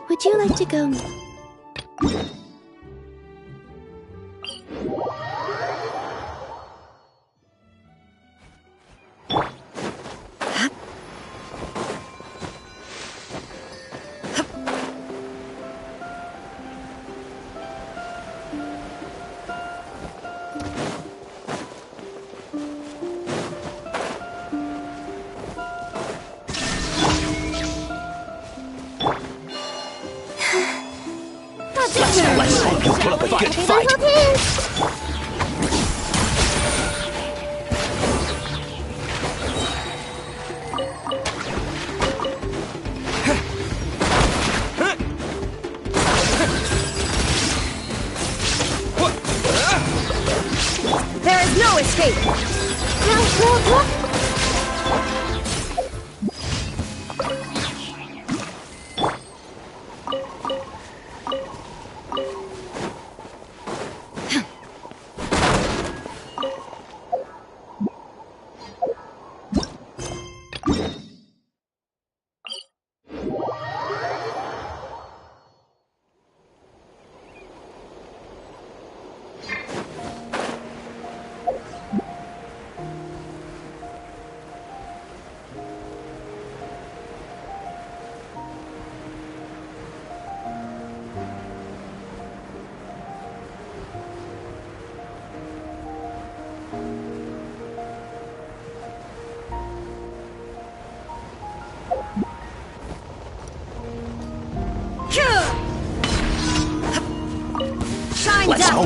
Would you like to go? You put up a good fight. There is no escape.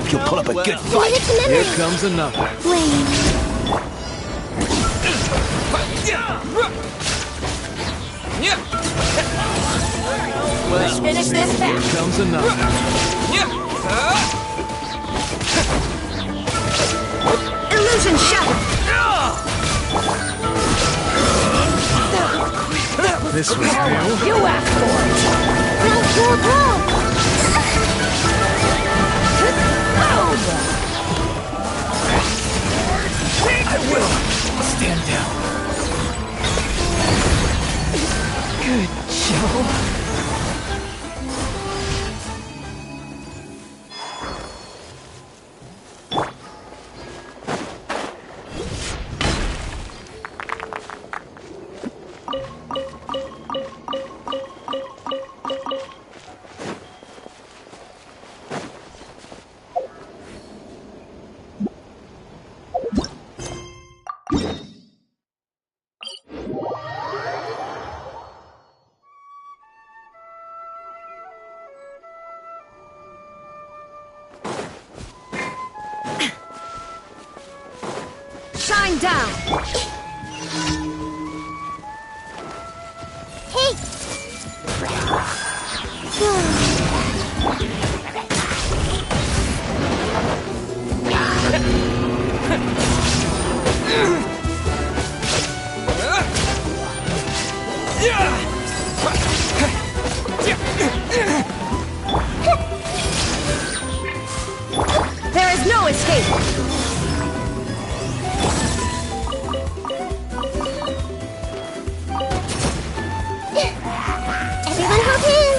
hope you'll put up a good fight. Here comes another. Wait. Let's finish this fast. Here comes another. Illusion shattered. This was real. You asked for it. I will. Stand down. Good show. Shine down. Hey. There is no escape. Everyone hold hands.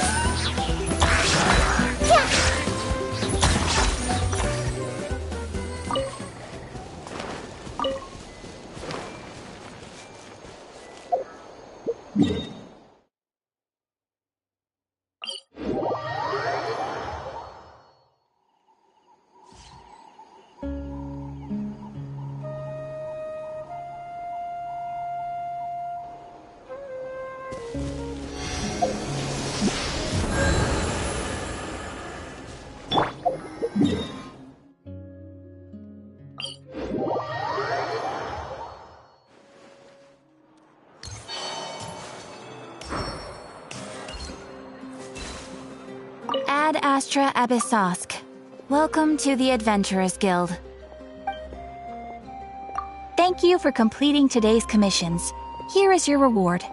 Ad Astra Abyssosk. Welcome to the Adventurers Guild. Thank you for completing today's commissions. Here is your reward.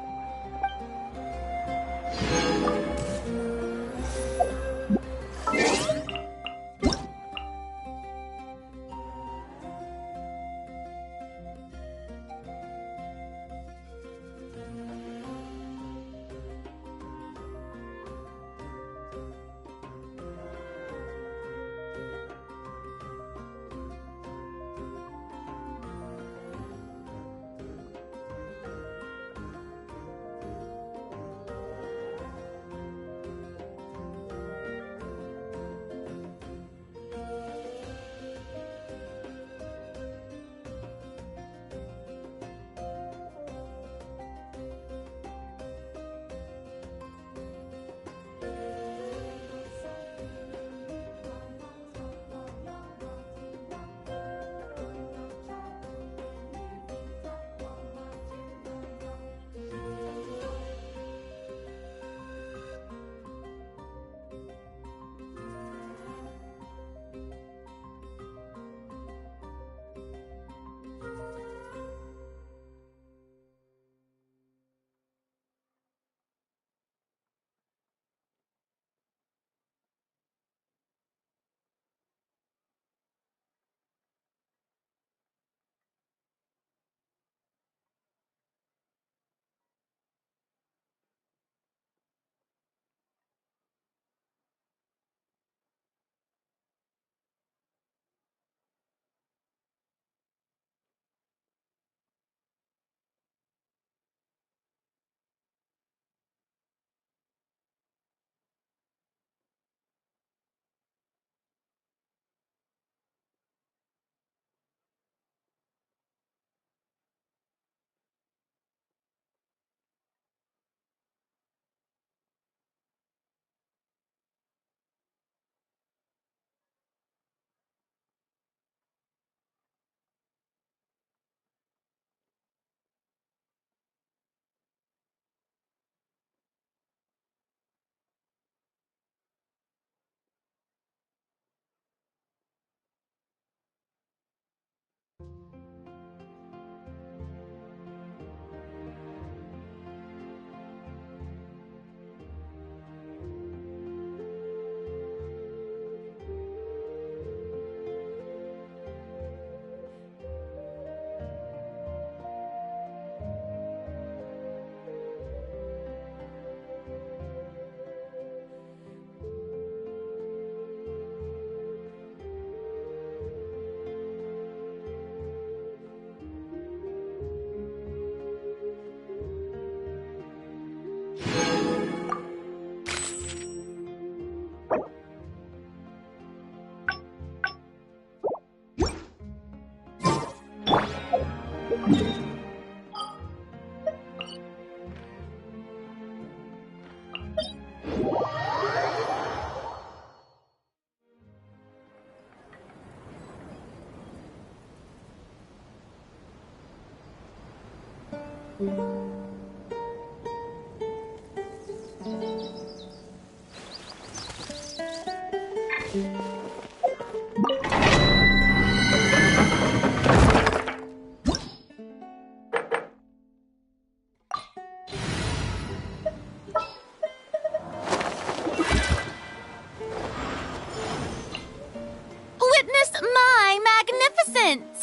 Witness my magnificence!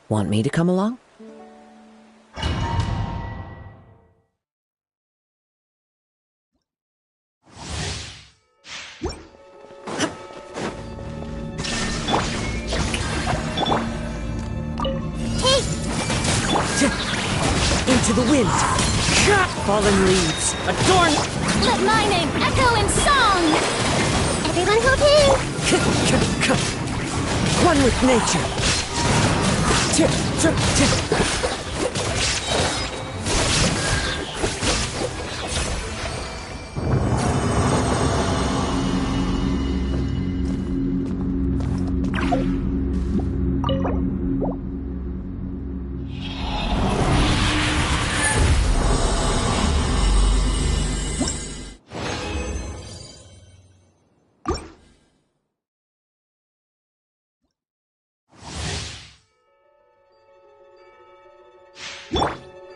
Want me to come along? Into the wind. Fallen leaves. Adorn. Let my name echo in song! Everyone hold hands! One with nature.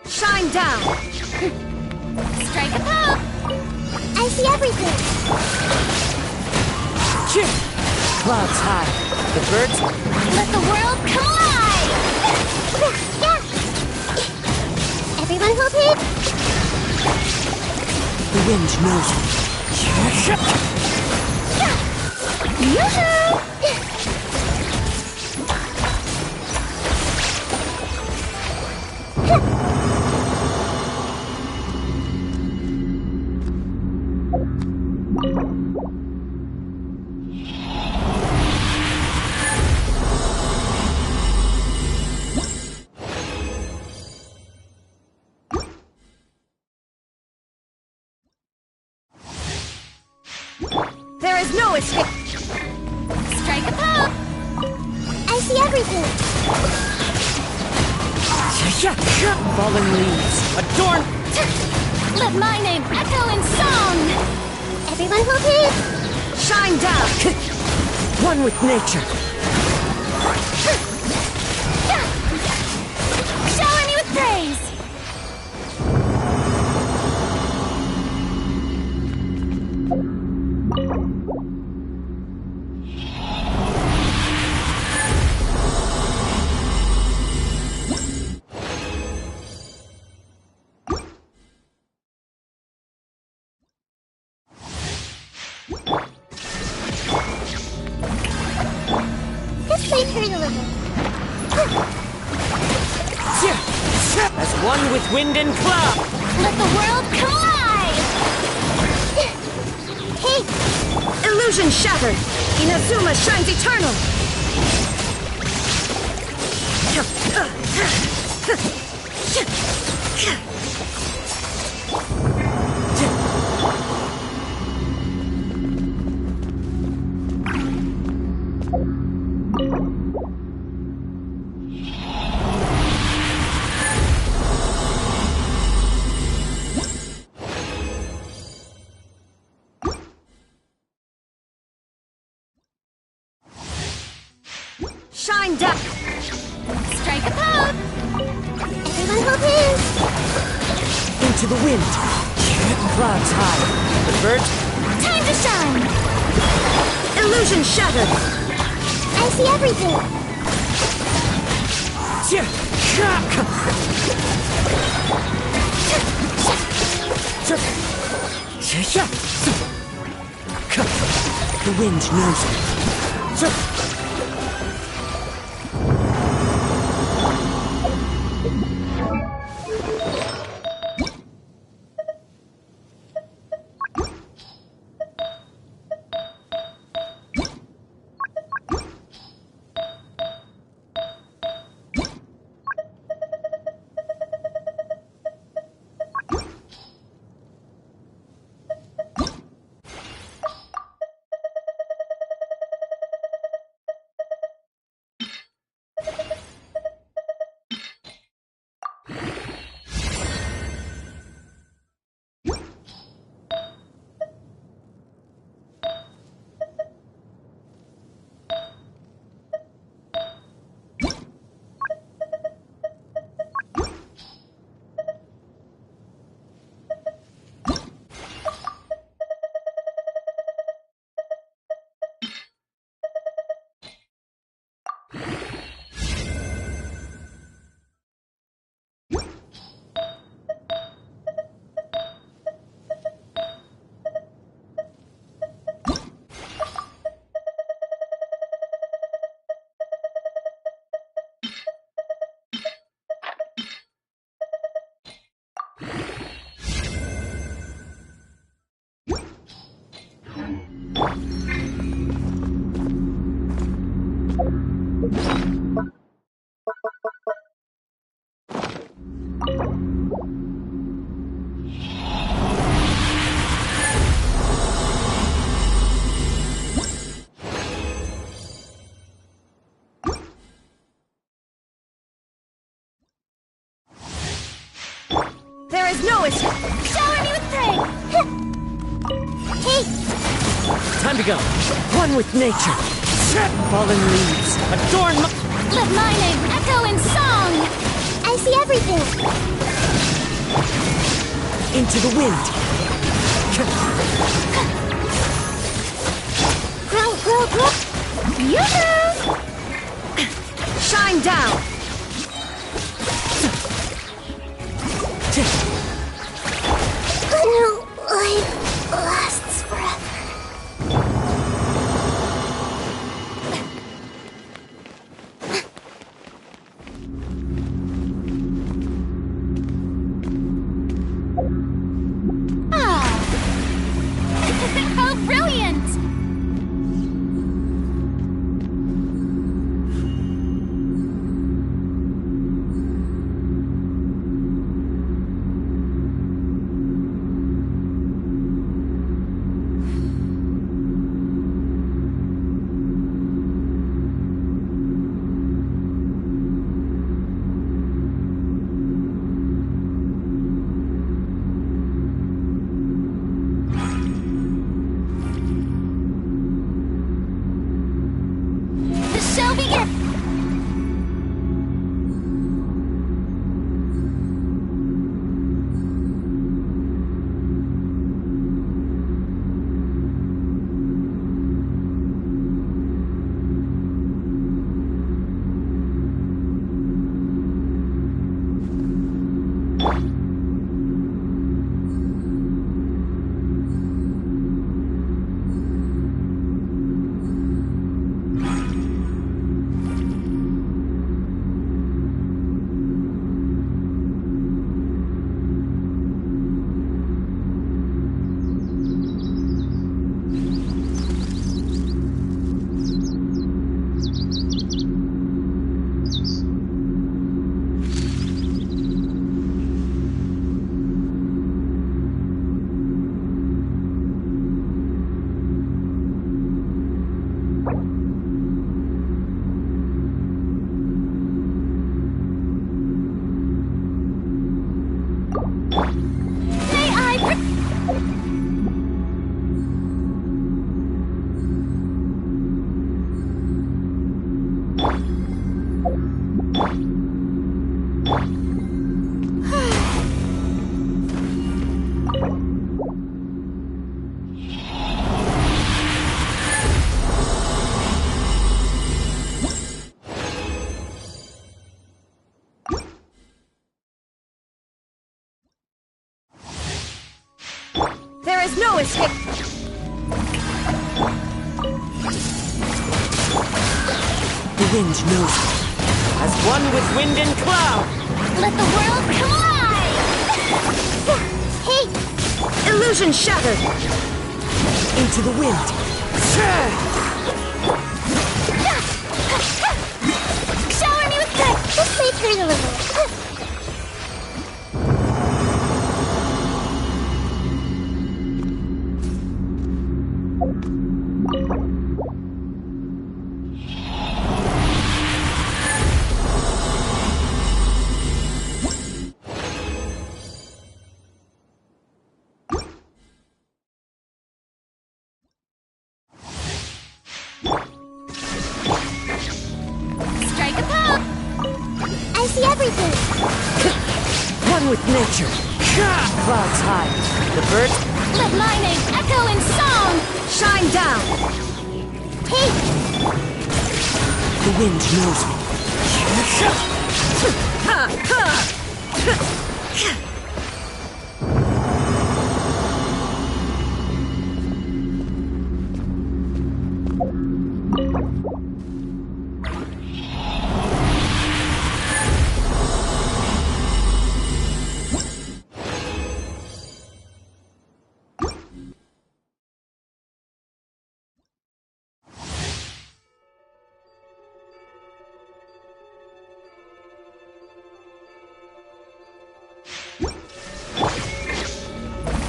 Shine down! Strike a pose! I see everything! Clouds high. The birds. Let the world collide! Yeah! Everyone hold it! The wind knows me. Yoo-hoo! There is no escape. Strike a pose! I see everything! Fallen leaves. Adorn. Let my name echo in song! Everyone hold it! Shine down. One with nature. Shower me with praise! This place hurt a little. As one with wind and cloud. Let the world collide! Hey! Illusion shattered. Inazuma shines eternal. Shine down. Strike a pose! Everyone hold hands! Into the wind. Clouds high. The birds. Time to shine! Illusion shattered. I see everything! The wind knows me. is no escape. Shower me with praise. Hey, Time to go. One with nature. Fallen leaves adorn my... let my name echo in song. I see everything. Into the wind. Grow, grow, grow. Yoo-hoo! Shine down. No life lasts forever. Ah! How brilliant! The show begins! May I There is no escape. The wind knows me. As one with wind and cloud. let the world collide? Hey, Illusion shattered. Into the wind. shower me with praise. This may hurt a little. Strike a pose. I see everything. One with nature. Clouds high. The birds... Let my name echo in song. Shine down. Hey, The wind knows me.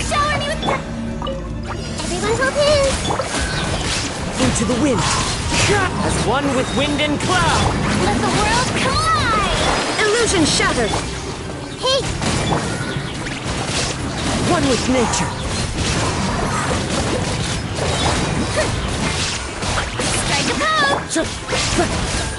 shower me with praise. Everyone hold hands. Into the wind. As one with wind and cloud. Let the world collide. Illusion shattered. Hey, One with nature. Strike a pose!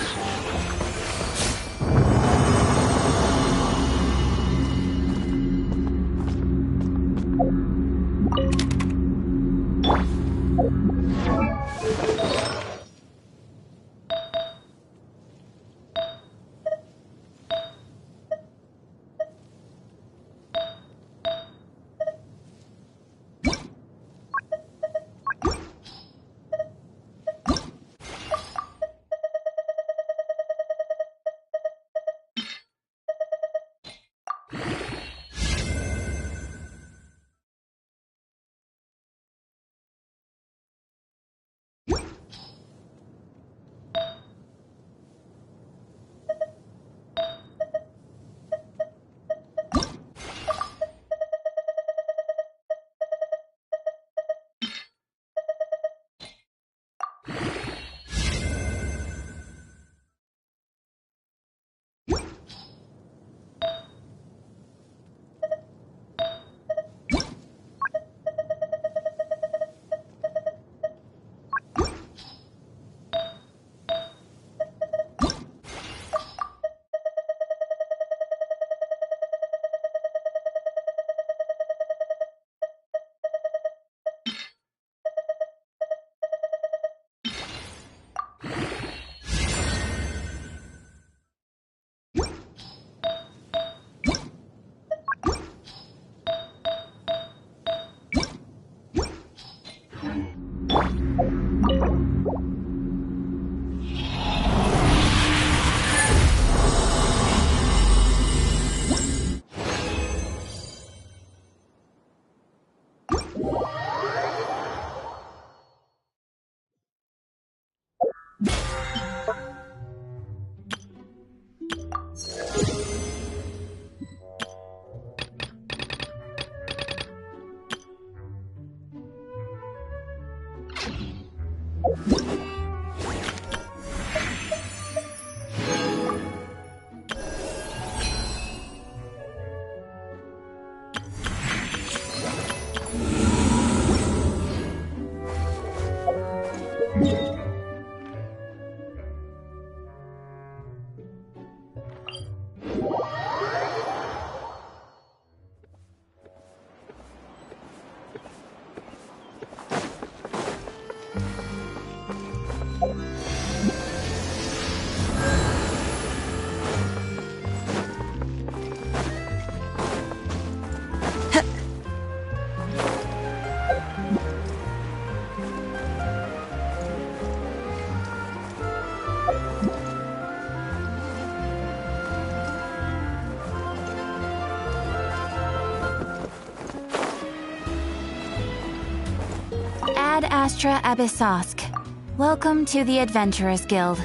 Ad Astra Abyssosk. Welcome to the Adventurers Guild.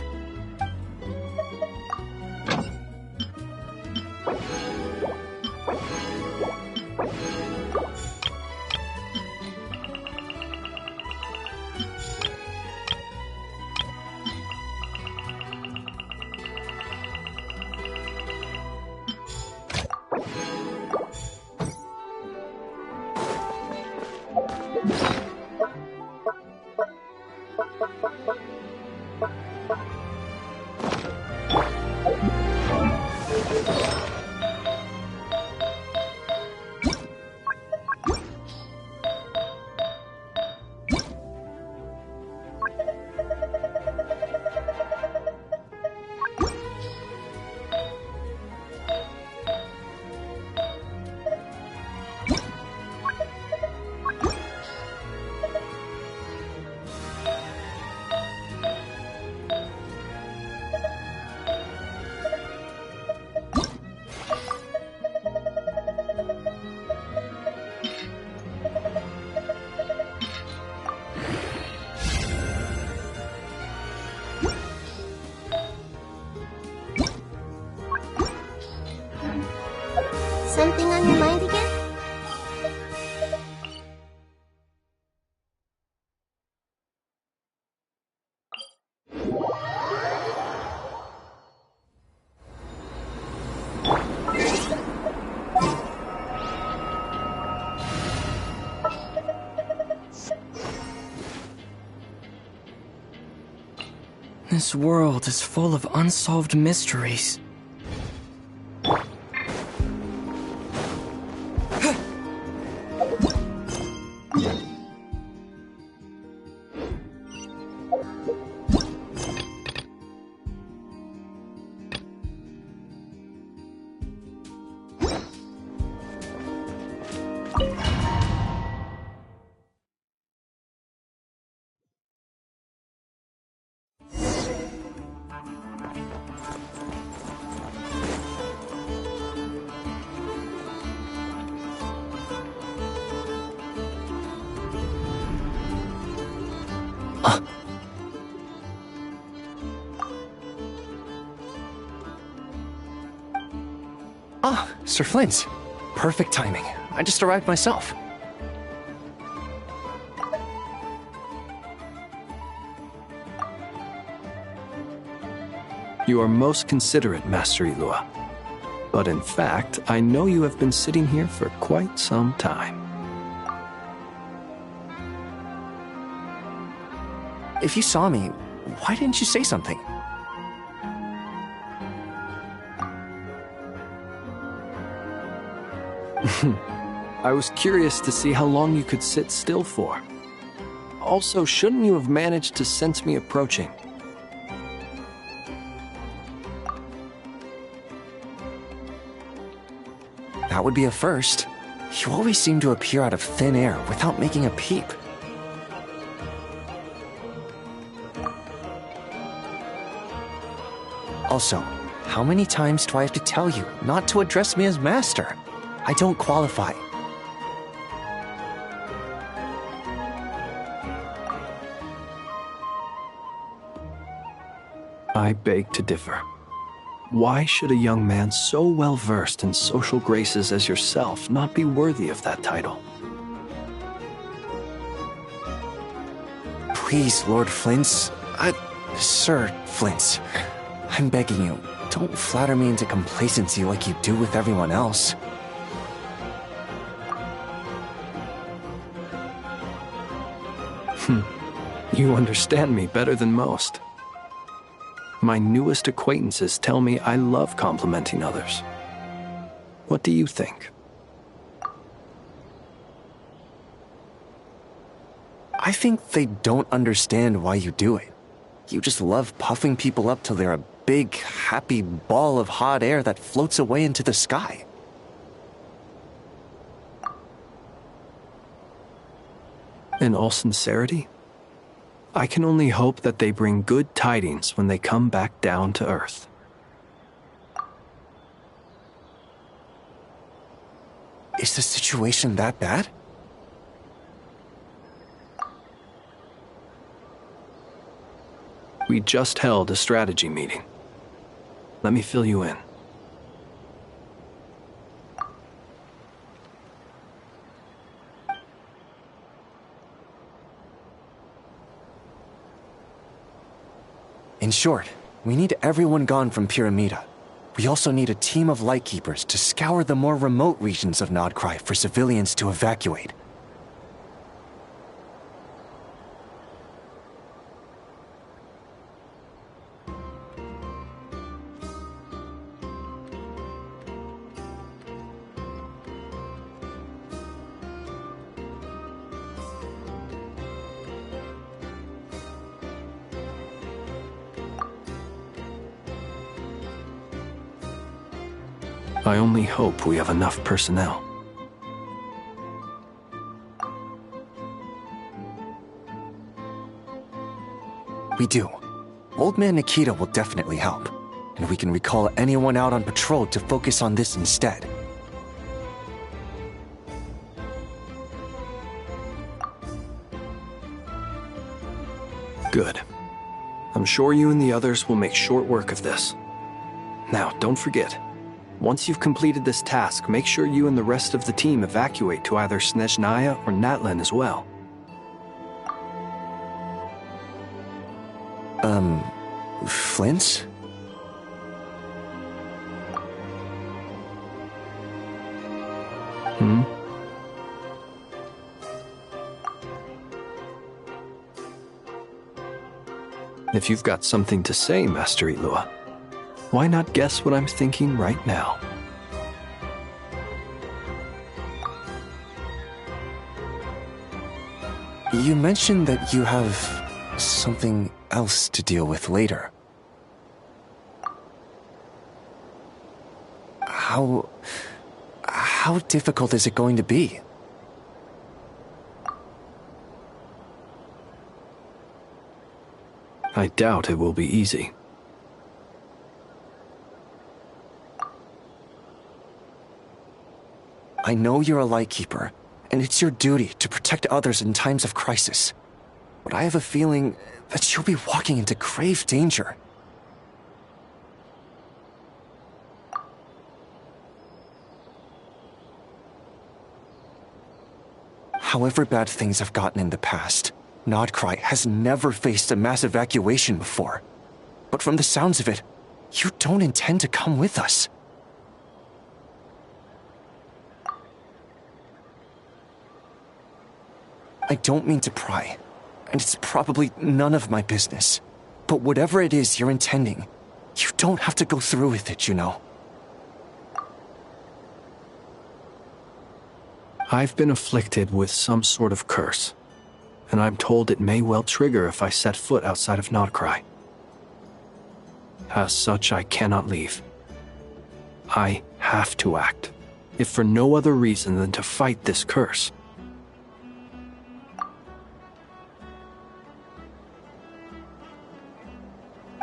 This world is full of unsolved mysteries. Ah, Sir Flint. Perfect timing. I just arrived myself. You are most considerate, Master Ilua. But in fact, I know you have been sitting here for quite some time. If you saw me, why didn't you say something? I was curious to see how long you could sit still for. Also, shouldn't you have managed to sense me approaching? That would be a first. You always seem to appear out of thin air without making a peep. Also, how many times do I have to tell you not to address me as master? I don't qualify. I beg to differ. Why should a young man so well versed in social graces as yourself not be worthy of that title? Please, Lord Flint. Sir Flint. I'm begging you, don't flatter me into complacency like you do with everyone else. You understand me better than most. My newest acquaintances tell me I love complimenting others. What do you think? I think they don't understand why you do it. You just love puffing people up till they're a big, happy ball of hot air that floats away into the sky. In all sincerity, I can only hope that they bring good tidings when they come back down to earth. Is the situation that bad? We just held a strategy meeting. Let me fill you in. In short, we need everyone gone from Pyramida. We also need a team of lightkeepers to scour the more remote regions of Nod-Krai for civilians to evacuate. I only hope we have enough personnel. We do. Old Man Nikita will definitely help, and we can recall anyone out on patrol to focus on this instead. Good. I'm sure you and the others will make short work of this. Now, don't forget. Once you've completed this task, make sure you and the rest of the team evacuate to either Snezhnaya or Natlan as well. Flint? If you've got something to say, Master Ilua, why not guess what I'm thinking right now? You mentioned that you have something else to deal with later. How difficult is it going to be? I doubt it will be easy. I know you're a Lightkeeper, and it's your duty to protect others in times of crisis. But I have a feeling that you'll be walking into grave danger. However bad things have gotten in the past, Nod-Krai has never faced a mass evacuation before. But from the sounds of it, you don't intend to come with us. I don't mean to pry, and it's probably none of my business. But whatever it is you're intending, you don't have to go through with it, you know. I've been afflicted with some sort of curse, and I'm told it may well trigger if I set foot outside of Nod-Krai. As such, I cannot leave. I have to act, if for no other reason than to fight this curse.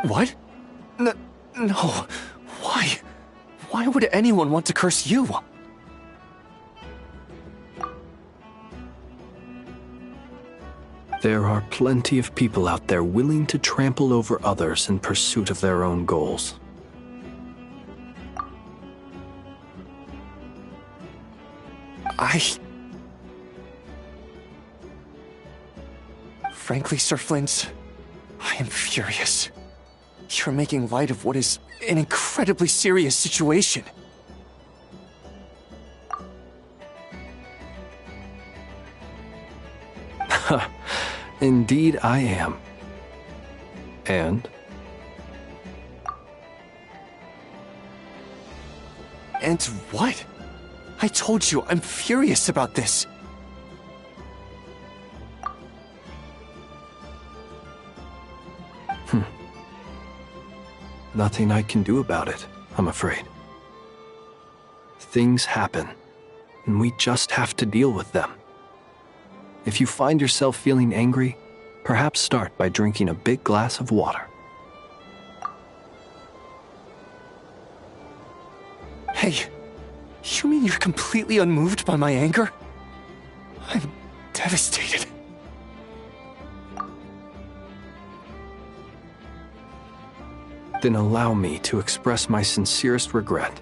What? No. Why? Why would anyone want to curse you? There are plenty of people out there willing to trample over others in pursuit of their own goals. Frankly, Sir Flint, I am furious. You're making light of what is an incredibly serious situation. Indeed, I am. And? And what? I told you I'm furious about this. Nothing I can do about it, I'm afraid. Things happen, and we just have to deal with them. If you find yourself feeling angry, perhaps start by drinking a big glass of water. Hey, you mean you're completely unmoved by my anger? I'm devastated. Then allow me to express my sincerest regret.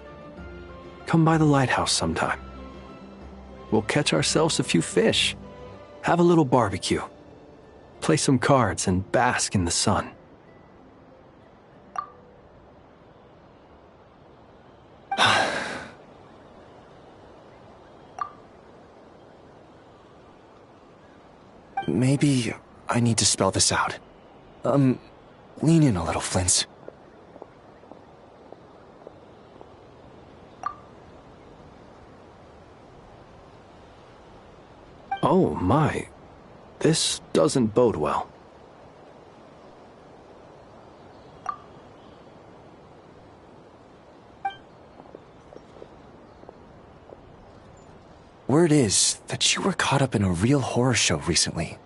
Come by the lighthouse sometime. We'll catch ourselves a few fish, have a little barbecue, play some cards, and bask in the sun. Maybe I need to spell this out. Lean in a little, Flint. Oh my, this doesn't bode well. Word is that you were caught up in a real horror show recently.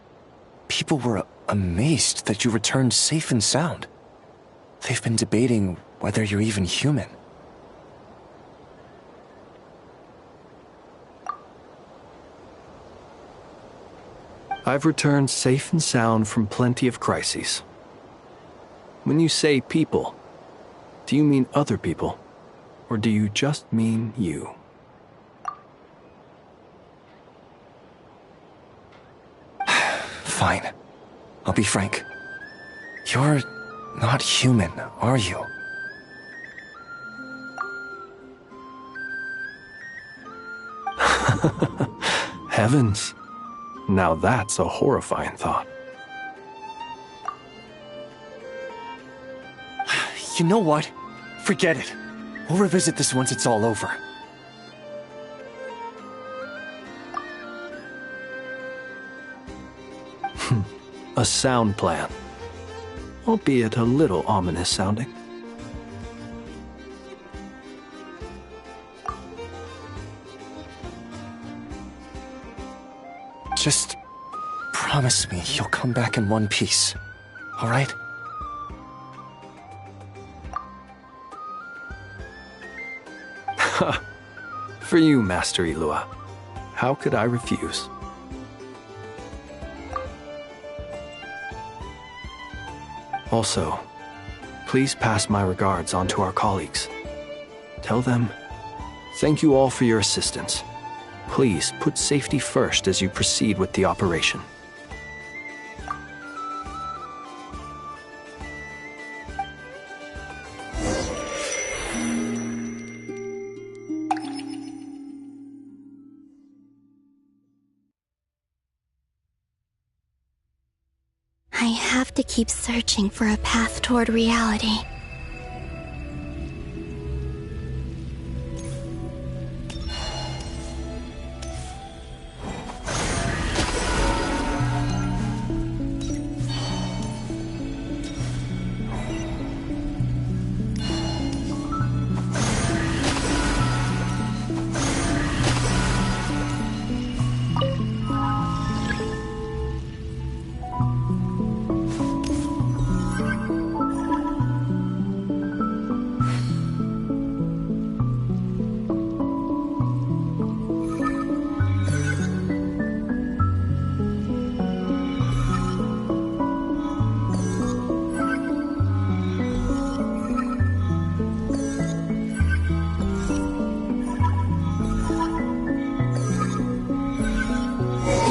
People were amazed that you returned safe and sound. They've been debating whether you're even human. I've returned safe and sound from plenty of crises. When you say people, do you mean other people, or do you just mean you? Fine. I'll be frank. You're not human, are you? Heavens. Now that's a horrifying thought. You know what? Forget it. We'll revisit this once it's all over. A sound plan, albeit a little ominous sounding. Just promise me you'll come back in one piece, all right? For you, Master Ilua. How could I refuse? Also, please pass my regards on to our colleagues. Tell them, thank you all for your assistance. Please put safety first as you proceed with the operation. I have to keep searching for a path toward reality.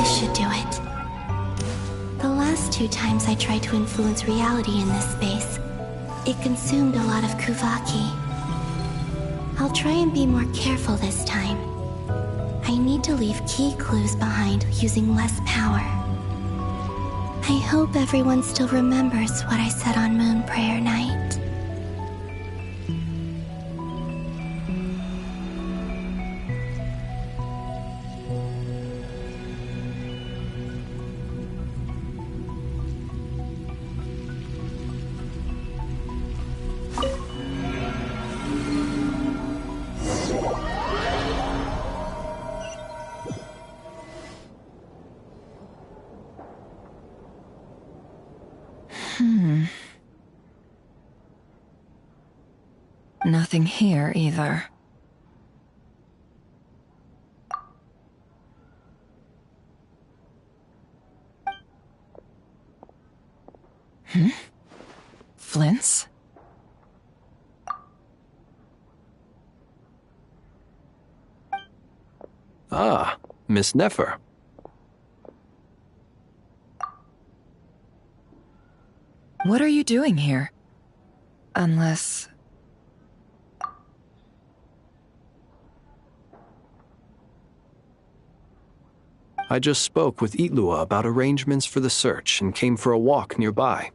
Should do it. The last 2 times I tried to influence reality in this space, it consumed a lot of Kuvaki. I'll try and be more careful this time. I need to leave key clues behind using less power. I hope everyone still remembers what I said on Moon Prayer Night. Nothing here either. Flints? Ah, Miss Nefer. What are you doing here? Unless... I just spoke with Itlua about arrangements for the search and came for a walk nearby.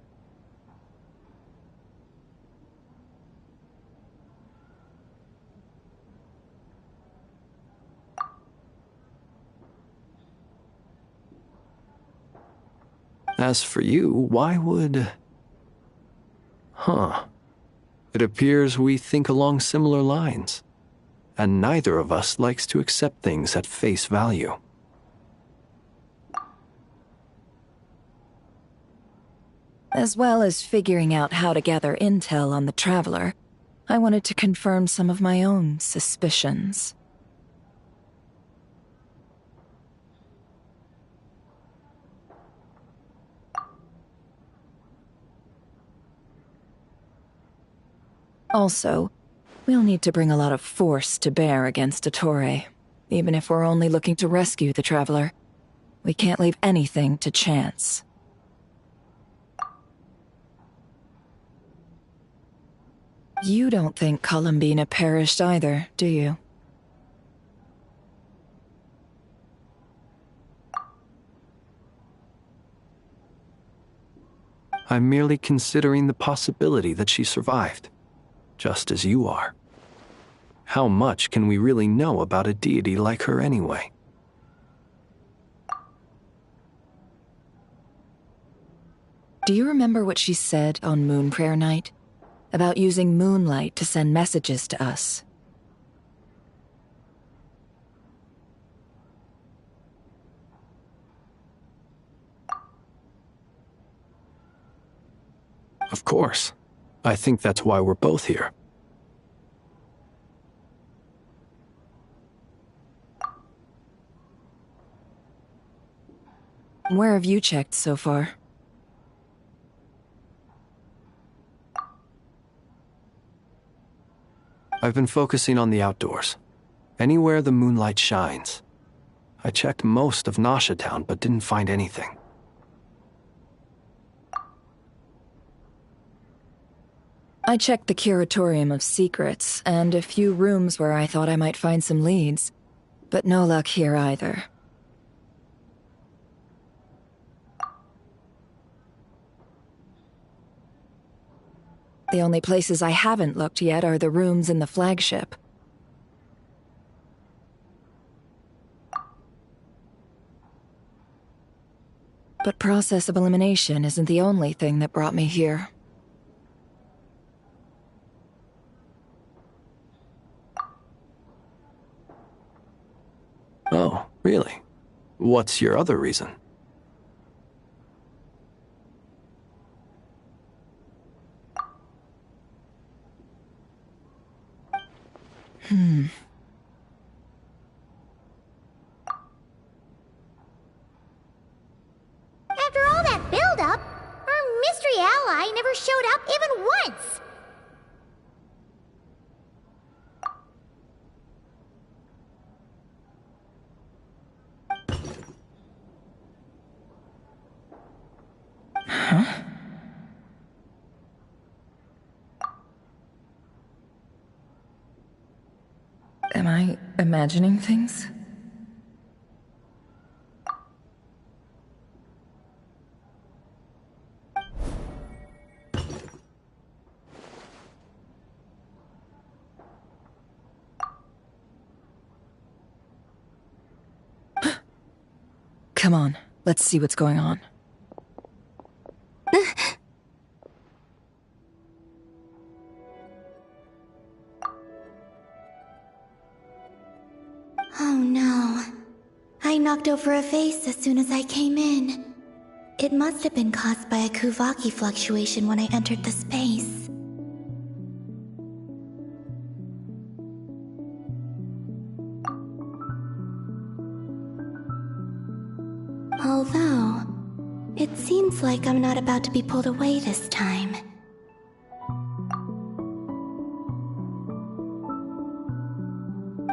As for you, why would... It appears we think along similar lines, and neither of us likes to accept things at face value. As well as figuring out how to gather intel on the Traveler, I wanted to confirm some of my own suspicions. Also, we'll need to bring a lot of force to bear against Ettore, even if we're only looking to rescue the Traveler. We can't leave anything to chance. You don't think Columbina perished either, do you? I'm merely considering the possibility that she survived. just as you are. How much can we really know about a deity like her anyway? Do you remember what she said on Moon Prayer Night? About using moonlight to send messages to us? Of course. I think that's why we're both here. Where have you checked so far? I've been focusing on the outdoors. Anywhere the moonlight shines. I checked most of Nasha Town, but didn't find anything. I checked the Curatorium of Secrets, and a few rooms where I thought I might find some leads. But no luck here either. The only places I haven't looked yet are the rooms in the flagship. But process of elimination isn't the only thing that brought me here. Oh, really? What's your other reason? After all that build-up, our mystery ally never showed up even once! Am I imagining things? Come on, let's see what's going on. Oh no. I knocked over a vase as soon as I came in. It must have been caused by a Kuvaki fluctuation when I entered the space. Although, it seems like I'm not about to be pulled away this time.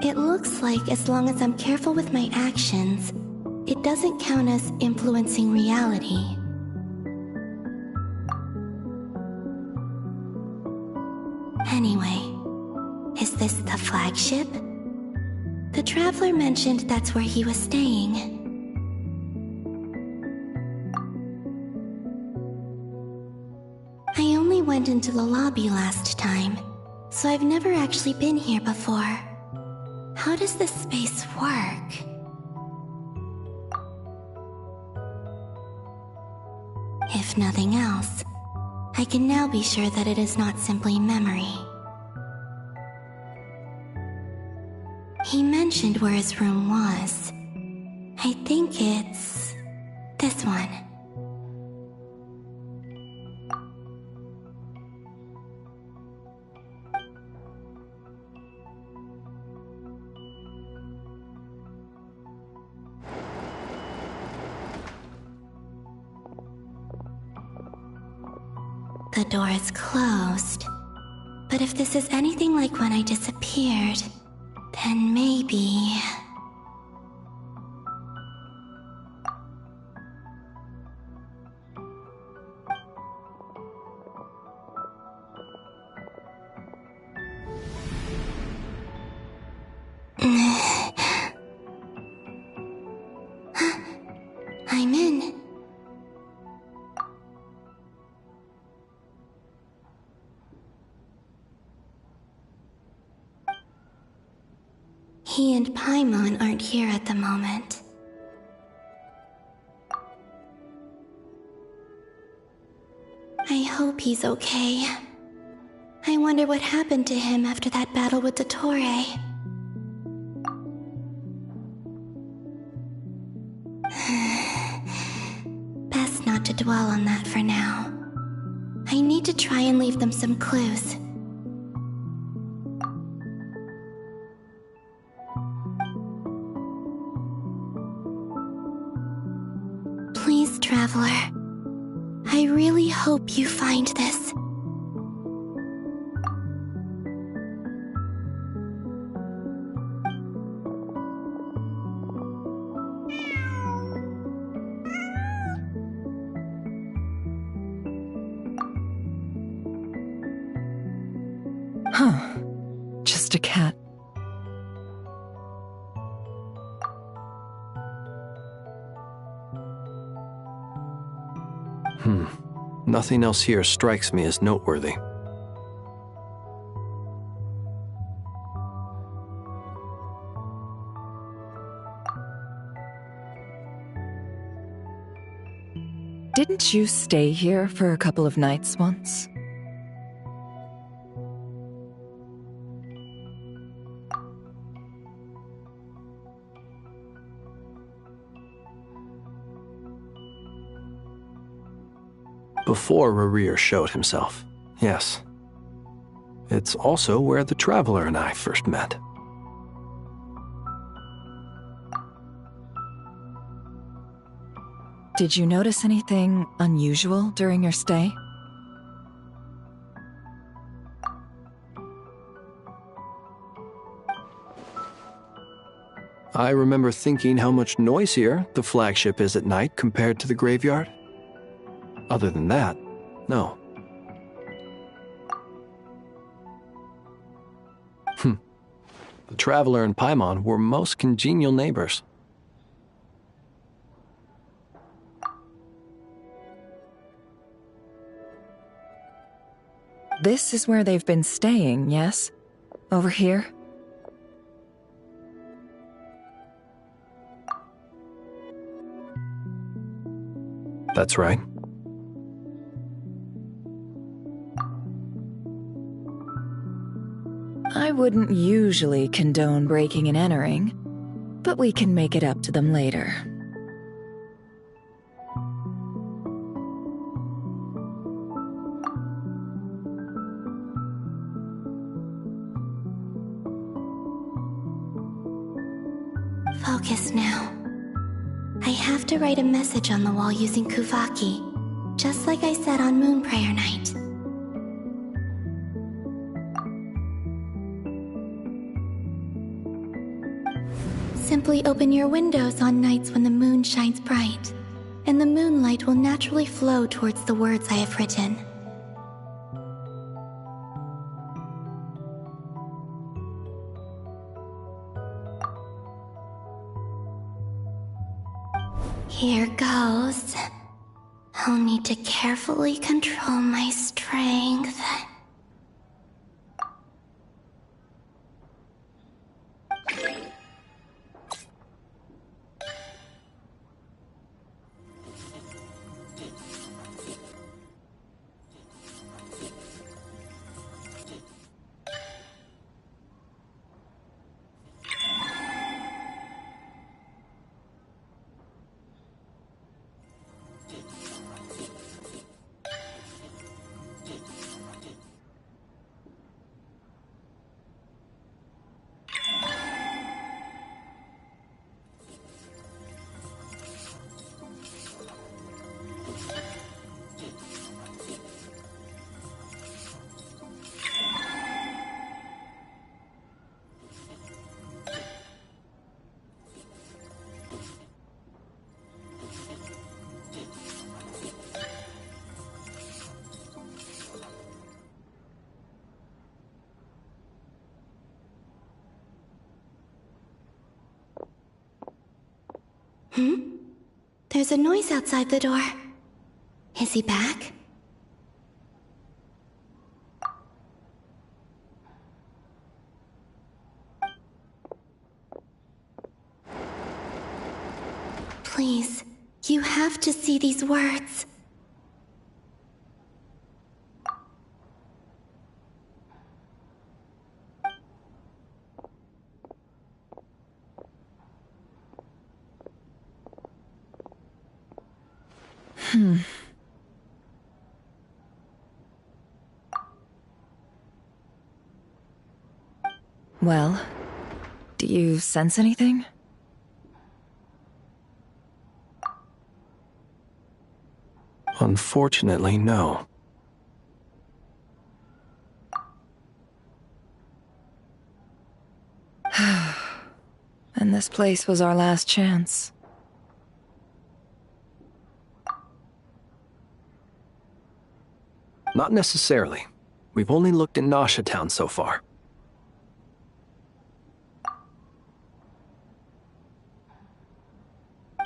It looks like as long as I'm careful with my actions, it doesn't count as influencing reality. Anyway, is this the flagship? The Traveler mentioned that's where he was staying. I only went into the lobby last time, so I've never actually been here before. How does this space work? If nothing else, I can now be sure that it is not simply memory. He mentioned where his room was. I think it's this one. The door is closed. But if this is anything like when I disappeared, then maybe... I'm in. He and Paimon aren't here at the moment. I hope he's okay. I wonder what happened to him after that battle with Dottore. Best not to dwell on that for now. I need to try and leave them some clues. Please, Traveler. I really hope you find this. Huh. Just a cat. Nothing else here strikes me as noteworthy. Didn't you stay here for a couple of nights once? Before Rerir showed himself, yes. It's also where the Traveler and I first met. Did you notice anything unusual during your stay? I remember thinking how much noisier the flagship is at night compared to the graveyard. Other than that, no. The Traveler and Paimon were most congenial neighbors. This is where they've been staying, yes? Over here? That's right. I wouldn't usually condone breaking and entering, but we can make it up to them later. Focus now. I have to write a message on the wall using Kuvaki, just like I said on Moon Prayer Night. Simply open your windows on nights when the moon shines bright, and the moonlight will naturally flow towards the words I have written. Here goes. I'll need to carefully control my strength. There's a noise outside the door. Is he back? You have to see these words. Well, do you sense anything? Unfortunately, no. And this place was our last chance. Not necessarily. We've only looked in Nasha Town so far.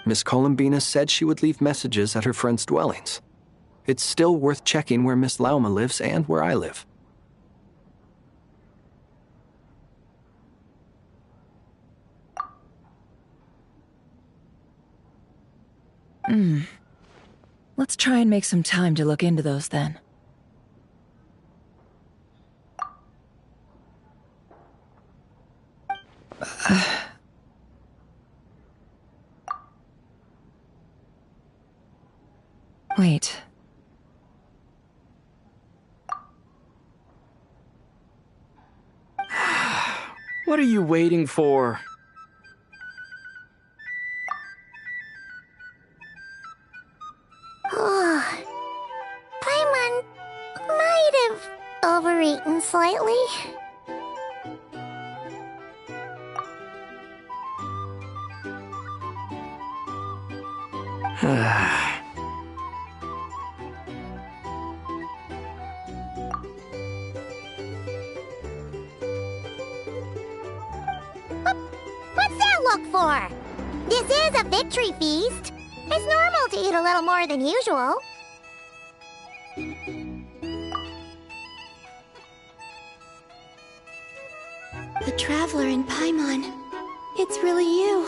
Miss Columbina said she would leave messages at her friends' dwellings. It's still worth checking where Miss Lauma lives and where I live. Let's try and make some time to look into those then. Wait. What are you waiting for? Paimon might have overeaten slightly. What's that look for? This is a victory feast. It's normal to eat a little more than usual. The Traveler in Paimon. It's really you.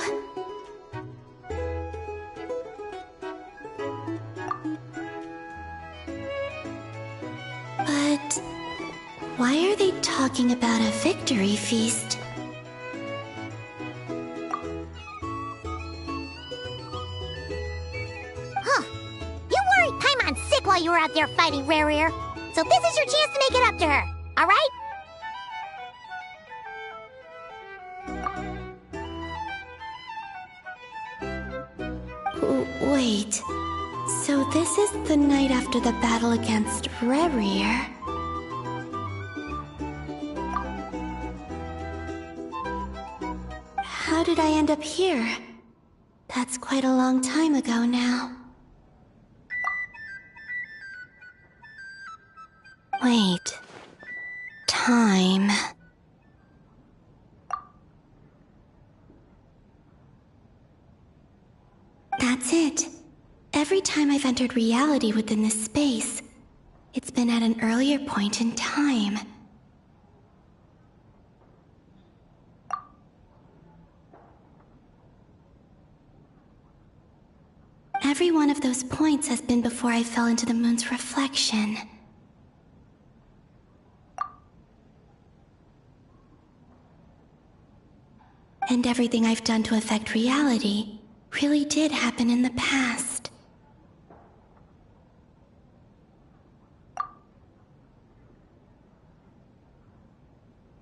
But why are they talking about a victory feast? While you were out there fighting Rare, so this is your chance to make it up to her, alright? Wait, so this is the night after the battle against Rare. How did I end up here? That's quite a long time ago now. Wait. Time. That's it. Every time I've entered reality within this space, it's been at an earlier point in time. Every one of those points has been before I fell into the moon's reflection. And everything I've done to affect reality really did happen in the past.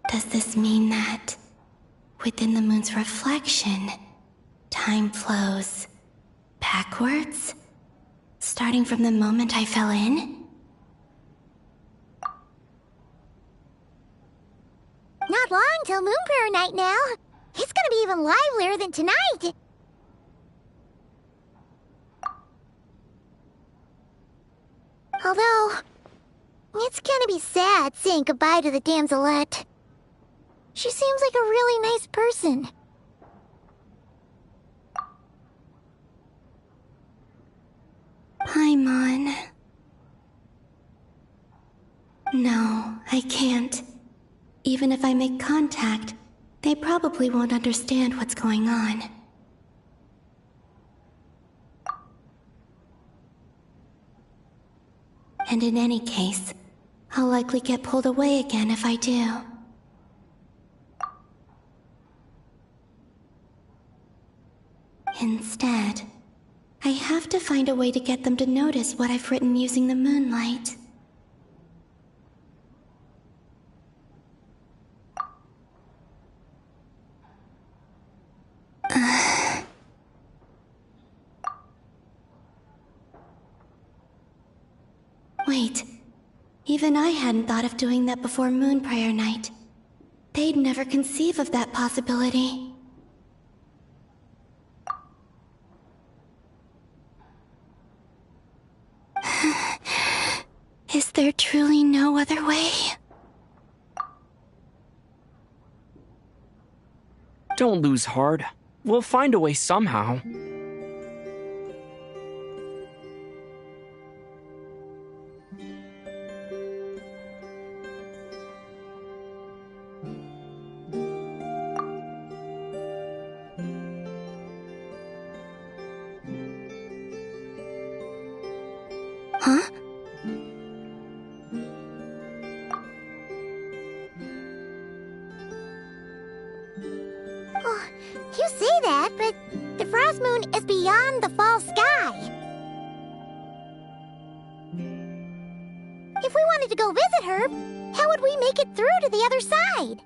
Does this mean that, within the moon's reflection, time flows backwards? Starting from the moment I fell in? Not long till Moon Prayer Night now. It's gonna be even livelier than tonight! Although, it's gonna be sad saying goodbye to the damselette. She seems like a really nice person. Paimon. No, I can't. Even if I make contact, they probably won't understand what's going on. And in any case, I'll likely get pulled away again if I do. Instead, I have to find a way to get them to notice what I've written using the moonlight. Wait, even I hadn't thought of doing that before Moon Prayer Night. They'd never conceive of that possibility. Is there truly no other way? Don't lose heart. We'll find a way somehow. Huh? Oh, you say that, but the frost moon is beyond the fall sky. If we wanted to go visit her, how would we make it through to the other side?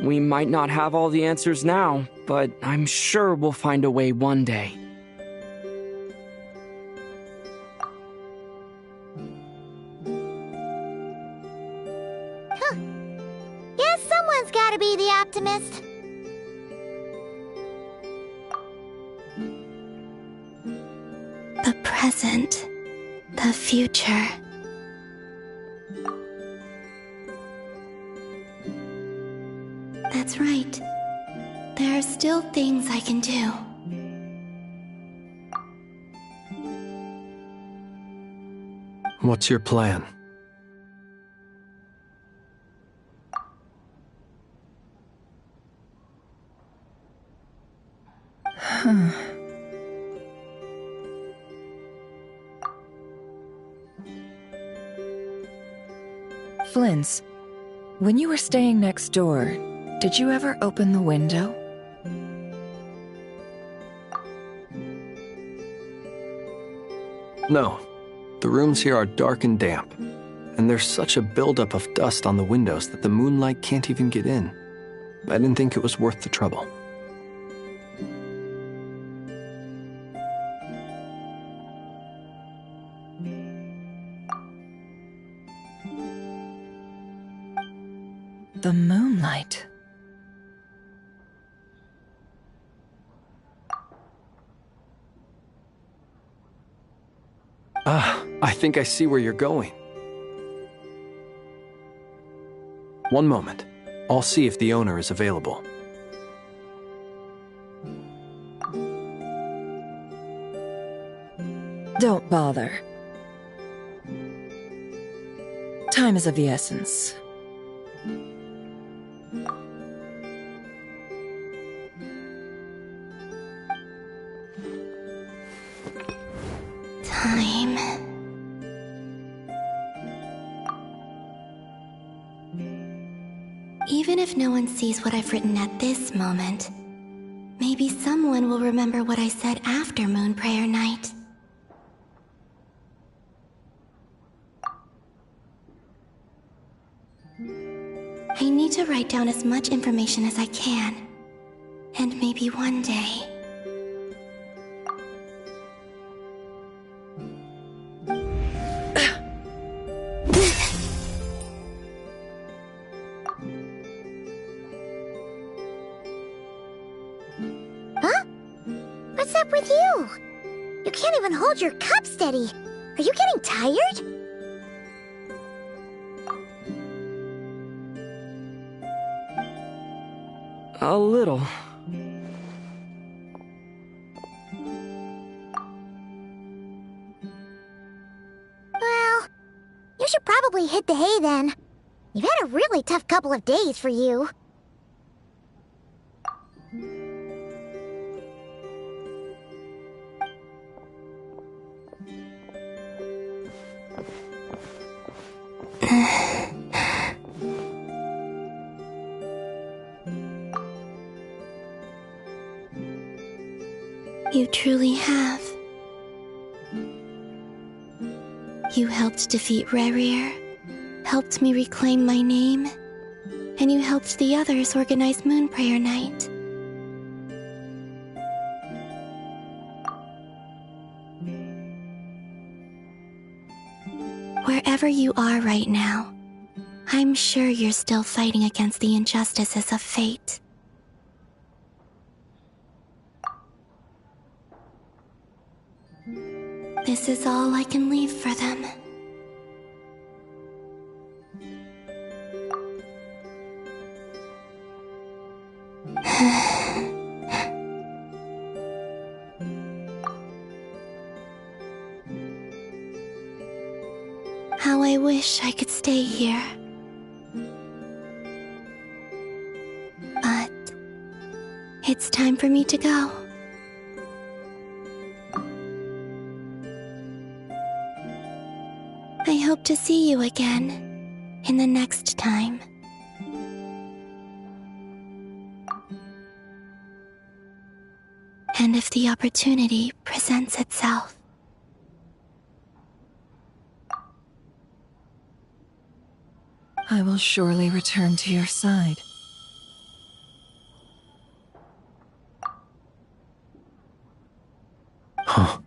We might not have all the answers now, but I'm sure we'll find a way one day. Huh. Guess someone's gotta be the optimist. The present, the future. That's right. There are still things I can do. What's your plan? Flint's, when you were staying next door, did you ever open the window? No. The rooms here are dark and damp, and there's such a buildup of dust on the windows that the moonlight can't even get in. I didn't think it was worth the trouble. The moonlight. I think I see where you're going. One moment. I'll see if the owner is available. Don't bother. Time is of the essence. Time. Even if no one sees what I've written at this moment, maybe someone will remember what I said after Moon Prayer Night. I need to write down as much information as I can, and maybe one day... Huh? What's up with you? You can't even hold your cup steady. Are you getting tired? A little. Well, you should probably hit the hay then. You've had a really tough couple of days for you. You truly have. You helped defeat Rerir, helped me reclaim my name, and you helped the others organize Moon Prayer Night. Wherever you are right now, I'm sure you're still fighting against the injustices of fate. This is all I can leave for them. How I wish I could stay here. But it's time for me to go. I hope to see you again in the next time. And if the opportunity presents itself. I will surely return to your side. Huh.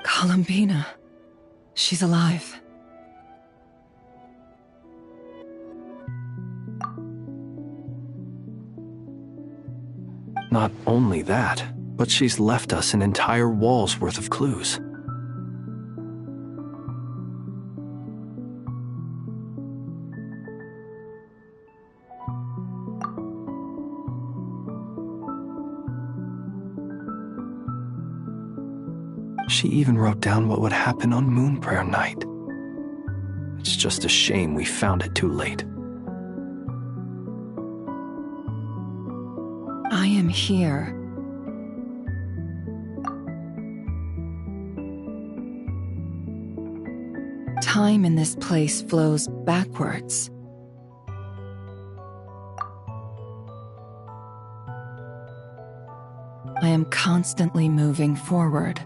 Columbina. She's alive. Not only that, but she's left us an entire wall's worth of clues. She even wrote down what would happen on Moon Prayer Night. It's just a shame we found it too late. I am here. Time in this place flows backwards. I am constantly moving forward.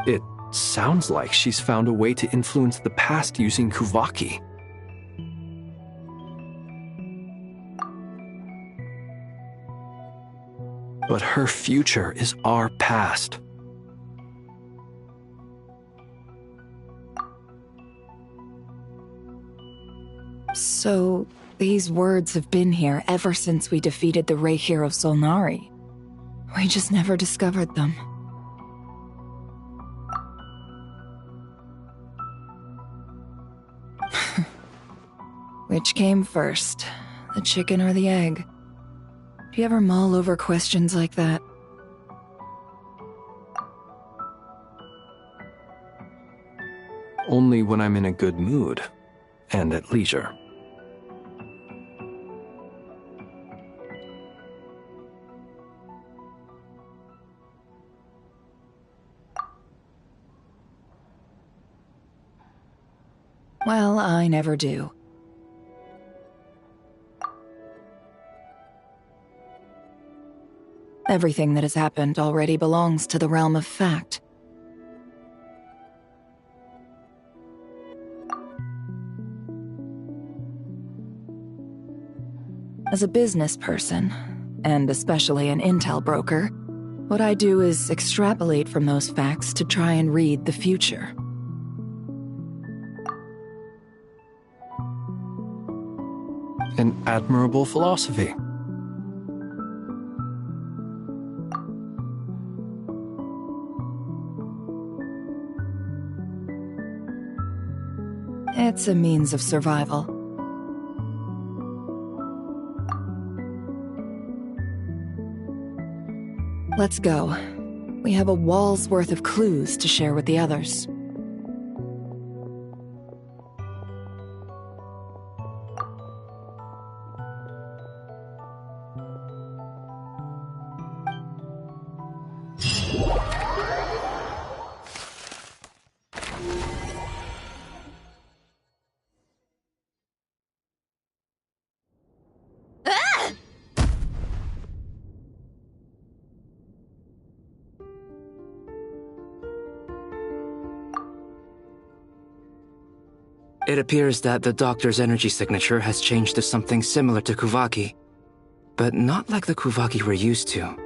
It sounds like she's found a way to influence the past using Kuvaki. But her future is our past. So, these words have been here ever since we defeated the Ray Hero Solnari. We just never discovered them. Which came first, the chicken or the egg? Do you ever mull over questions like that? Only when I'm in a good mood and at leisure. Well, I never do. Everything that has happened already belongs to the realm of fact. As a business person, and especially an intel broker, what I do is extrapolate from those facts to try and read the future. An admirable philosophy. It's a means of survival. Let's go. We have a wall's worth of clues to share with the others. It appears that the doctor's energy signature has changed to something similar to Kuvaki, but not like the Kuvaki we're used to.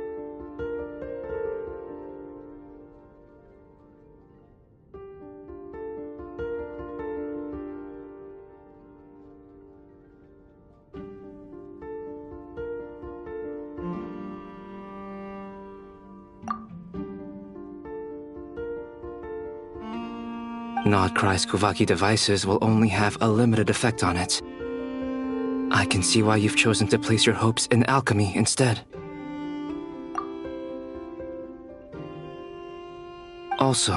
Nod-Krai's Kuvaki devices will only have a limited effect on it. I can see why you've chosen to place your hopes in alchemy instead. Also,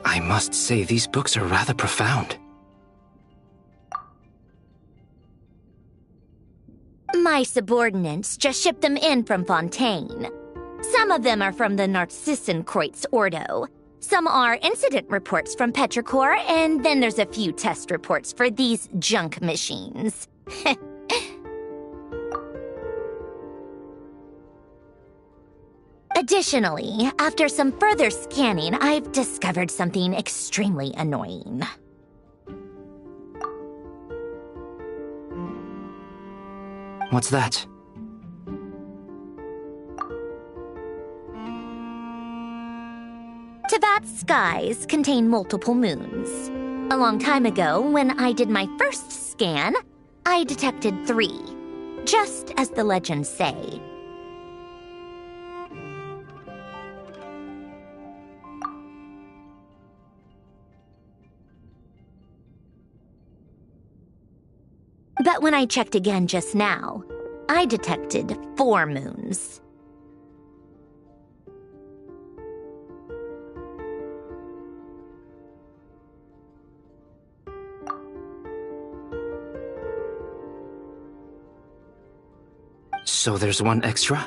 I must say these books are rather profound. My subordinates just shipped them in from Fontaine. Some of them are from the Narcissenkreuz Ordo. Some are incident reports from Petrichor, and then there's a few test reports for these junk machines. Additionally, after some further scanning, I've discovered something extremely annoying. What's that? Teyvat's skies contain multiple moons. A long time ago, when I did my first scan, I detected 3, just as the legends say. But when I checked again just now, I detected 4 moons. So there's one extra?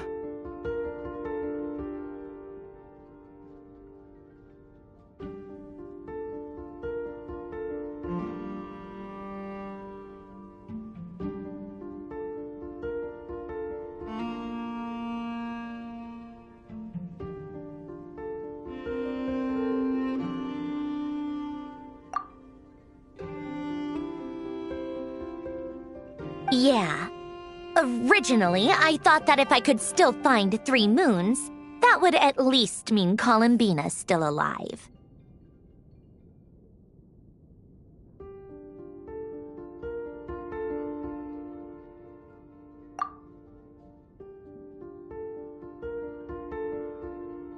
Yeah. Originally, I thought that if I could still find 3 moons, that would at least mean Columbina's still alive.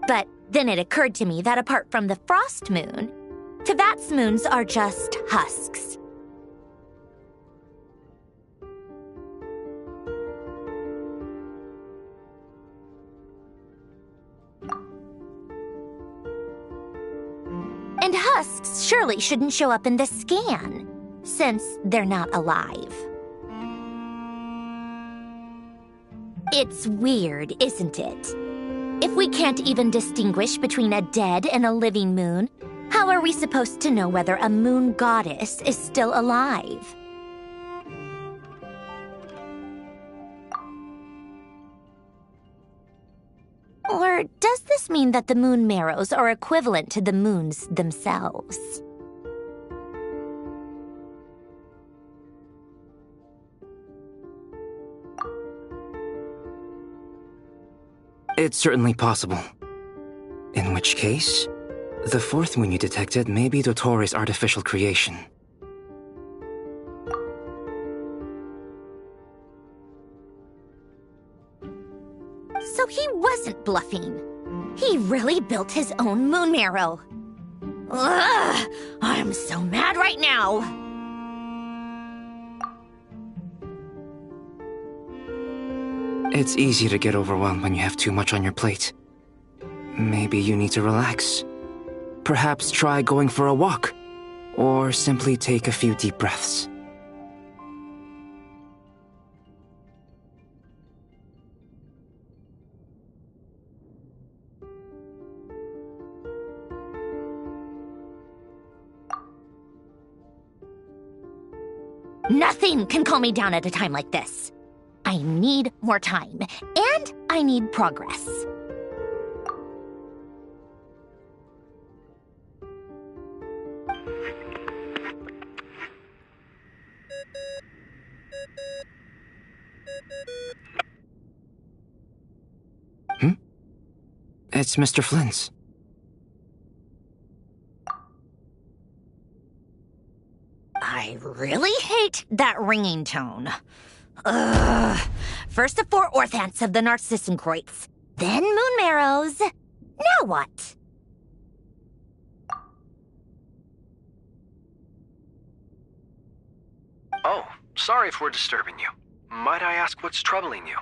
But then it occurred to me that apart from the frost moon, Teyvat's moons are just husks. And husks surely shouldn't show up in the scan, since they're not alive. It's weird, isn't it? If we can't even distinguish between a dead and a living moon, how are we supposed to know whether a moon goddess is still alive? Or does this mean that the moon marrows are equivalent to the moons themselves? It's certainly possible. In which case, the 4th moon you detected may be Dottore artificial creation. So he wasn't bluffing. He really built his own moon marrow. Ugh! I'm so mad right now! It's easy to get overwhelmed when you have too much on your plate. Maybe you need to relax. Perhaps try going for a walk, or simply take a few deep breaths. Nothing can calm me down at a time like this. I need more time, and I need progress. It's Mr. Flynn's. I really hate that ringing tone. Ugh. First the 4 Orthants of the Narcissenkreuz, then Moon Marrows. Now what? Oh, sorry if we're disturbing you. Might I ask what's troubling you?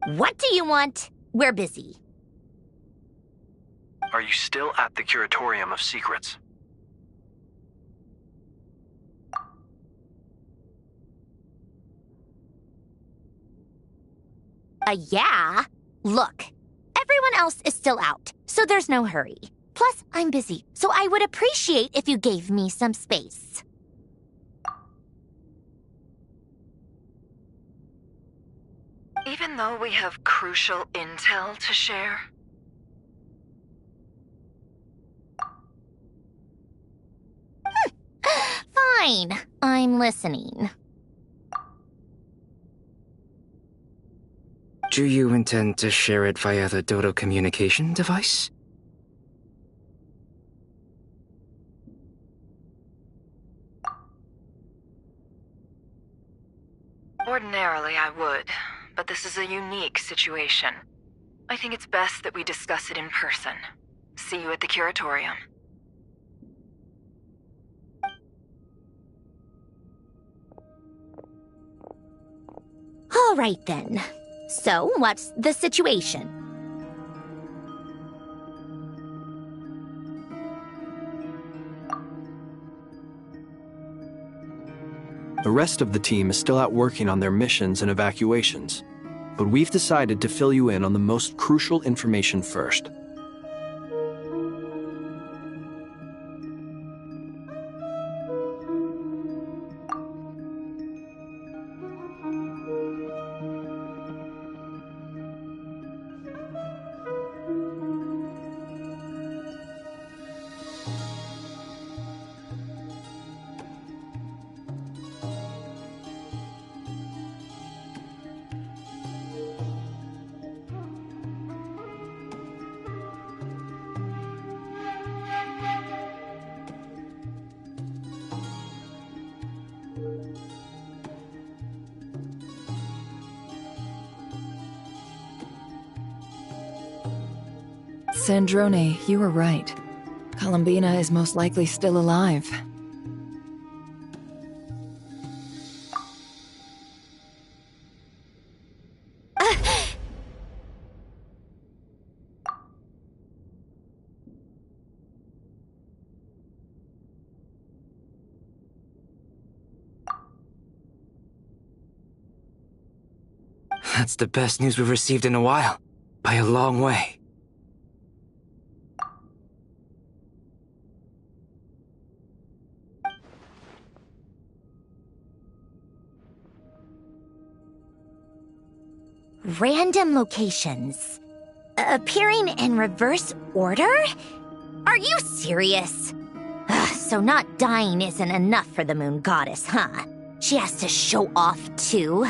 What do you want? We're busy. Are you still at the Curatorium of Secrets? Yeah. Look, everyone else is still out, so there's no hurry. Plus, I'm busy, so I would appreciate if you gave me some space. Even though we have crucial intel to share? Fine, I'm listening. Do you intend to share it via the Dodo communication device? Ordinarily, I would, but this is a unique situation. I think it's best that we discuss it in person. See you at the Curatorium. All right then. So, what's the situation? The rest of the team is still out working on their missions and evacuations, but we've decided to fill you in on the most crucial information first. Sandrone, you were right. Columbina is most likely still alive. That's the best news we've received in a while, by a long way. Random locations. Appearing in reverse order? Are you serious? So not dying isn't enough for the moon goddess, huh? She has to show off too?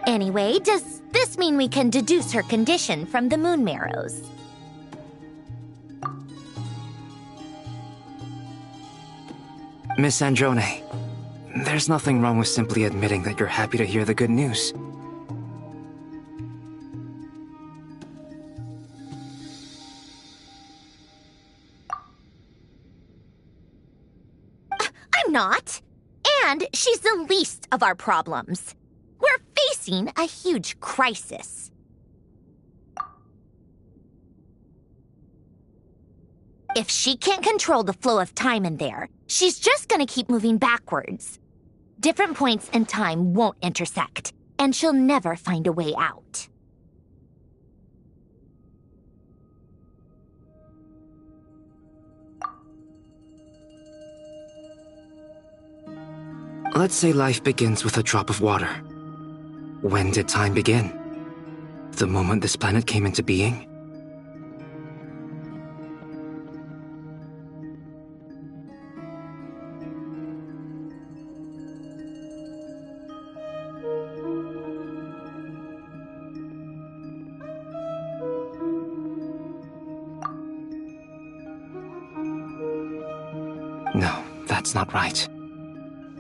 Anyway, does this mean we can deduce her condition from the moon marrows? Miss Androne, there's nothing wrong with simply admitting that you're happy to hear the good news. I'm not. And she's the least of our problems. We're facing a huge crisis. If she can't control the flow of time in there, she's just gonna keep moving backwards. Different points in time won't intersect, and she'll never find a way out. Let's say life begins with a drop of water. When did time begin? The moment this planet came into being? No, that's not right.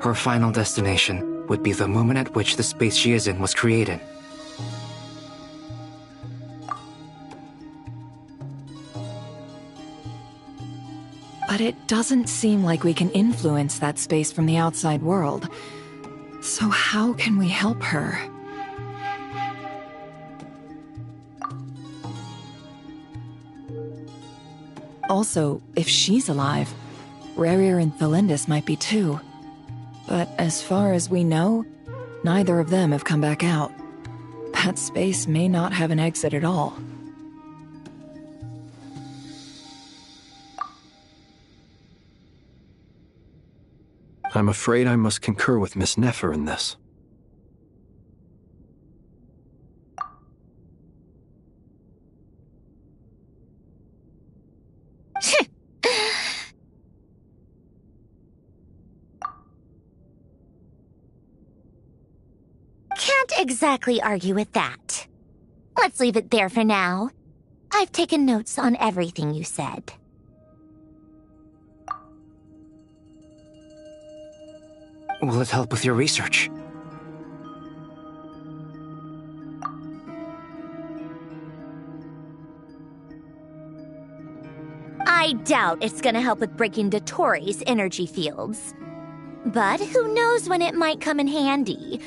Her final destination would be the moment at which the space she is in was created. But it doesn't seem like we can influence that space from the outside world. So how can we help her? Also, if she's alive, Rerir and Thelindis might be too. But as far as we know, neither of them have come back out. That space may not have an exit at all. I'm afraid I must concur with Miss Nefer in this. Can't exactly argue with that. Let's leave it there for now. I've taken notes on everything you said. Will it help with your research? I doubt it's gonna help with breaking Dotori's energy fields. But who knows when it might come in handy.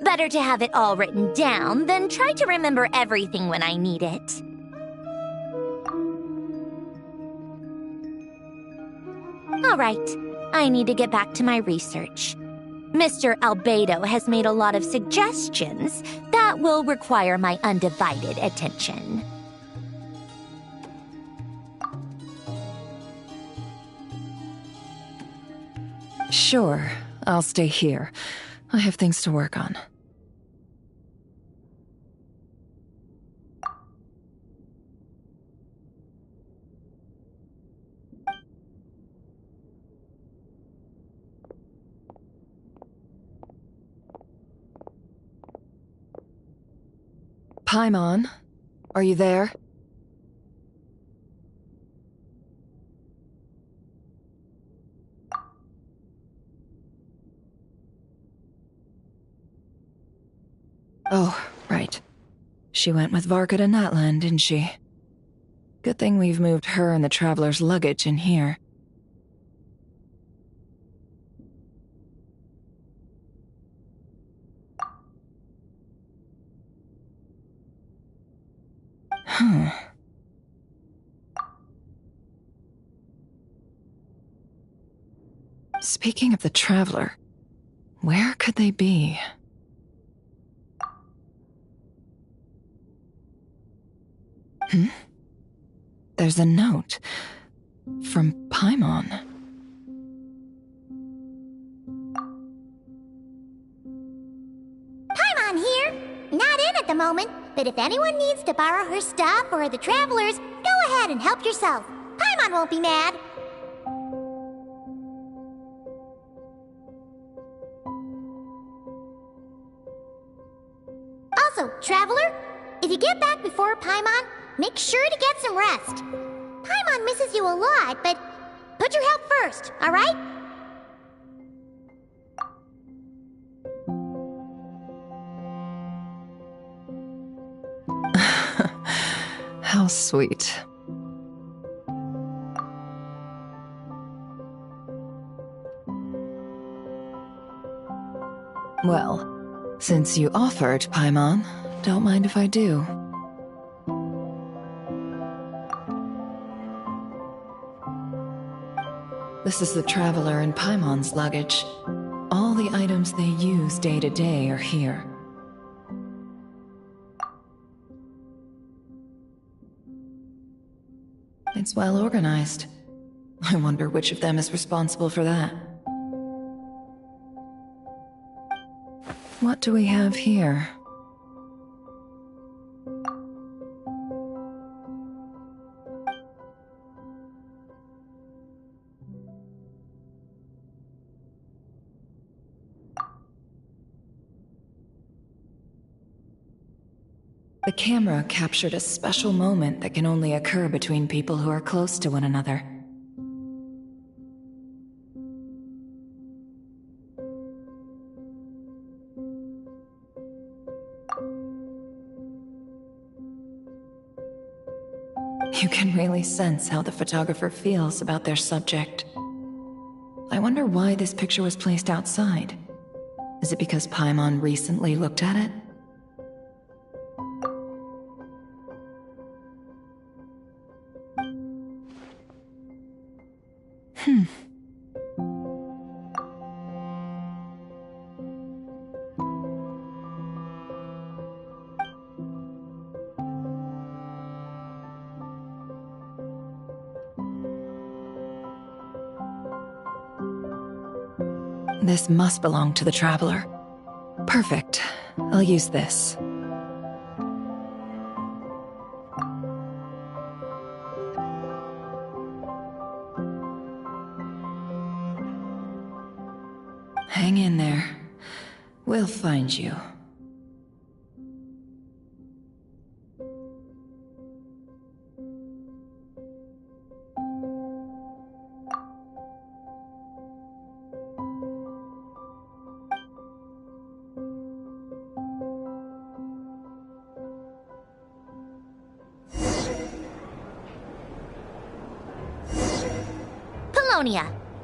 Better to have it all written down than try to remember everything when I need it. All right, I need to get back to my research. Mr. Albedo has made a lot of suggestions that will require my undivided attention. Sure, I'll stay here. I have things to work on. Paimon, are you there? Oh, right. She went with Varka to Natlan, didn't she? Good thing we've moved her and the Traveler's luggage in here. Speaking of the Traveler, where could they be? There's a note from Paimon. Paimon here. Not in at the moment, but if anyone needs to borrow her stuff or the Travelers, go ahead and help yourself. Paimon won't be mad. Also, Traveler, if you get back before Paimon, make sure to get some rest. Paimon misses you a lot, but put your health first, all right? How sweet. Well, since you offered, Paimon, don't mind if I do. This is the Traveler and Paimon's luggage. All the items they use day to day are here. It's well organized. I wonder which of them is responsible for that. What do we have here? The camera captured a special moment that can only occur between people who are close to one another. You can really sense how the photographer feels about their subject. I wonder why this picture was placed outside. Is it because Paimon recently looked at it? This must belong to the Traveler. Perfect. I'll use this. Hang in there. We'll find you.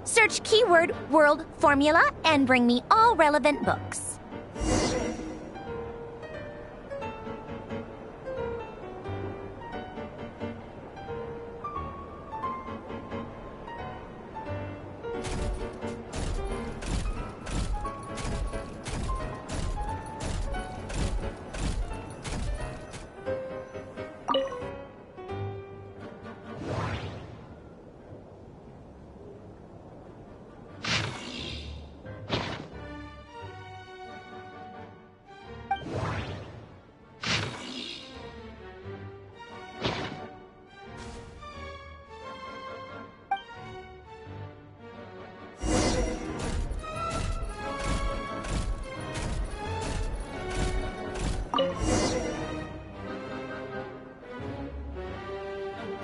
Search keyword world formula and bring me all relevant books.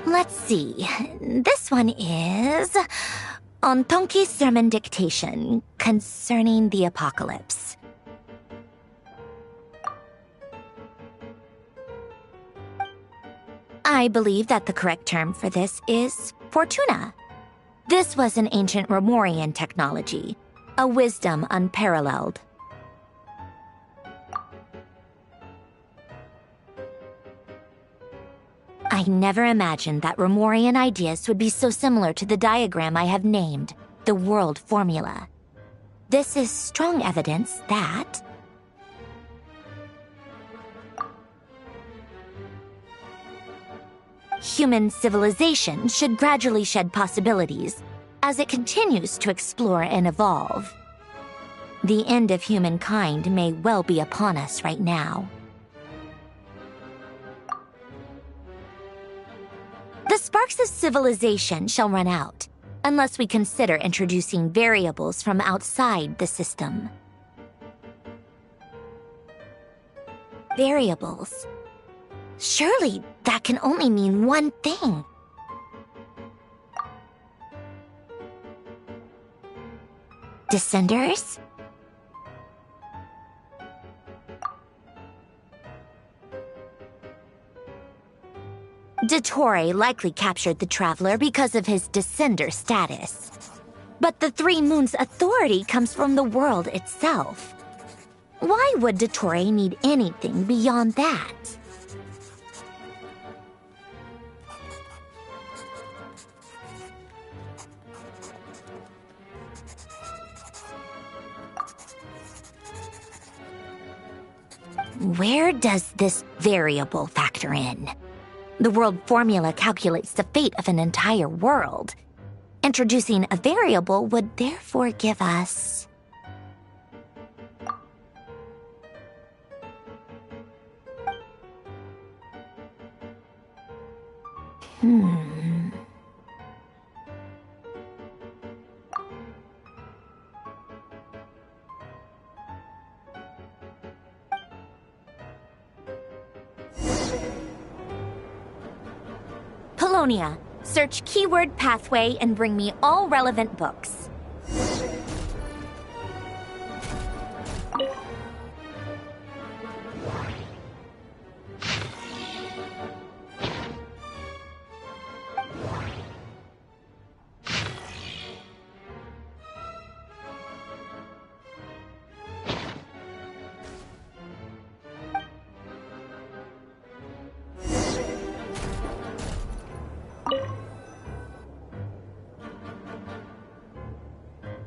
Let's see. This one is on Tonki's sermon dictation concerning the apocalypse. I believe that the correct term for this is Fortuna. This was an ancient Romorian technology, a wisdom unparalleled. I never imagined that Romorian ideas would be so similar to the diagram I have named, the world formula. This is strong evidence that human civilization should gradually shed possibilities as it continues to explore and evolve. The end of humankind may well be upon us right now. The sparks of civilization shall run out, unless we consider introducing variables from outside the system. Variables? Surely that can only mean one thing. Descenders? Dottore likely captured the Traveler because of his descender status. But the Three Moons' authority comes from the world itself. Why would Dottore need anything beyond that? where does this variable factor in? The world formula calculates the fate of an entire world. Introducing a variable would therefore give us... Polonia, search keyword pathway and bring me all relevant books.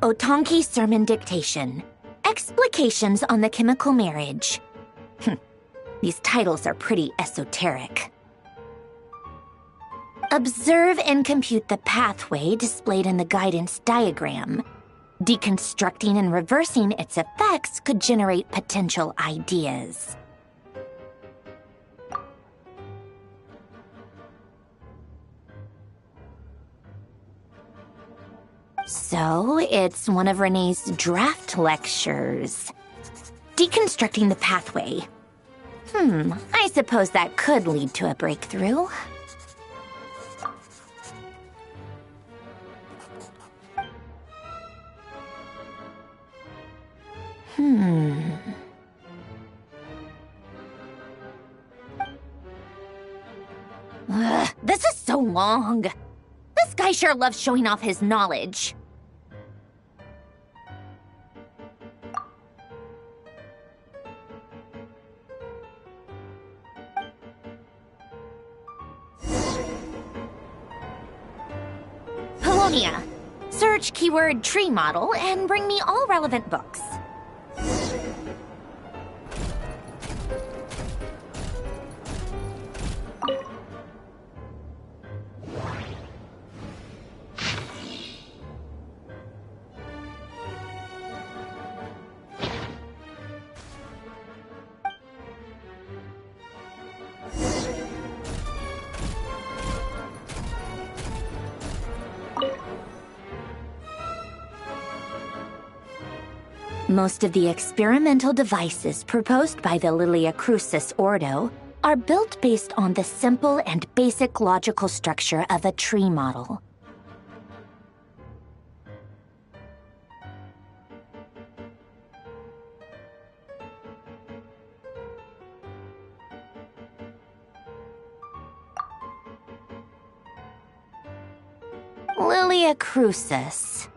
Otonki Sermon Dictation. Explications on the Chemical Marriage. These titles are pretty esoteric. Observe and compute the pathway displayed in the guidance diagram. Deconstructing and reversing its effects could generate potential ideas. So, it's one of Renee's draft lectures. Deconstructing the pathway. I suppose that could lead to a breakthrough. This is so long. This guy sure loves showing off his knowledge. Polonia, search keyword tree model and bring me all relevant books. Most of the experimental devices proposed by the Lilia Crucis Ordo are built based on the simple and basic logical structure of a tree model. Lilia Crucis.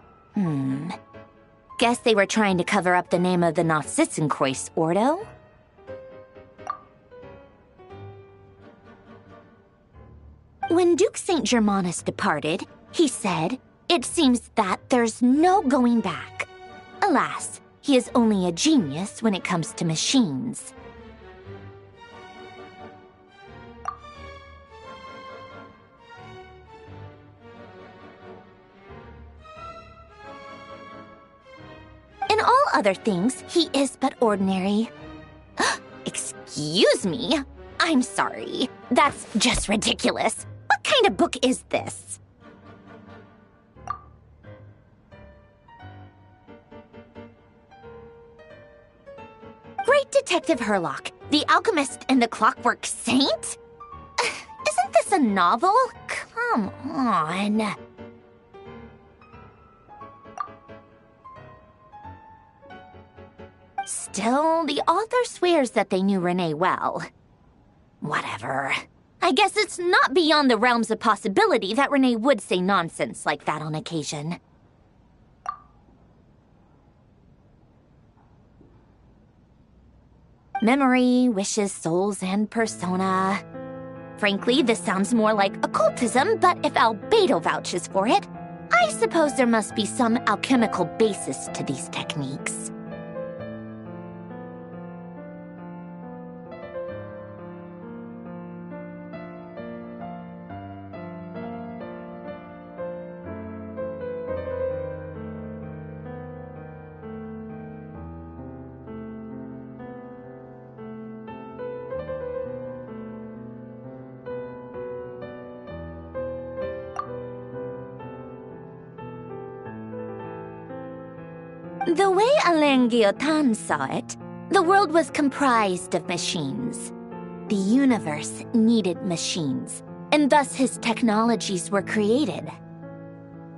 Guess they were trying to cover up the name of the Narcissenkreuz Ordo? When Duke St. Germanus departed, he said, "It seems that there's no going back." Alas, he is only a genius when it comes to machines. In all other things, he is but ordinary. Excuse me? I'm sorry. That's just ridiculous. What kind of book is this? Great Detective Herlock, the Alchemist and the Clockwork Saint? Isn't this a novel? Come on. Still, the author swears that they knew Renee well. Whatever. I guess it's not beyond the realms of possibility that Renee would say nonsense like that on occasion. Memory, wishes, souls, and persona. Frankly, this sounds more like occultism, but if Albedo vouches for it, I suppose there must be some alchemical basis to these techniques. The way Alain Guillotin saw it, the world was comprised of machines. The universe needed machines, and thus his technologies were created.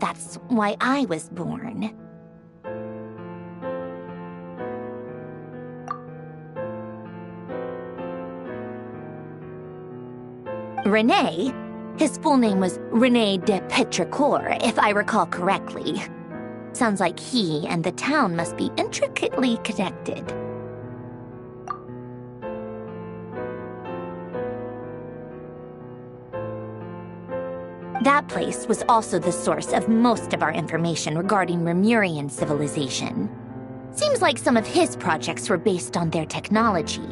That's why I was born. René, his full name was René de Petrichor, if I recall correctly. Sounds like he and the town must be intricately connected. That place was also the source of most of our information regarding Remurian civilization. Seems like some of his projects were based on their technology.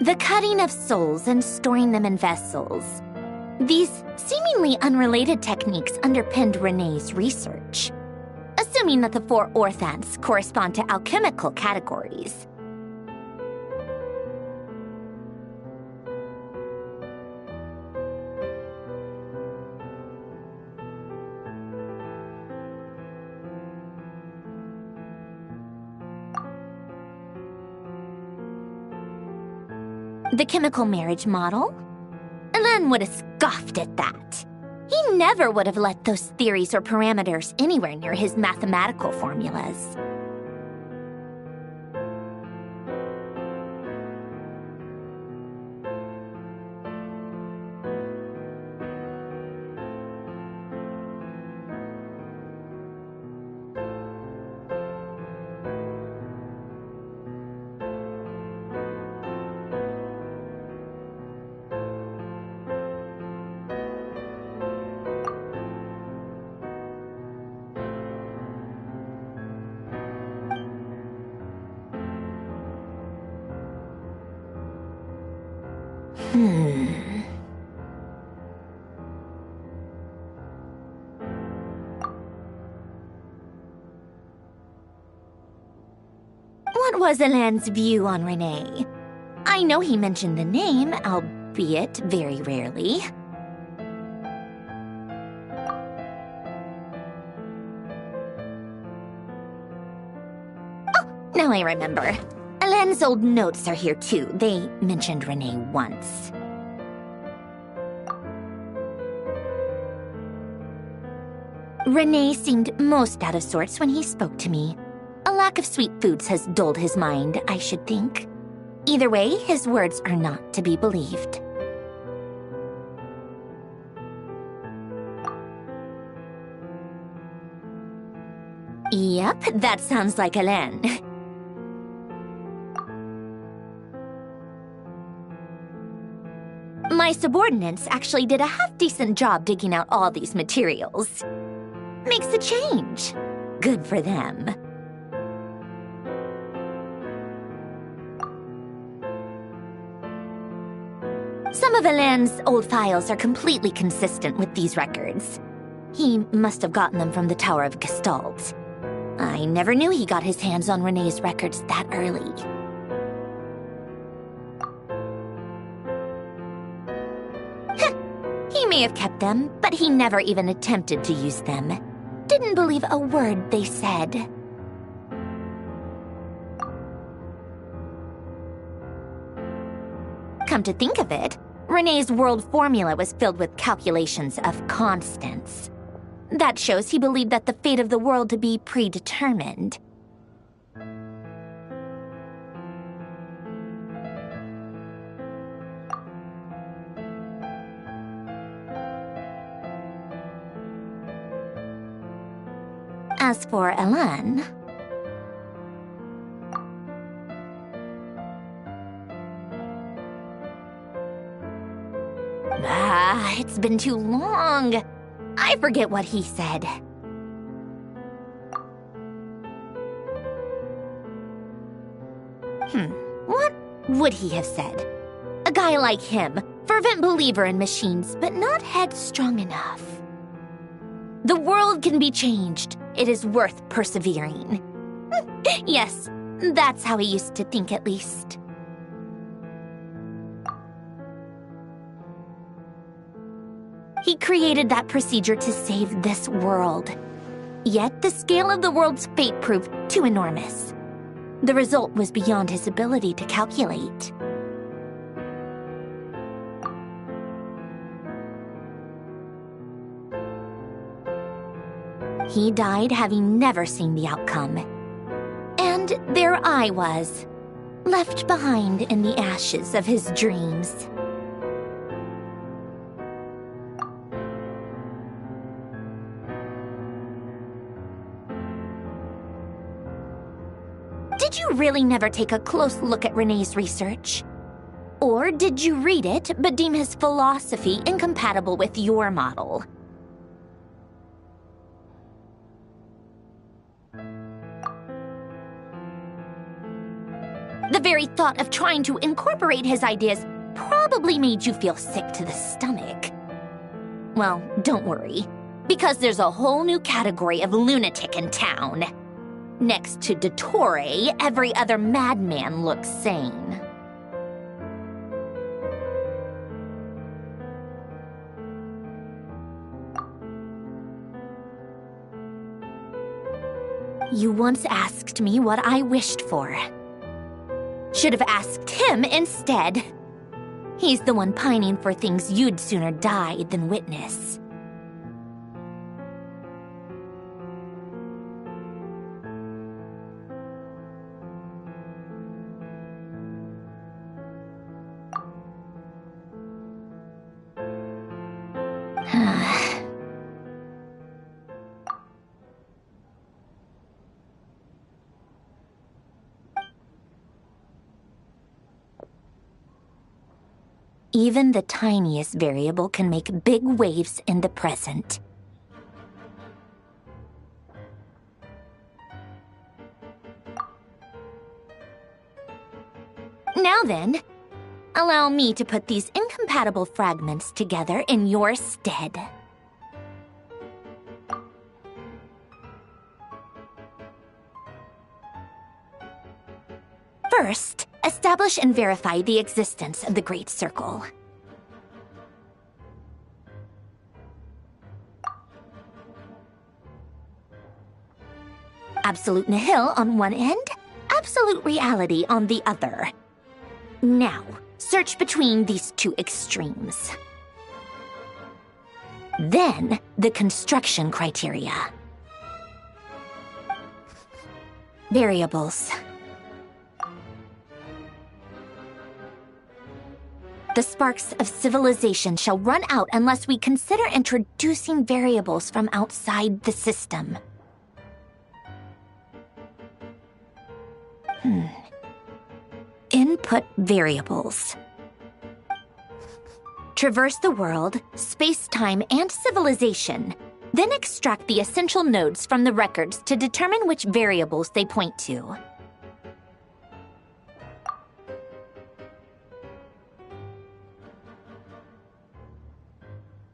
The cutting of souls and storing them in vessels. These seemingly unrelated techniques underpinned René's research, assuming that the 4 orthants correspond to alchemical categories. The chemical marriage model? Alain would have scoffed at that. He never would have let those theories or parameters anywhere near his mathematical formulas. What was Alain's view on René? I know he mentioned the name, albeit very rarely. Oh, now I remember. Alain's old notes are here too. They mentioned René once. René seemed most out of sorts when he spoke to me. A lack of sweet foods has dulled his mind, I should think. Either way, his words are not to be believed. Yep, that sounds like Alain. My subordinates actually did a half-decent job digging out all these materials. Makes a change. Good for them. Some of Alain's old files are completely consistent with these records. He must have gotten them from the Tower of Gestalt. I never knew he got his hands on René's records that early. He may have kept them, but he never even attempted to use them. Didn't believe a word they said. Come to think of it, René's world formula was filled with calculations of constants. That shows he believed that the fate of the world to be predetermined. As for Alain... it's been too long. I forget what he said. What would he have said? A guy like him, fervent believer in machines, but not headstrong enough. The world can be changed. It is worth persevering. Yes, that's how he used to think at least. He created that procedure to save this world. Yet the scale of the world's fate proved too enormous. The result was beyond his ability to calculate. He died having never seen the outcome. And there I was, left behind in the ashes of his dreams. Did you really never take a close look at Renee's research? Or did you read it but deem his philosophy incompatible with your model? The very thought of trying to incorporate his ideas probably made you feel sick to the stomach. Well, don't worry, because there's a whole new category of lunatic in town. Next to Dottore, every other madman looks sane. You once asked me what I wished for. Should have asked him instead. He's the one pining for things you'd sooner die than witness. Even the tiniest variable can make big waves in the present. Now then, allow me to put these incompatible fragments together in your stead. First, establish and verify the existence of the Great Circle. Absolute nihil on one end, absolute reality on the other. Now, search between these two extremes. Then, the construction criteria. Variables. The sparks of civilization shall run out unless we consider introducing variables from outside the system. Input variables. Traverse the world, space-time, and civilization, then extract the essential nodes from the records to determine which variables they point to.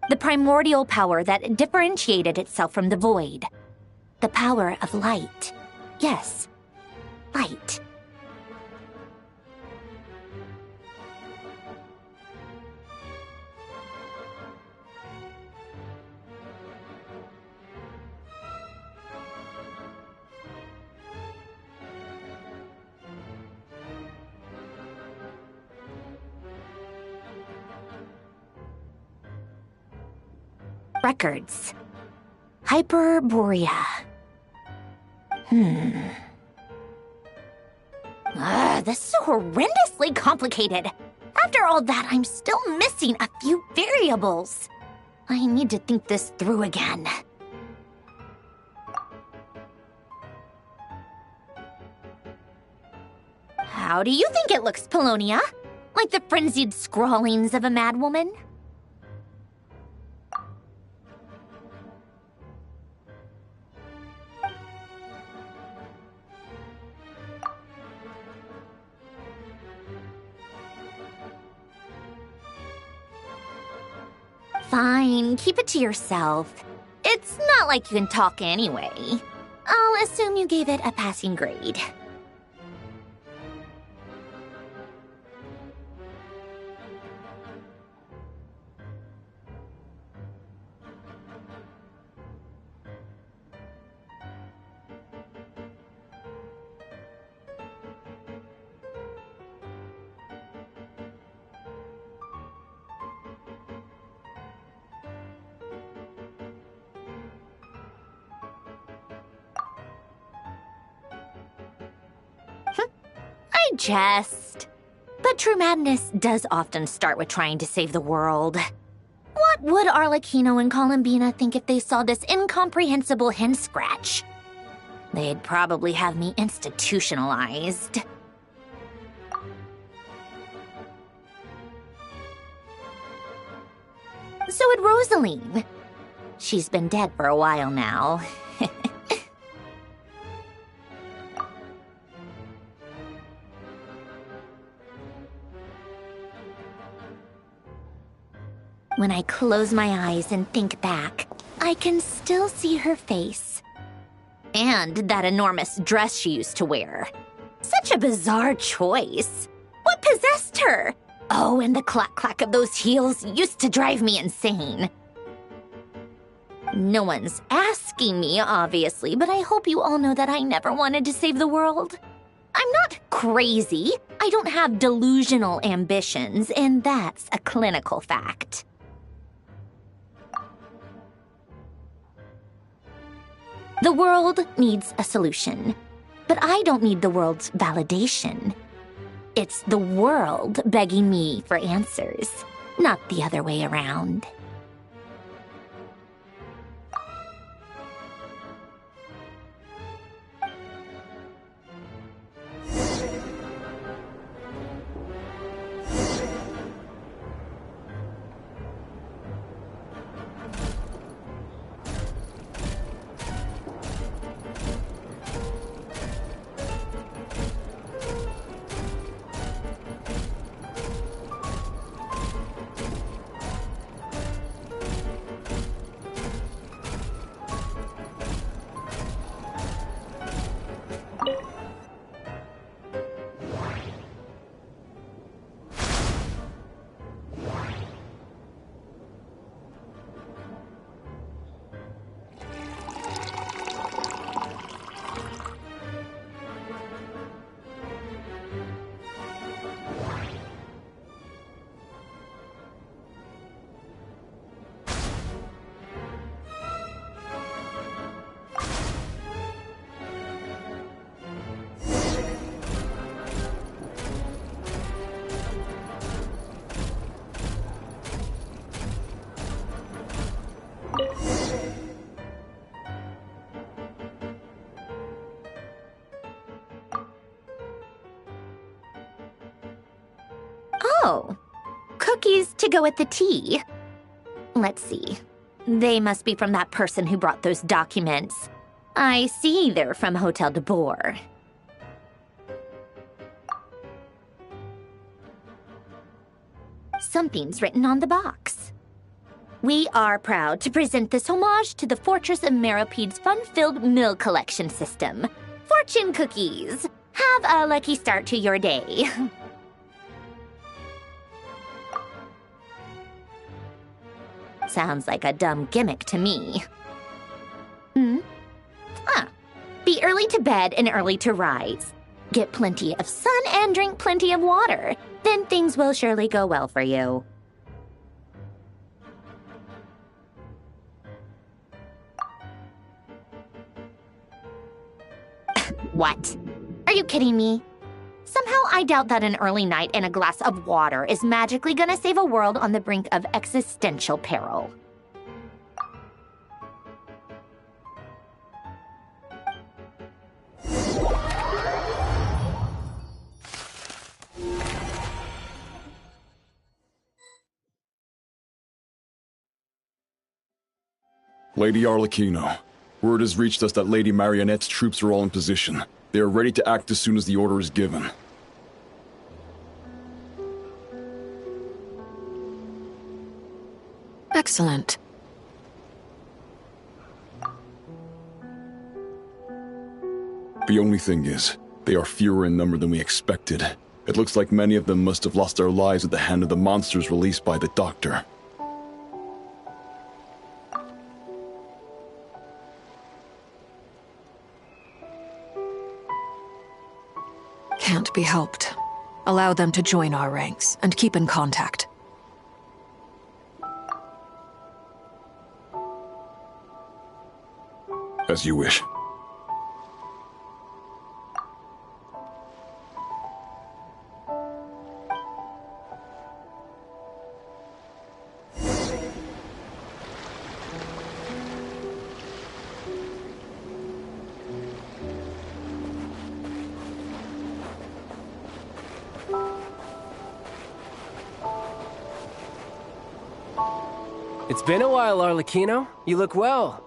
The primordial power that differentiated itself from the void. The power of light. Yes, light. Records. Hyperborea. This is horrendously complicated. After all that, I'm still missing a few variables. I need to think this through again. How do you think it looks, Polonia? Like the frenzied scrawlings of a madwoman? fine. Keep it to yourself. It's not like you can talk anyway. I'll assume you gave it a passing grade. I jest. But true madness does often start with trying to save the world. What would Arlecchino and Columbina think if they saw this incomprehensible hen scratch? They'd probably have me institutionalized. So would Rosaline. She's been dead for a while now. When I close my eyes and think back, I can still see her face. And that enormous dress she used to wear. Such a bizarre choice. What possessed her? Oh, and the clack-clack of those heels used to drive me insane. No one's asking me, obviously, but I hope you all know that I never wanted to save the world. I'm not crazy. I don't have delusional ambitions, and that's a clinical fact. The world needs a solution, but I don't need the world's validation. It's the world begging me for answers, not the other way around. Oh, cookies to go with the tea. Let's see. They must be from that person who brought those documents. I see they're from Hotel de Boer. Something's written on the box. We are proud to present this homage to the Fortress of Meropede's fun-filled mill collection system. Fortune cookies! Have a lucky start to your day. Sounds like a dumb gimmick to me. Be early to bed and early to rise. Get plenty of sun and drink plenty of water. Then things will surely go well for you. What? Are you kidding me? Somehow I doubt that an early night and a glass of water is magically gonna save a world on the brink of existential peril. Lady Arlecchino, word has reached us that Lady Marionette's troops are all in position. They are ready to act as soon as the order is given. Excellent. The only thing is, they are fewer in number than we expected. It looks like many of them must have lost their lives at the hand of the monsters released by the Doctor. Can't be helped. Allow them to join our ranks and keep in contact. As you wish. It's been a while, Arlecchino. You look well.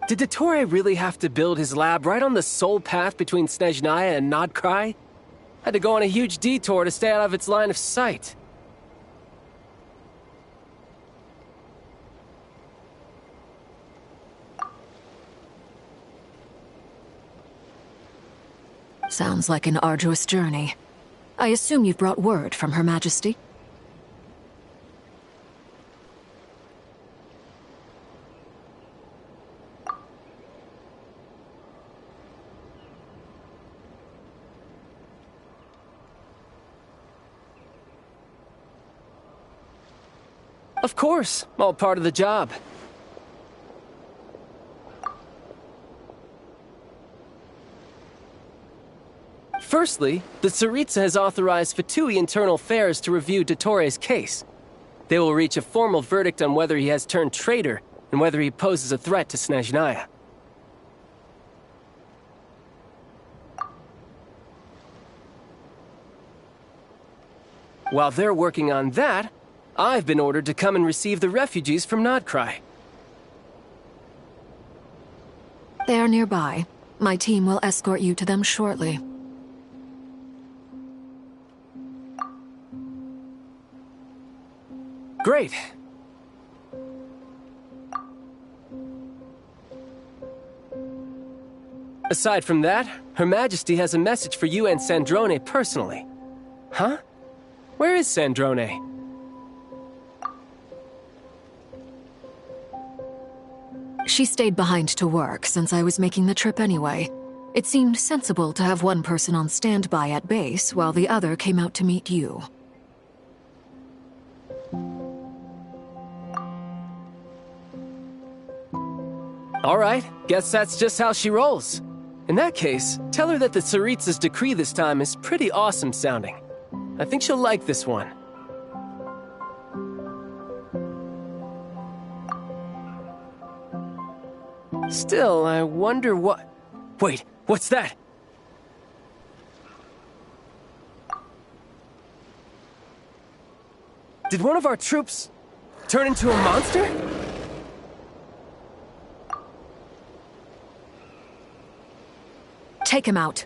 Did Dottore really have to build his lab right on the sole path between Snezhnaya and Nod-Krai? Had to go on a huge detour to stay out of its line of sight. Sounds like an arduous journey. I assume you've brought word from Her Majesty? Of course, all part of the job. Firstly, the Tsaritsa has authorized Fatui Internal Affairs to review Dottore's case. They will reach a formal verdict on whether he has turned traitor and whether he poses a threat to Snezhnaya. While they're working on that, I've been ordered to come and receive the refugees from Nod-Krai. They are nearby. My team will escort you to them shortly. Great. Aside from that, Her Majesty has a message for you and Sandrone personally. Huh? Where is Sandrone? She stayed behind to work since I was making the trip anyway. It seemed sensible to have one person on standby at base while the other came out to meet you. All right, guess that's just how she rolls. In that case, tell her that the Tsaritsa's decree this time is pretty awesome sounding. I think she'll like this one. Still, I wonder what... Wait, what's that? Did one of our troops turn into a monster? Take him out.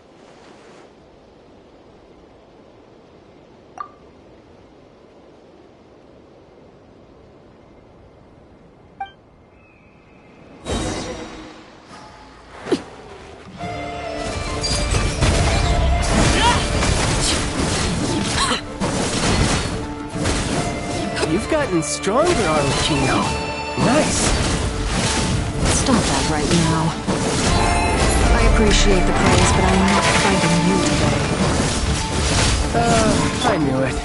You've gotten stronger, Arlecchino. Nice. Stop that right now. I appreciate the praise, but I'm not fighting you today. I knew it.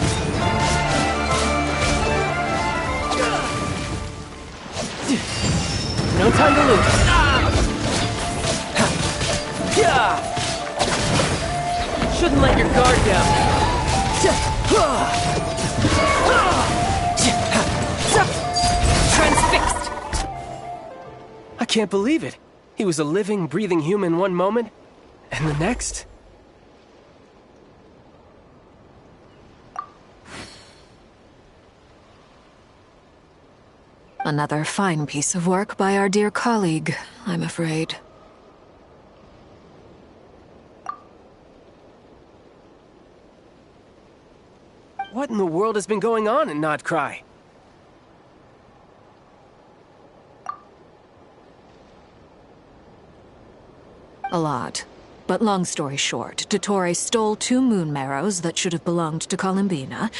No time to lose. Shouldn't let your guard down. Transfixed! I can't believe it. He was a living, breathing human one moment, and the next... Another fine piece of work by our dear colleague, I'm afraid. What in the world has been going on in Nod-Krai? A lot. But long story short, Dottore stole 2 moon marrows that should have belonged to Columbina,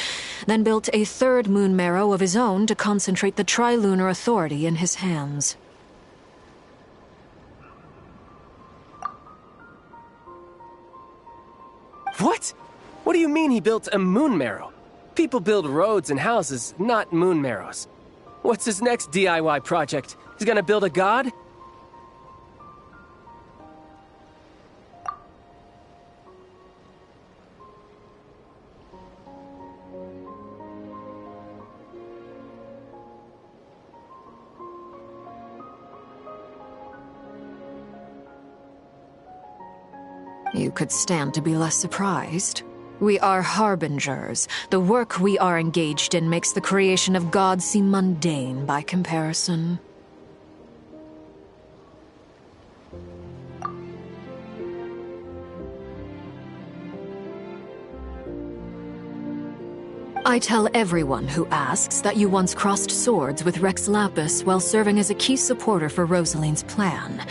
then built a 3rd moon marrow of his own to concentrate the Trilunar Authority in his hands. What? What do you mean he built a moon marrow? People build roads and houses, not moon marrows. What's his next DIY project? He's gonna build a god? You could stand to be less surprised. We are harbingers. The work we are engaged in makes the creation of gods seem mundane by comparison. I tell everyone who asks that you once crossed swords with Rex Lapis while serving as a key supporter for Rosaline's plan.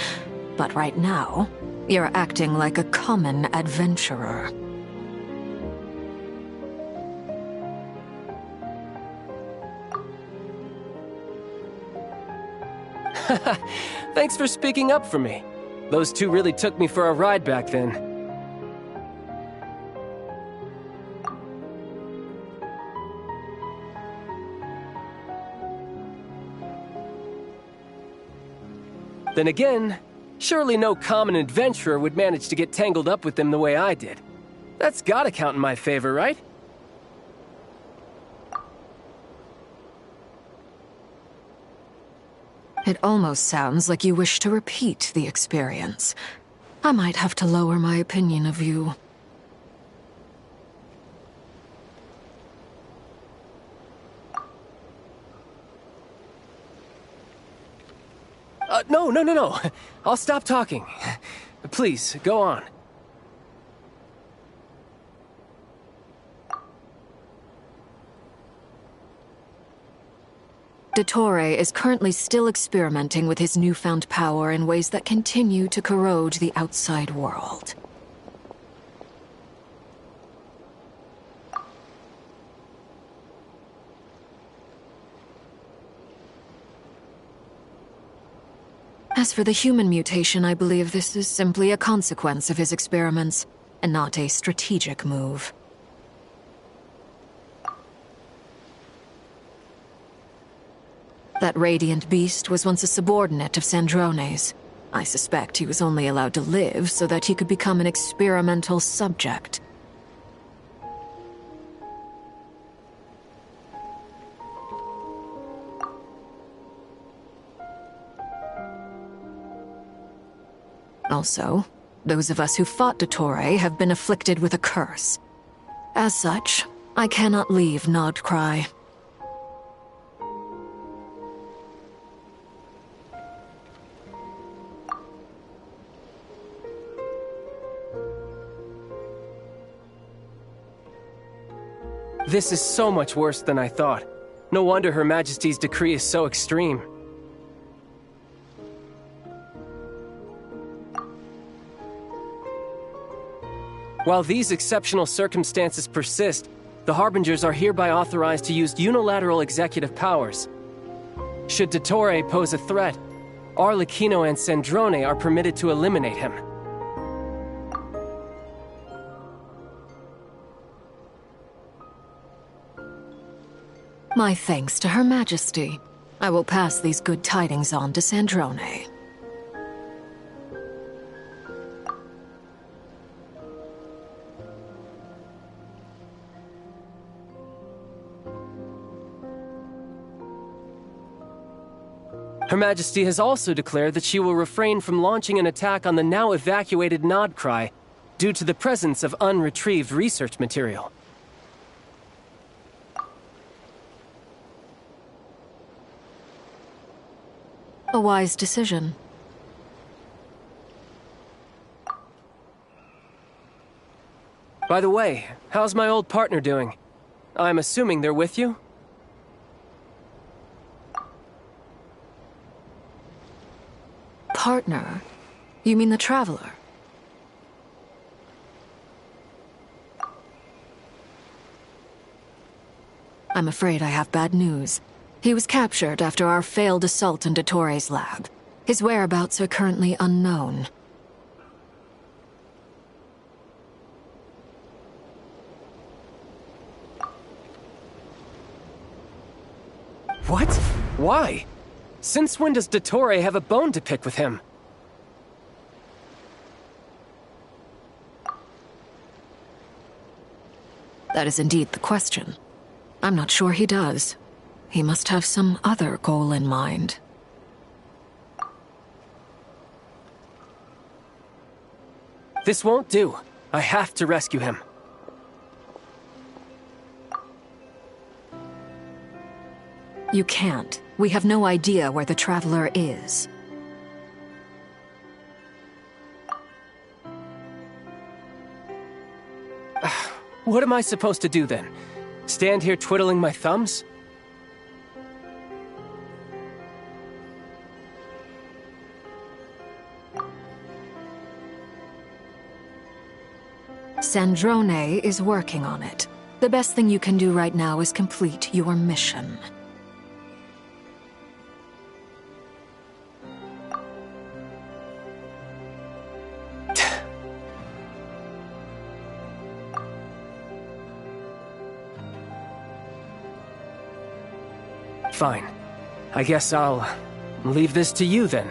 But right now, you're acting like a common adventurer. Thanks for speaking up for me. Those 2 really took me for a ride back then. Then again, surely no common adventurer would manage to get tangled up with them the way I did. That's gotta count in my favor, right? It almost sounds like you wish to repeat the experience. I might have to lower my opinion of you. No. I'll stop talking. Please, go on. Dottore is currently still experimenting with his newfound power in ways that continue to corrode the outside world. As for the human mutation, I believe this is simply a consequence of his experiments, and not a strategic move. That radiant beast was once a subordinate of Sandrone's. I suspect he was only allowed to live so that he could become an experimental subject. Also, those of us who fought Dottore have been afflicted with a curse. As such, I cannot leave Nod-Krai. This is so much worse than I thought. No wonder Her Majesty's decree is so extreme. While these exceptional circumstances persist, the Harbingers are hereby authorized to use unilateral executive powers. Should Dottore pose a threat, Arlecchino and Sandrone are permitted to eliminate him. My thanks to Her Majesty. I will pass these good tidings on to Sandrone. Her Majesty has also declared that she will refrain from launching an attack on the now evacuated Nod-Krai due to the presence of unretrieved research material. A wise decision. By the way, how's my old partner doing? I'm assuming they're with you? Partner? You mean the Traveler? I'm afraid I have bad news. He was captured after our failed assault into Torre's lab. His whereabouts are currently unknown. What? Why? Since when does Dottore have a bone to pick with him? That is indeed the question. I'm not sure he does. He must have some other goal in mind. This won't do. I have to rescue him. You can't. We have no idea where the Traveler is. What am I supposed to do then? Stand here twiddling my thumbs? Sandrone is working on it. The best thing you can do right now is complete your mission. Fine. I guess I'll leave this to you then.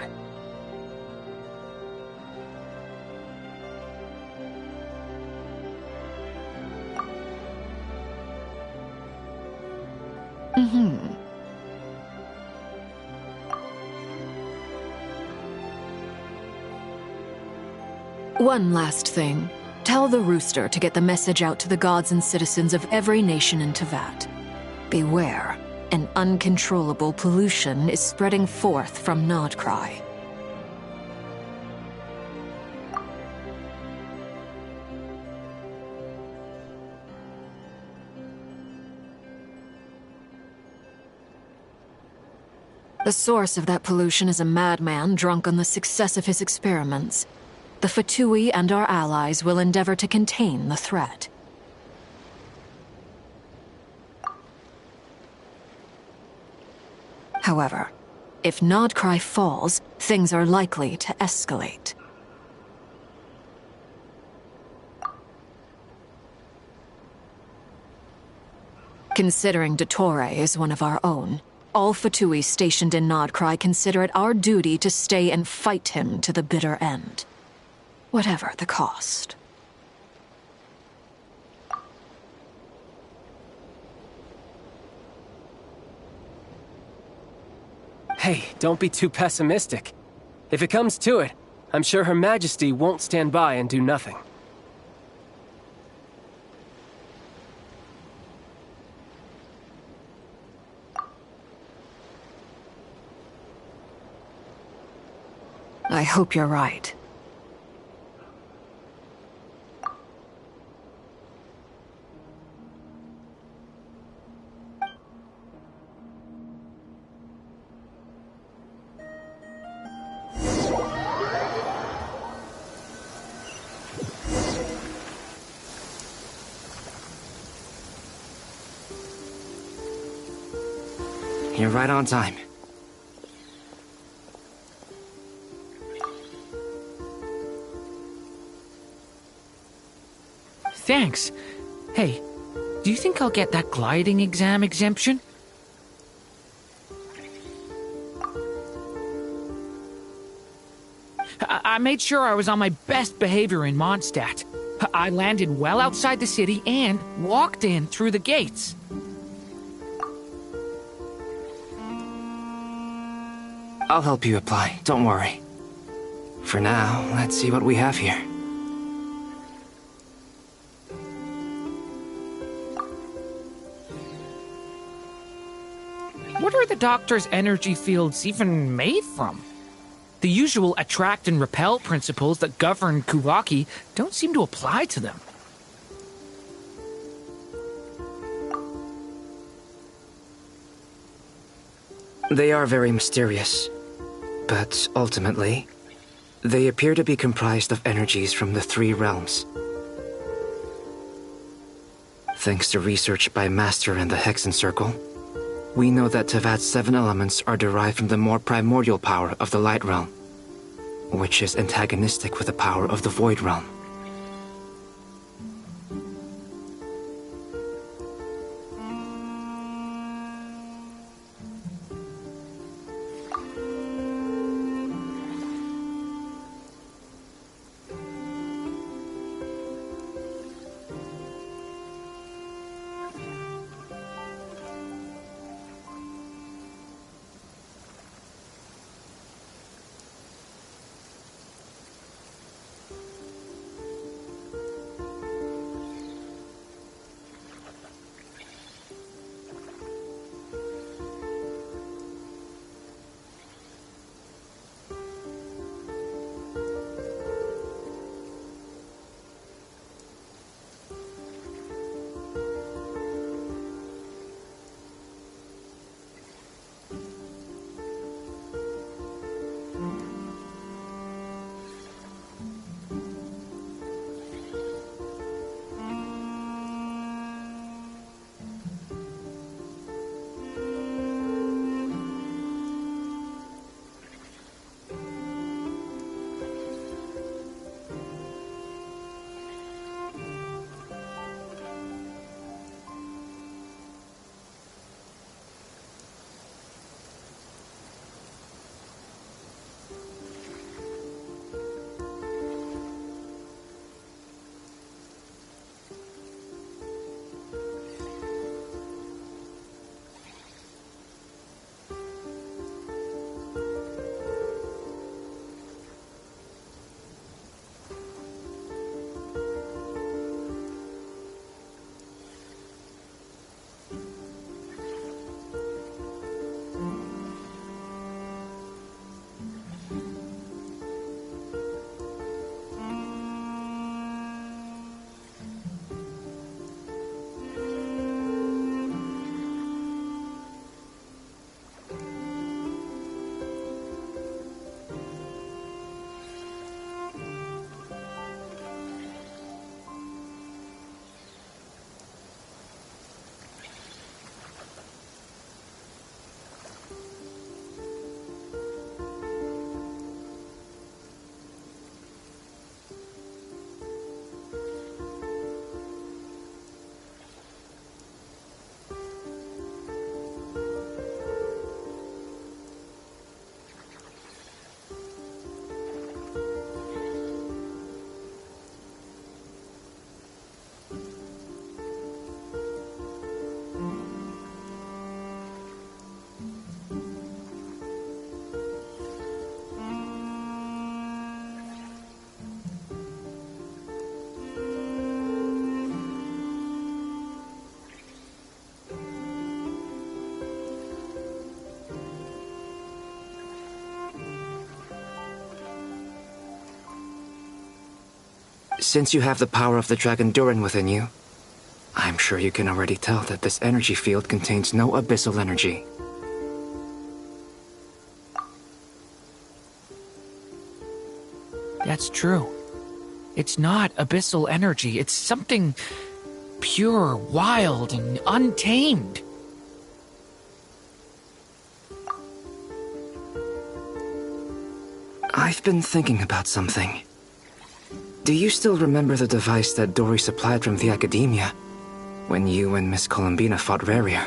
One last thing. Tell the Rooster to get the message out to the gods and citizens of every nation in Teyvat. Beware. An uncontrollable pollution is spreading forth from Nod-Krai. The source of that pollution is a madman drunk on the success of his experiments. The Fatui and our allies will endeavor to contain the threat. However, if Nod-Krai falls, things are likely to escalate. Considering Dottore is one of our own, all Fatui stationed in Nod-Krai consider it our duty to stay and fight him to the bitter end. Whatever the cost. Hey, don't be too pessimistic. If it comes to it, I'm sure Her Majesty won't stand by and do nothing. I hope you're right. You're right on time. Thanks. Hey, do you think I'll get that gliding exam exemption? I made sure I was on my best behavior in Mondstadt. I landed well outside the city and walked in through the gates. I'll help you apply, don't worry. For now, let's see what we have here. What are the doctor's energy fields even made from? The usual attract and repel principles that govern Kuvaki don't seem to apply to them. They are very mysterious, but ultimately, they appear to be comprised of energies from the three realms. Thanks to research by Master and the Hexen Circle, we know that Tevat's 7 elements are derived from the more primordial power of the Light Realm, which is antagonistic with the power of the Void Realm. Since you have the power of the Dragon Durin within you, I'm sure you can already tell that this energy field contains no abyssal energy. That's true. It's not abyssal energy. It's something pure, wild, and untamed. I've been thinking about something. Do you still remember the device that Dory supplied from the Academia when you and Miss Columbina fought Rarier?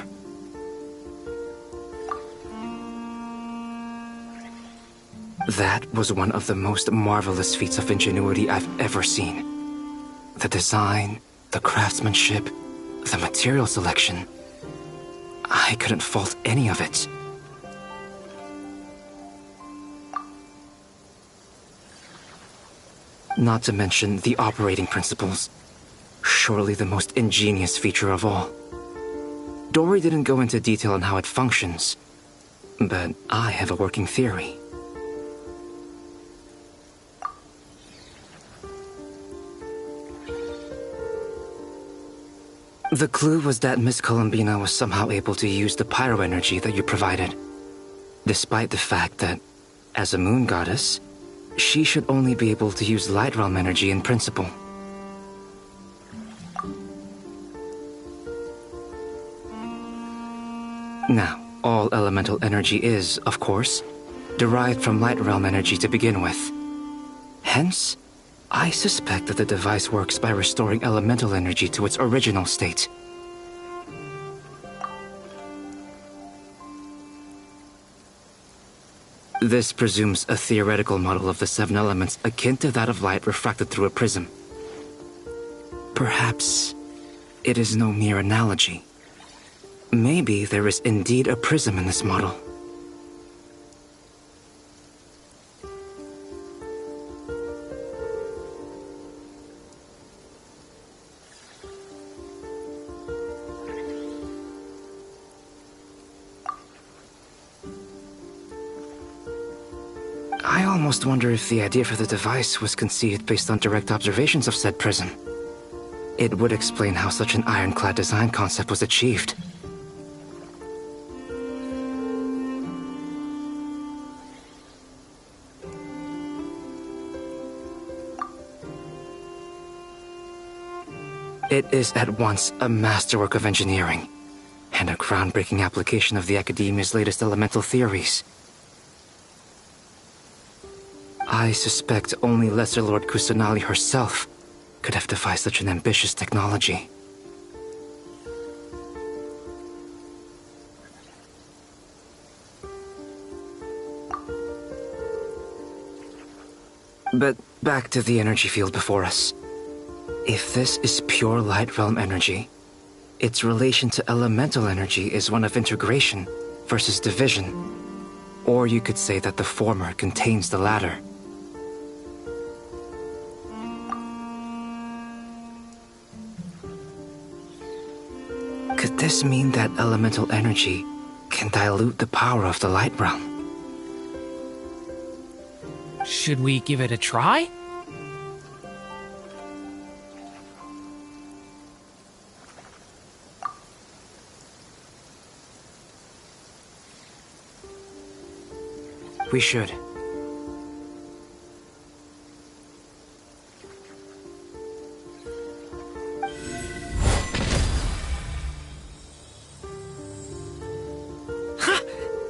That was one of the most marvelous feats of ingenuity I've ever seen. The design, the craftsmanship, the material selection. I couldn't fault any of it. Not to mention the operating principles. Surely the most ingenious feature of all. Dory didn't go into detail on how it functions, but I have a working theory. The clue was that Miss Columbina was somehow able to use the pyro energy that you provided. despite the fact that, as a moon goddess, she should only be able to use light realm energy in principle. Now, all elemental energy is, of course, derived from light realm energy to begin with. Hence, I suspect that the device works by restoring elemental energy to its original state. This presumes a theoretical model of the seven elements akin to that of light refracted through a prism. Perhaps it is no mere analogy. Maybe there is indeed a prism in this model. I almost wonder if the idea for the device was conceived based on direct observations of said prism. It would explain how such an ironclad design concept was achieved. It is at once a masterwork of engineering and a groundbreaking application of the Academia's latest elemental theories. I suspect only Lesser Lord Kusanali herself could have devised such an ambitious technology. But back to the energy field before us. If this is pure light realm energy, its relation to elemental energy is one of integration versus division. Or you could say that the former contains the latter. Could this mean that elemental energy can dilute the power of the light realm? Should we give it a try? We should.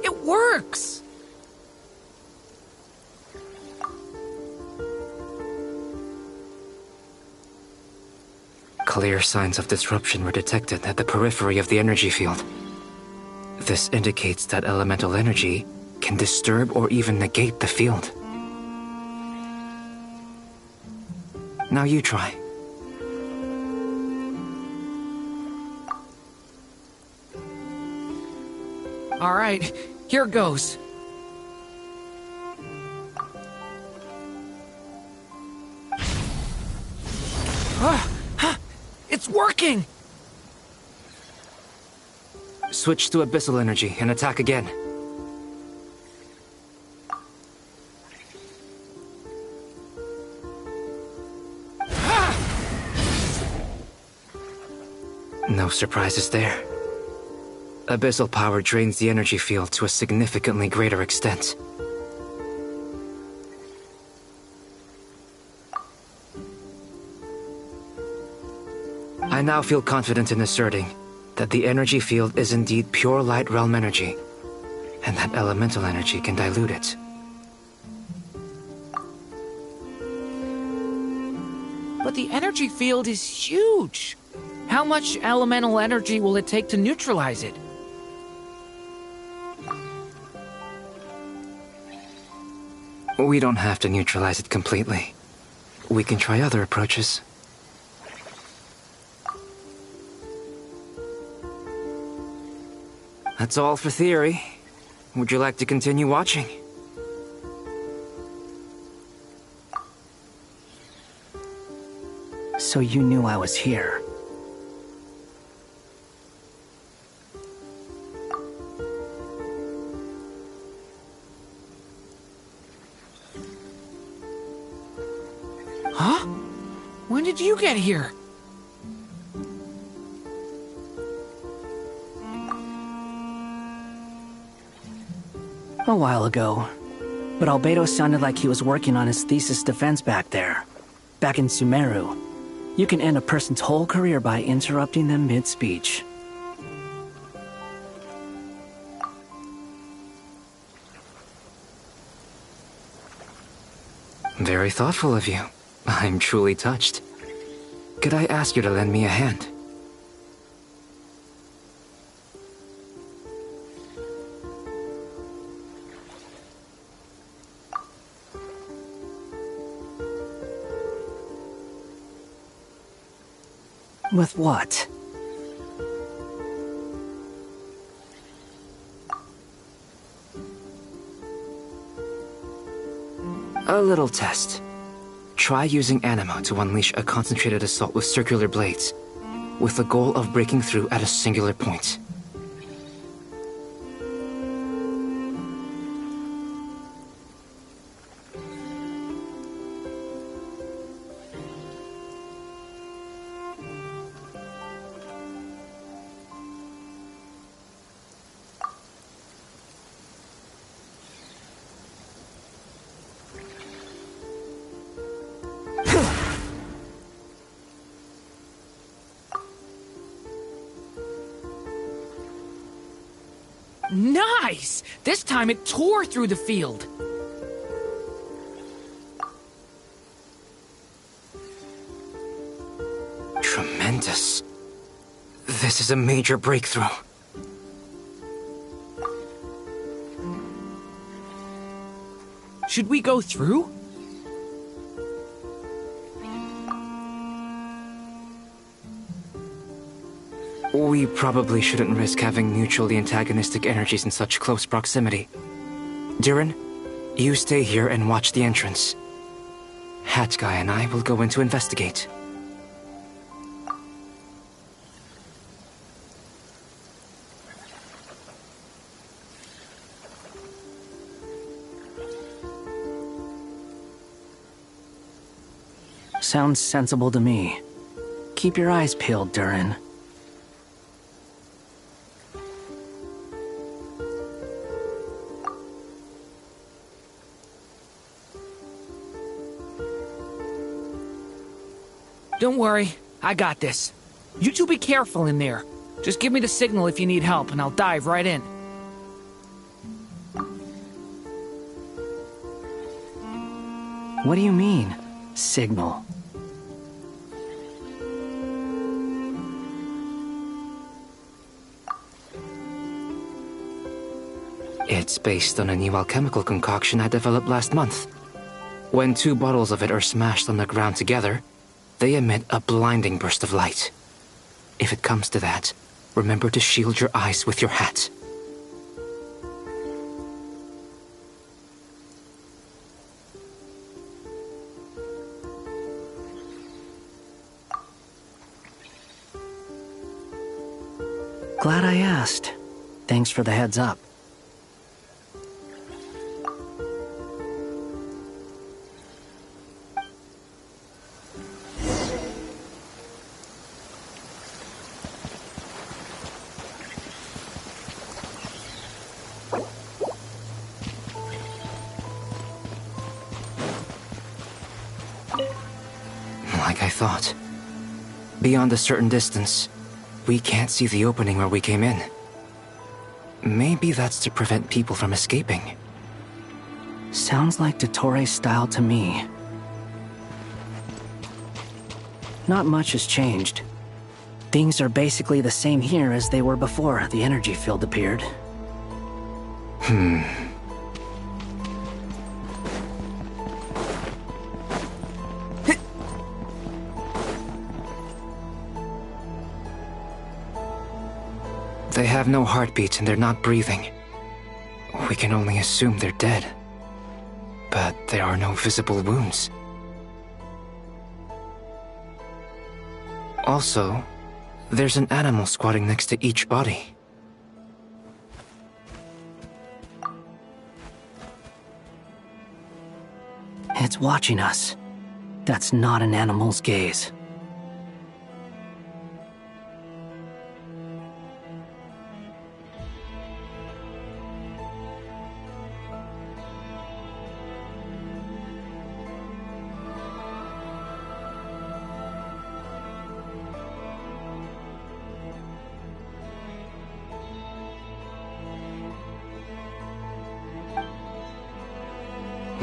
It works! Clear signs of disruption were detected at the periphery of the energy field. This indicates that elemental energy can disturb or even negate the field. Now you try. All right, here goes. It's working! Switch to abyssal energy and attack again. No surprises there. Abyssal power drains the energy field to a significantly greater extent. I now feel confident in asserting that the energy field is indeed pure light realm energy, and that elemental energy can dilute it. But the energy field is huge! How much elemental energy will it take to neutralize it? We don't have to neutralize it completely. We can try other approaches. That's all for theory. Would you like to continue watching? So you knew I was here. Huh? When did you get here? A while ago. But Albedo sounded like he was working on his thesis defense back there. Back in Sumeru. You can end a person's whole career by interrupting them mid-speech. Very thoughtful of you. I'm truly touched. Could I ask you to lend me a hand? With what? A little test. Try using Anima to unleash a concentrated assault with circular blades, with the goal of breaking through at a singular point. Nice! This time it tore through the field. Tremendous. This is a major breakthrough. Should we go through? We probably shouldn't risk having mutually antagonistic energies in such close proximity. Durin, you stay here and watch the entrance. Hat Guy and I will go in to investigate. Sounds sensible to me. Keep your eyes peeled, Durin. Don't worry, I got this. You two be careful in there. Just give me the signal if you need help, and I'll dive right in. What do you mean, signal? It's based on a new alchemical concoction I developed last month. When two bottles of it are smashed on the ground together, they emit a blinding burst of light. If it comes to that, remember to shield your eyes with your hat. Glad I asked. Thanks for the heads up. Like I thought. Beyond a certain distance, we can't see the opening where we came in. Maybe that's to prevent people from escaping. Sounds like Dottore style to me. Not much has changed. Things are basically the same here as they were before the energy field appeared. They have no heartbeat and they're not breathing. We can only assume they're dead. But there are no visible wounds. Also, there's an animal squatting next to each body. It's watching us. That's not an animal's gaze.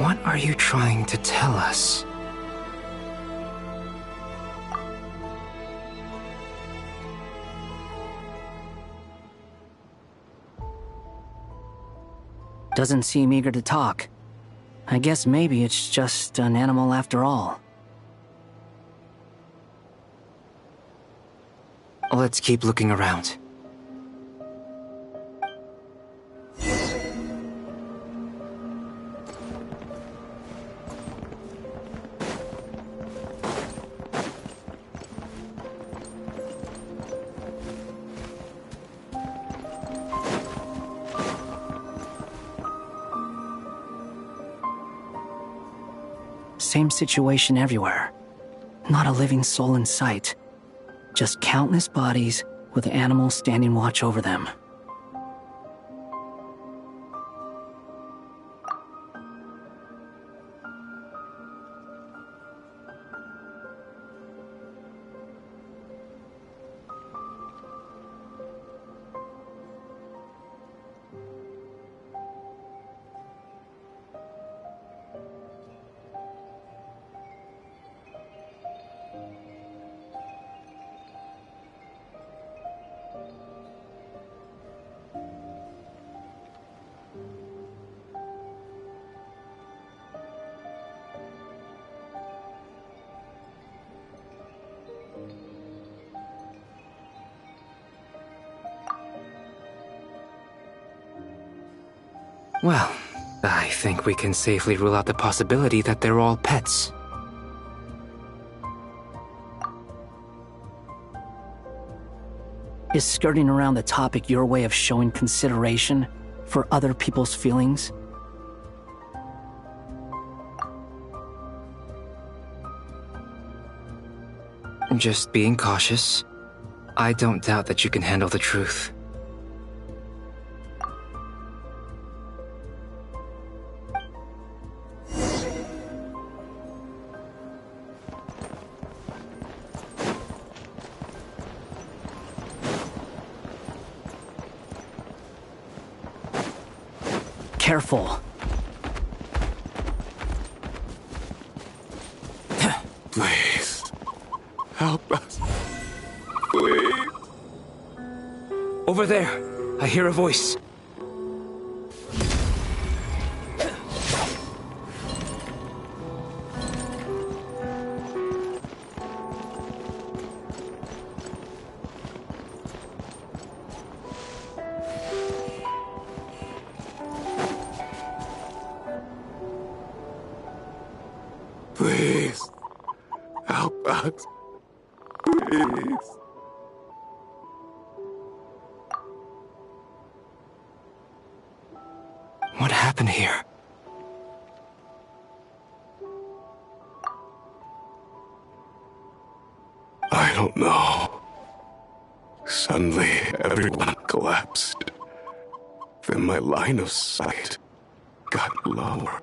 What are you trying to tell us? Doesn't seem eager to talk. I guess maybe it's just an animal after all. Let's keep looking around. Same situation everywhere. Not a living soul in sight. Just countless bodies with animals standing watch over them. Well, I think we can safely rule out the possibility that they're all pets. Is skirting around the topic your way of showing consideration for other people's feelings? Just being cautious. I don't doubt that you can handle the truth. Careful. Please. Help us. Please. Over there. I hear a voice. Please. Help us. Please. What happened here? I don't know. Suddenly, everyone collapsed. Then my line of sight got lower.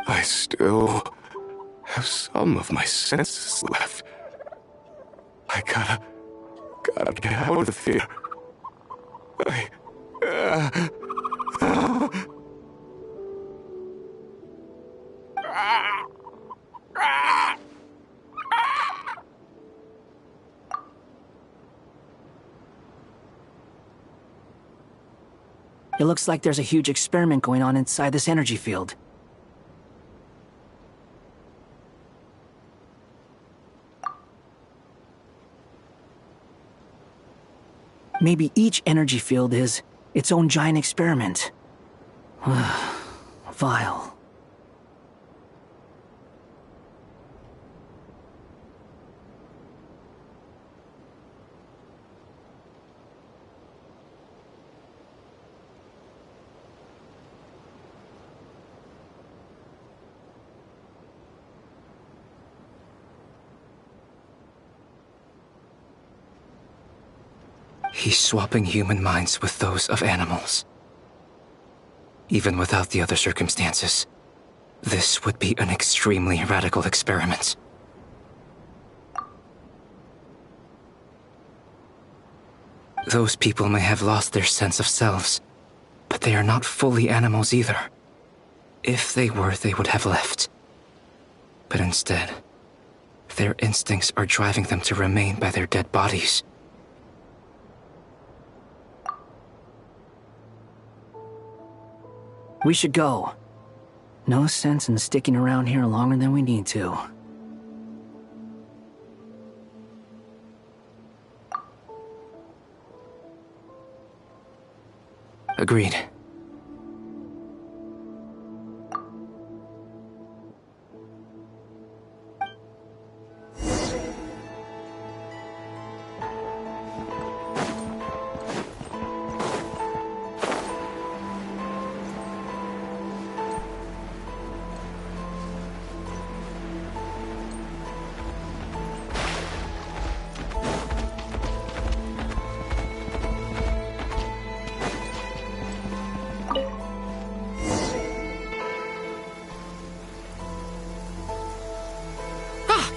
I still have some of my senses left. I gotta get out of here. It looks like there's a huge experiment going on inside this energy field. Maybe each energy field is its own giant experiment. Vile. He's swapping human minds with those of animals. Even without the other circumstances, this would be an extremely radical experiment. Those people may have lost their sense of selves, but they are not fully animals either. If they were, they would have left. But instead, their instincts are driving them to remain by their dead bodies. We should go. No sense in sticking around here longer than we need to. Agreed.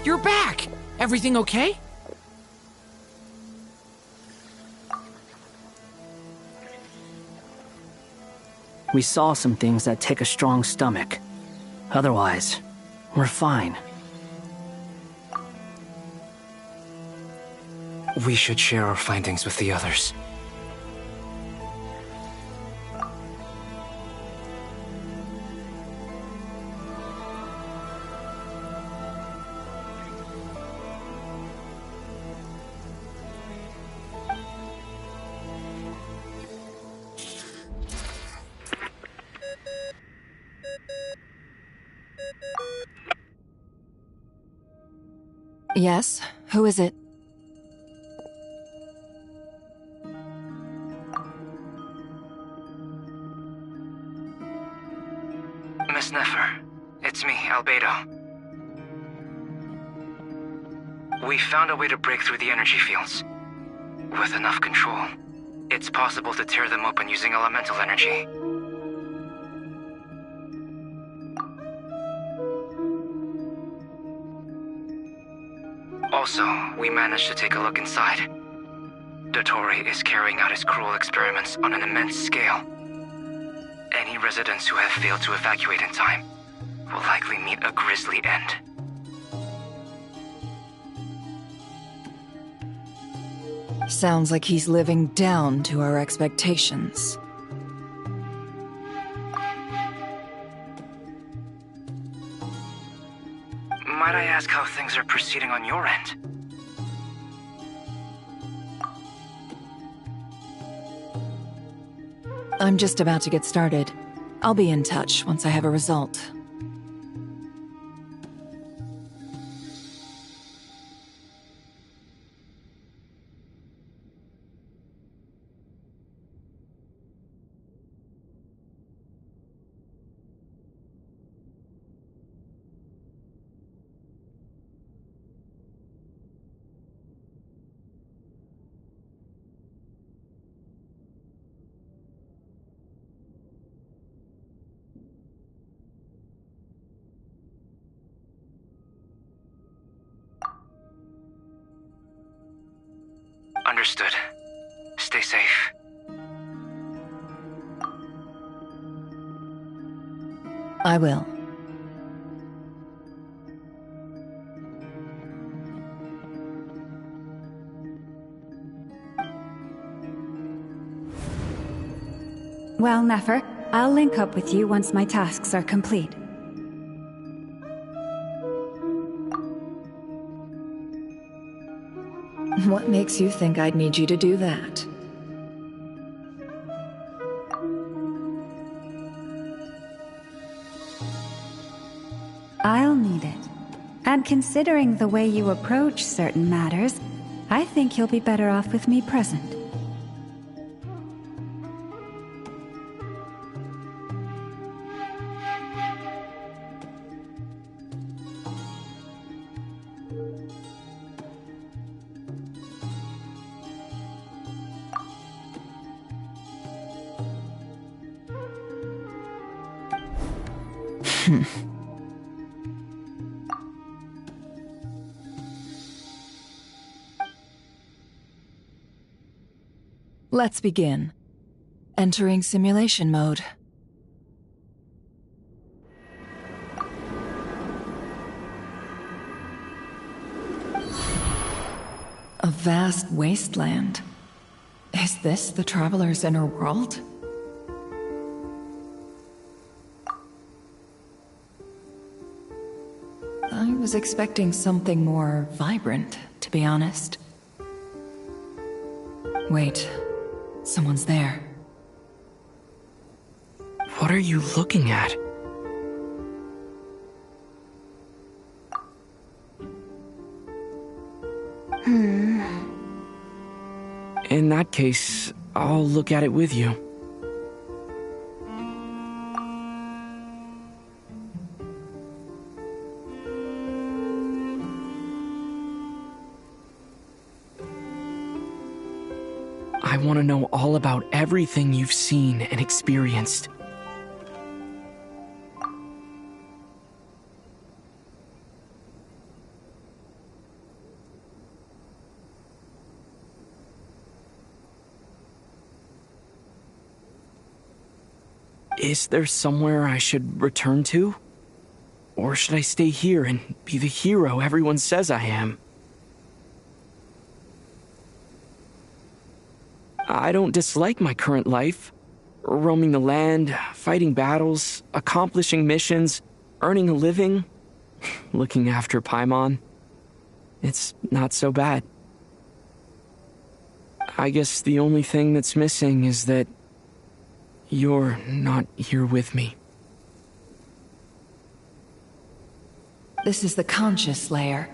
You're back! Everything okay? We saw some things that take a strong stomach. Otherwise, we're fine. We should share our findings with the others. Yes? Who is it? Miss Nefer, it's me, Albedo. We found a way to break through the energy fields. With enough control, it's possible to tear them open using elemental energy. Also, we managed to take a look inside. Dottore is carrying out his cruel experiments on an immense scale. Any residents who have failed to evacuate in time will likely meet a grisly end. Sounds like he's living down to our expectations. Might I ask how things are proceeding on your end? I'm just about to get started. I'll be in touch once I have a result. Understood. Stay safe. I will. Well, Nefer, I'll link up with you once my tasks are complete. What makes you think I'd need you to do that? I'll need it. And considering the way you approach certain matters, I think you'll be better off with me present. Let's begin. Entering simulation mode. A vast wasteland. Is this the traveler's inner world? I was expecting something more vibrant, to be honest. Wait, someone's there. What are you looking at? In that case, I'll look at it with you. I want to know all about everything you've seen and experienced. Is there somewhere I should return to? Or should I stay here and be the hero everyone says I am? I don't dislike my current life. Roaming the land, fighting battles, accomplishing missions, earning a living, looking after Paimon. It's not so bad. I guess the only thing that's missing is that you're not here with me. This is the conscious layer,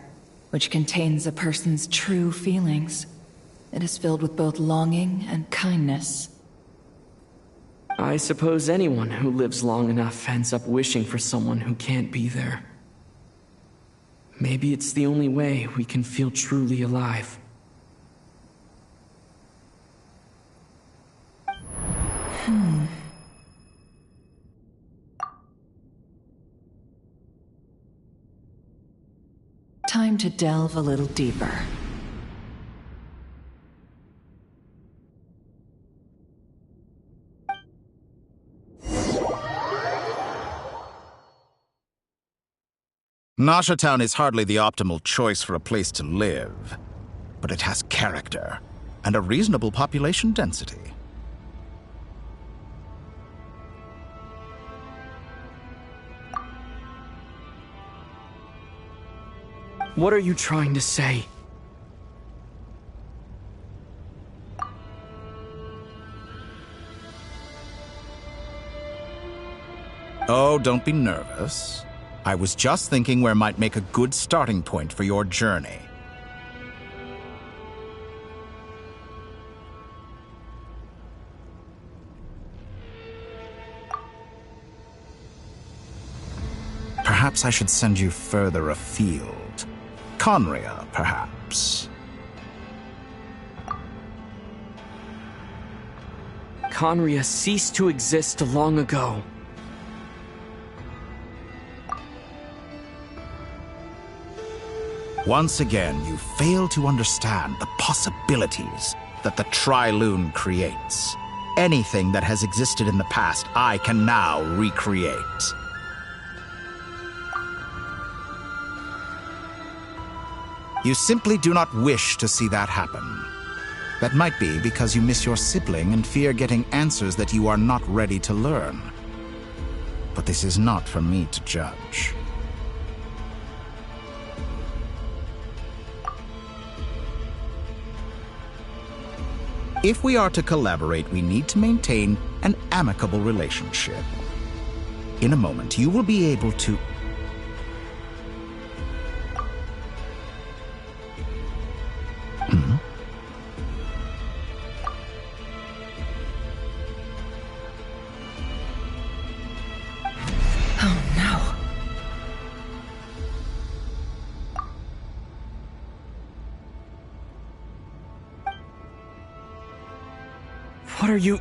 which contains a person's true feelings. It is filled with both longing and kindness. I suppose anyone who lives long enough ends up wishing for someone who can't be there. Maybe it's the only way we can feel truly alive. Time to delve a little deeper. Nasha Town is hardly the optimal choice for a place to live, but it has character and a reasonable population density. What are you trying to say? Oh, don't be nervous. I was just thinking where might make a good starting point for your journey. Perhaps I should send you further afield. Conria, perhaps. Conria ceased to exist long ago. Once again, you fail to understand the possibilities that the Tri-Lune creates. Anything that has existed in the past, I can now recreate. You simply do not wish to see that happen. That might be because you miss your sibling and fear getting answers that you are not ready to learn. But this is not for me to judge. If we are to collaborate, we need to maintain an amicable relationship. In a moment, you will be able to... Oh no. What are you...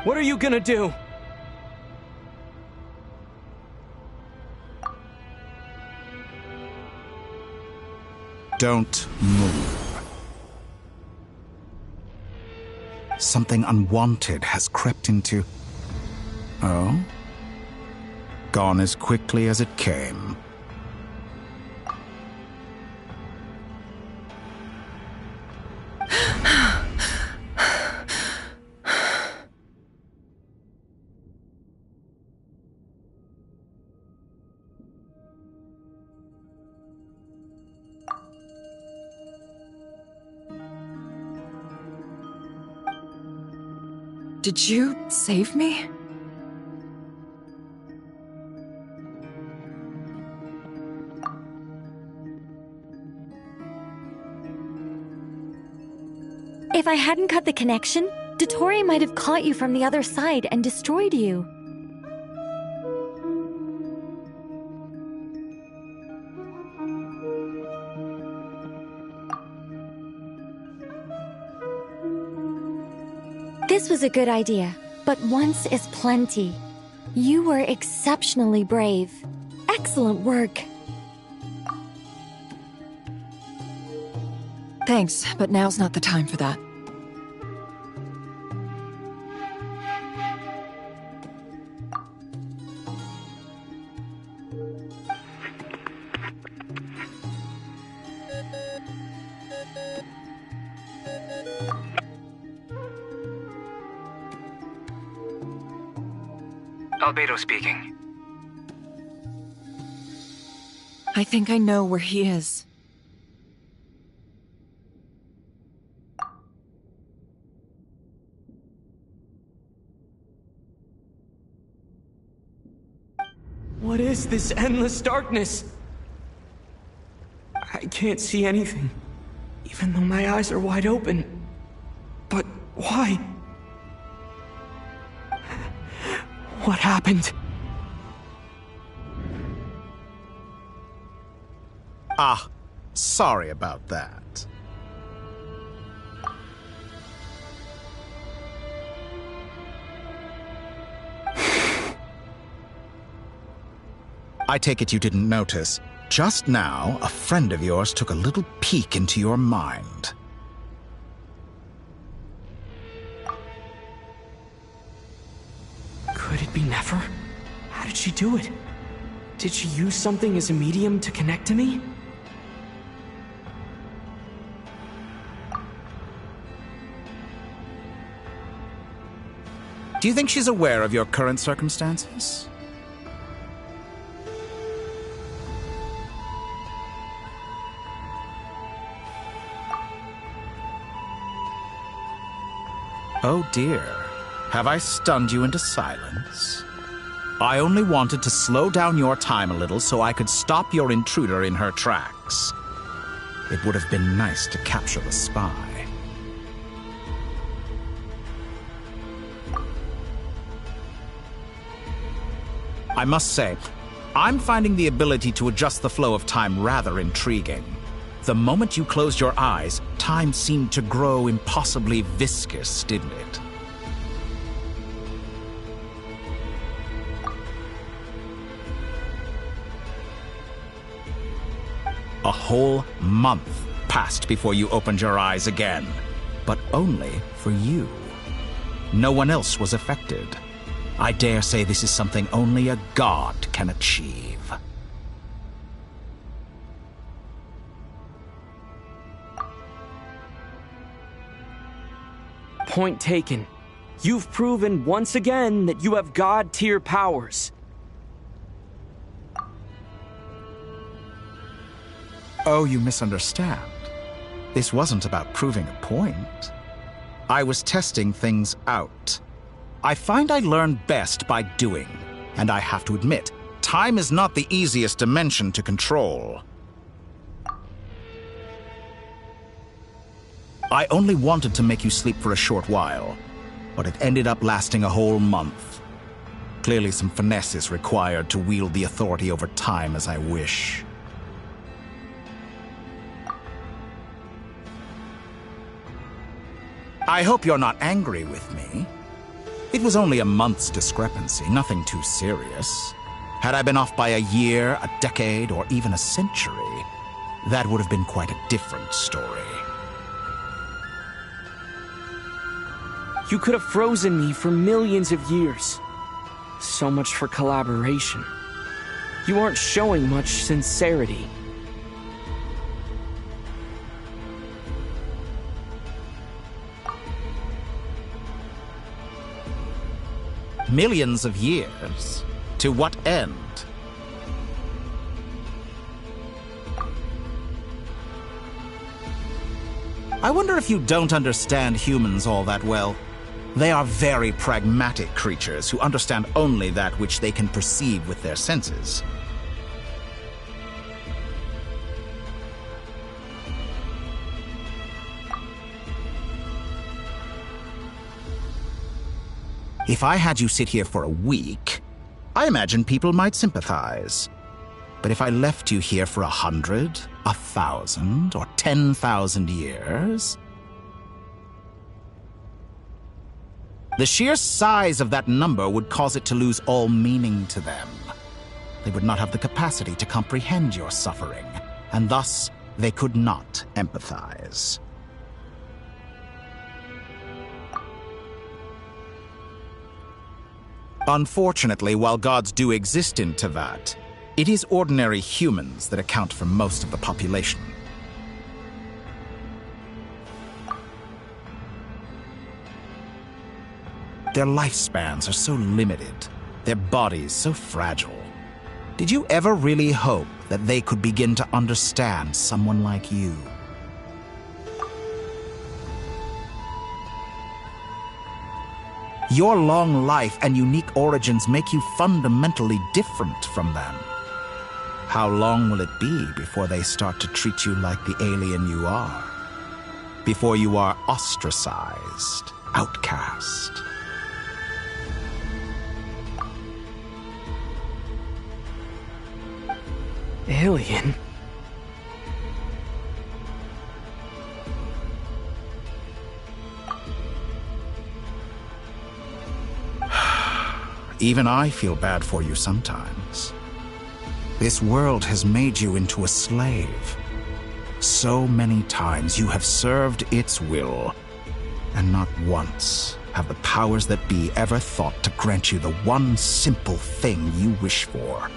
What are you gonna do? Don't move. Something unwanted has crept into... Oh? Gone as quickly as it came. Did you save me? If I hadn't cut the connection, Dottore might have caught you from the other side and destroyed you. This was a good idea, but once is plenty. You were exceptionally brave. Excellent work. Thanks, but now's not the time for that. Albedo speaking. I think I know where he is. What is this endless darkness? I can't see anything, even though my eyes are wide open. But why? What happened? Ah, sorry about that. I take it you didn't notice. Just now, a friend of yours took a little peek into your mind. Could it be Nefer? How did she do it? Did she use something as a medium to connect to me? Do you think she's aware of your current circumstances? Oh dear. Have I stunned you into silence? I only wanted to slow down your time a little so I could stop your intruder in her tracks. It would have been nice to capture the spy. I must say, I'm finding the ability to adjust the flow of time rather intriguing. The moment you closed your eyes, time seemed to grow impossibly viscous, didn't it? A whole month passed before you opened your eyes again, but only for you. No one else was affected. I dare say this is something only a god can achieve. Point taken. You've proven once again that you have god-tier powers. Oh, you misunderstand. This wasn't about proving a point. I was testing things out. I find I learn best by doing, and I have to admit, time is not the easiest dimension to control. I only wanted to make you sleep for a short while, but it ended up lasting a whole month. Clearly some finesse is required to wield the authority over time as I wish. I hope you're not angry with me. It was only a month's discrepancy, nothing too serious. Had I been off by a year, a decade, or even a century, that would have been quite a different story. You could have frozen me for millions of years. So much for collaboration. You aren't showing much sincerity. Millions of years? To what end? I wonder if you don't understand humans all that well. They are very pragmatic creatures who understand only that which they can perceive with their senses. If I had you sit here for a week, I imagine people might sympathize. But if I left you here for 100, 1,000, or 10,000 years, the sheer size of that number would cause it to lose all meaning to them. They would not have the capacity to comprehend your suffering, and thus they could not empathize. Unfortunately, while gods do exist in Teyvat, it is ordinary humans that account for most of the population. Their lifespans are so limited, their bodies so fragile. Did you ever really hope that they could begin to understand someone like you? Your long life and unique origins make you fundamentally different from them. How long will it be before they start to treat you like the alien you are? Before you are ostracized, outcast? Alien? Even I feel bad for you sometimes. This world has made you into a slave. So many times you have served its will, and not once have the powers that be ever thought to grant you the one simple thing you wish for.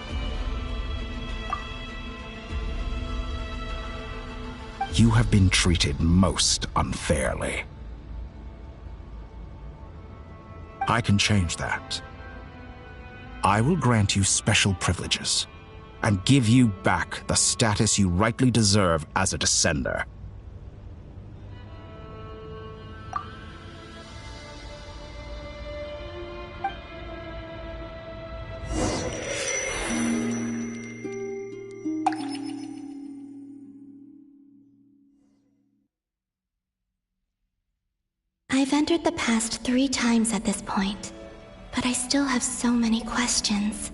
You have been treated most unfairly. I can change that. I will grant you special privileges and give you back the status you rightly deserve as a descender. I've entered the past 3 times at this point, but I still have so many questions.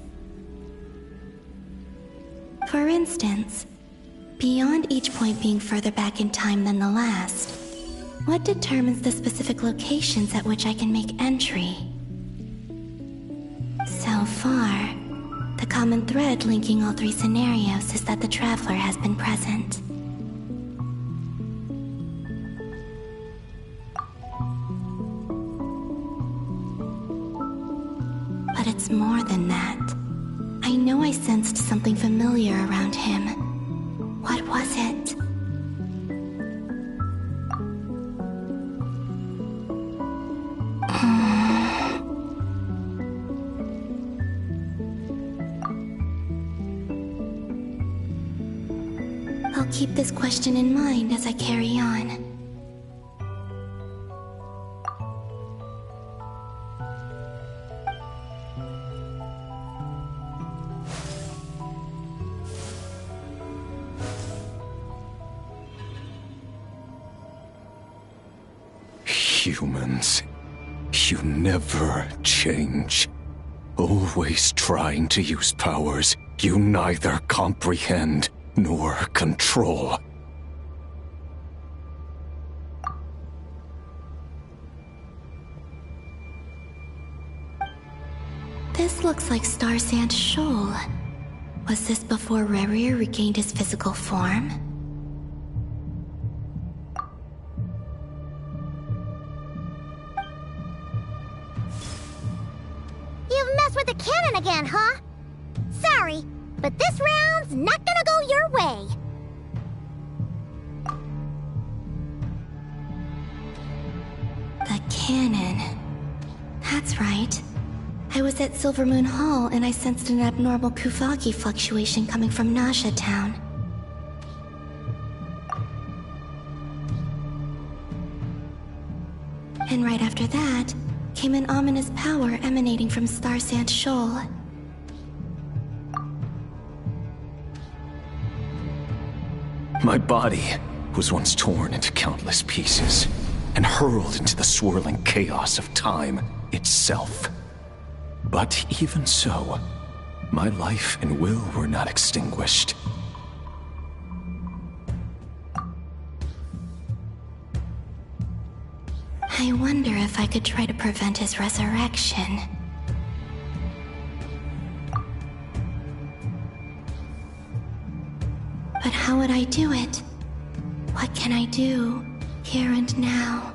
For instance, beyond each point being further back in time than the last, what determines the specific locations at which I can make entry? So far, the common thread linking all 3 scenarios is that the Traveler has been present. But it's more than that. I know I sensed something familiar around him. What was it? I'll keep this question in mind as I carry on. Humans, you never change. Always trying to use powers you neither comprehend nor control. This looks like Star Sand Shoal. Was this before Rerir regained his physical form? You've messed with the cannon again, huh? Sorry, but this round's not gonna go your way. The cannon. That's right. I was at Silver Moon Hall and I sensed an abnormal Kuvaki fluctuation coming from Nasha Town. And right after that, came an ominous power emanating from Star Sand Shoal. My body was once torn into countless pieces and hurled into the swirling chaos of time itself. But even so, my life and will were not extinguished. I wonder if I could try to prevent his resurrection. But how would I do it? What can I do, here and now?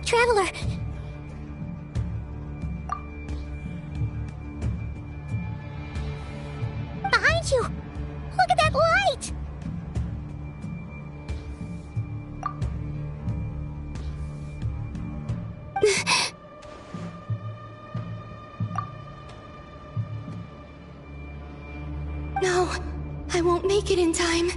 Traveler! Behind you! Look at that light! No, I won't make it in time.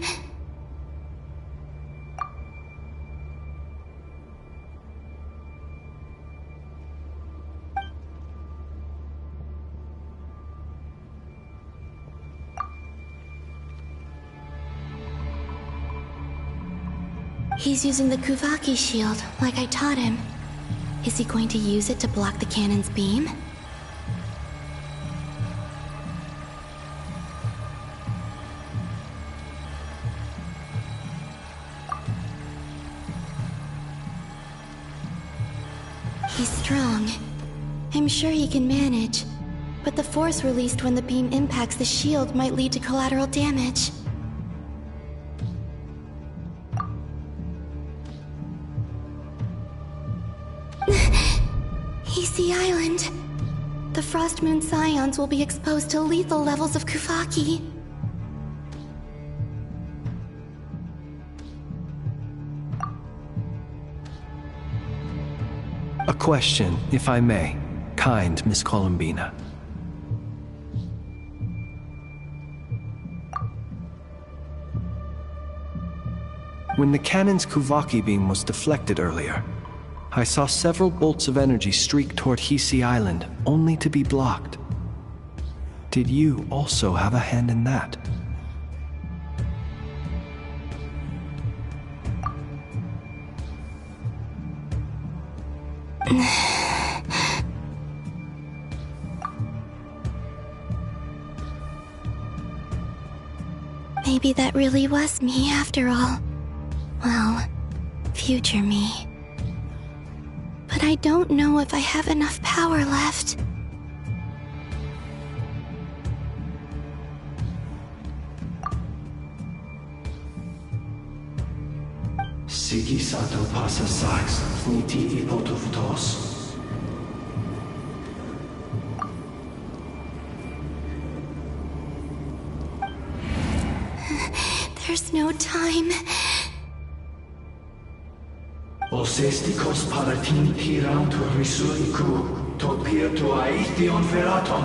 He's using the Kuvaki shield, like I taught him. Is he going to use it to block the cannon's beam? He's strong. I'm sure he can manage. But the force released when the beam impacts the shield might lead to collateral damage. Easy Island. The Frost Moon Scions will be exposed to lethal levels of Kuvaki. A question, if I may, kind Miss Columbina. When the cannon's Kuvaki beam was deflected earlier, I saw several bolts of energy streak toward Hisi Island, only to be blocked. Did you also have a hand in that? Maybe that really was me after all. Well, future me. But I don't know if I have enough power left. Sigi sato pasa sax, niti ipotuftos. There's no time. Osestikos paratin tirantur risuriku, topirtu aithion feraton.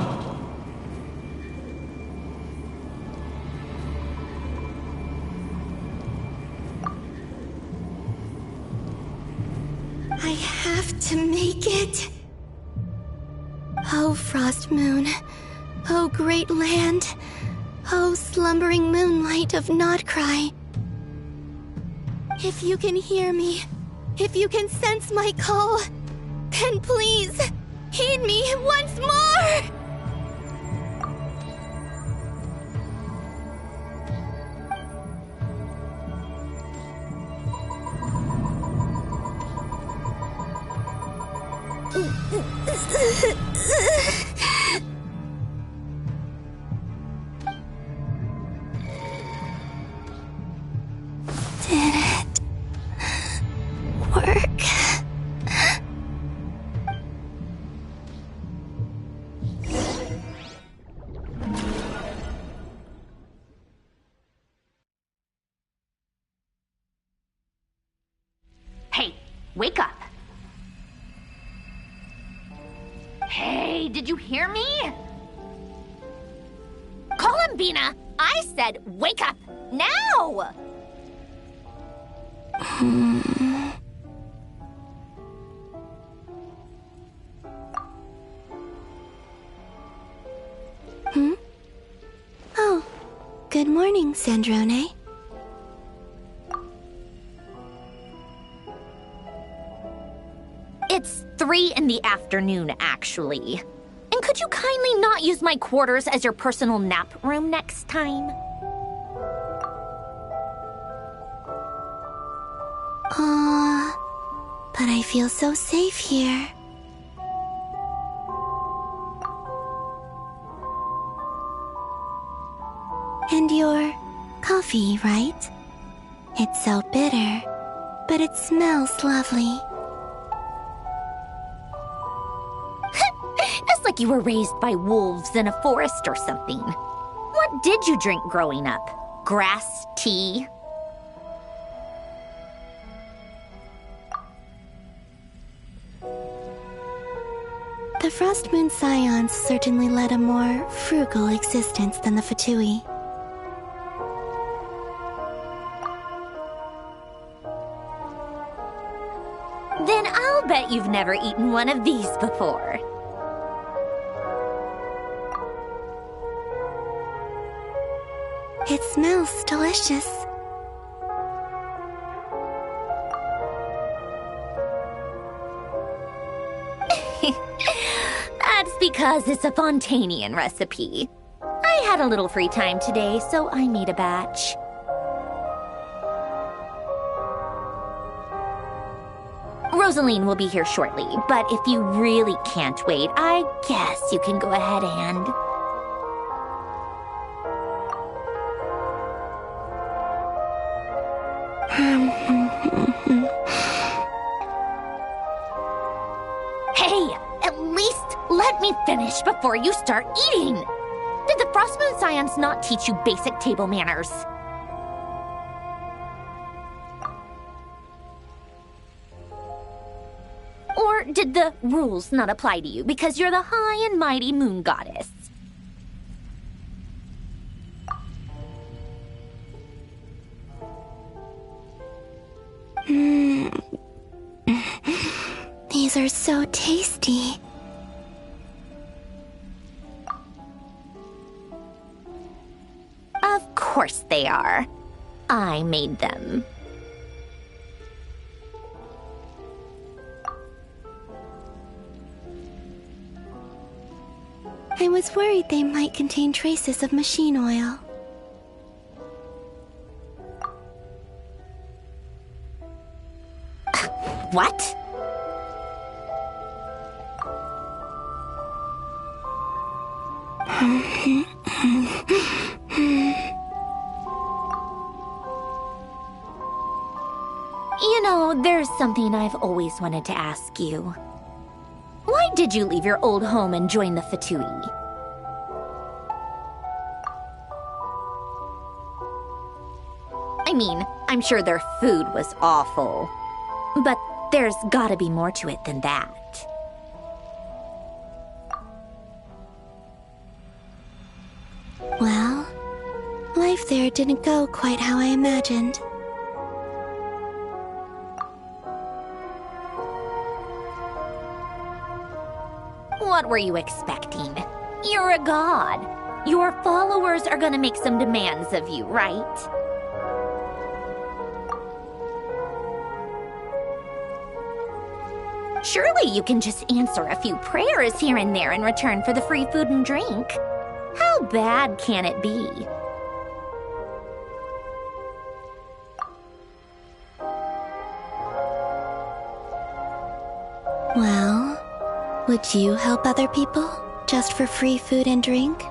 I have to make it. Oh, Frost Moon. Oh, great land. Oh, slumbering moonlight of Nod-Krai. If you can hear me, if you can sense my call, then please, heed me once more! Did it work? Hey, wake up. Hey, did you hear me? Columbina, I said wake up, now! Oh, good morning, Sandrone. It's 3 in the afternoon, actually. And could you kindly not use my quarters as your personal nap room next time? But I feel so safe here. And your coffee, right? It's so bitter, but it smells lovely. It's like you were raised by wolves in a forest or something. What did you drink growing up? Grass tea? The Frost Moon Scions certainly led a more frugal existence than the Fatui. Then I'll bet you've never eaten one of these before. It smells delicious. That's because it's a Fontainian recipe. I had a little free time today, so I made a batch. Rosaline will be here shortly, but if you really can't wait, I guess you can go ahead and... Hey, at least let me finish before you start eating! Did the Frostmoon Scions not teach you basic table manners? Or did the rules not apply to you because you're the high and mighty moon goddess? These are so tasty. Of course they are. I made them. I was worried they might contain traces of machine oil. What? You know, there's something I've always wanted to ask you. Why did you leave your old home and join the Fatui? I mean, I'm sure their food was awful. But there's gotta be more to it than that. Well, life there didn't go quite how I imagined. What were you expecting? You're a god. Your followers are gonna make some demands of you, right? Surely you can just answer a few prayers here and there in return for the free food and drink. How bad can it be? Well, Would you help other people just for free food and drink?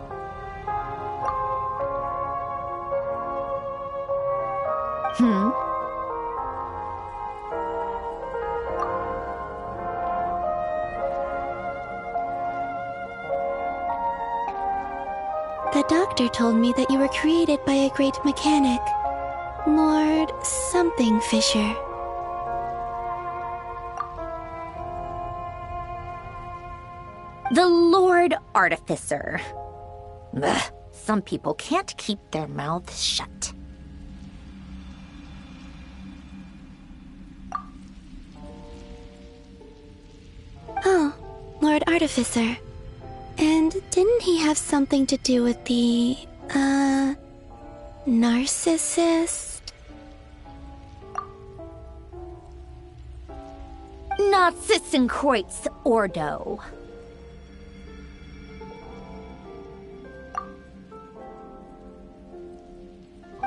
The doctor told me that you were created by a great mechanic, Lord something Fisher. The Lord Artificer. Ugh, some people can't keep their mouths shut. Oh, Lord Artificer. And didn't he have something to do with the, narcissist? Nod-Krai Ordo.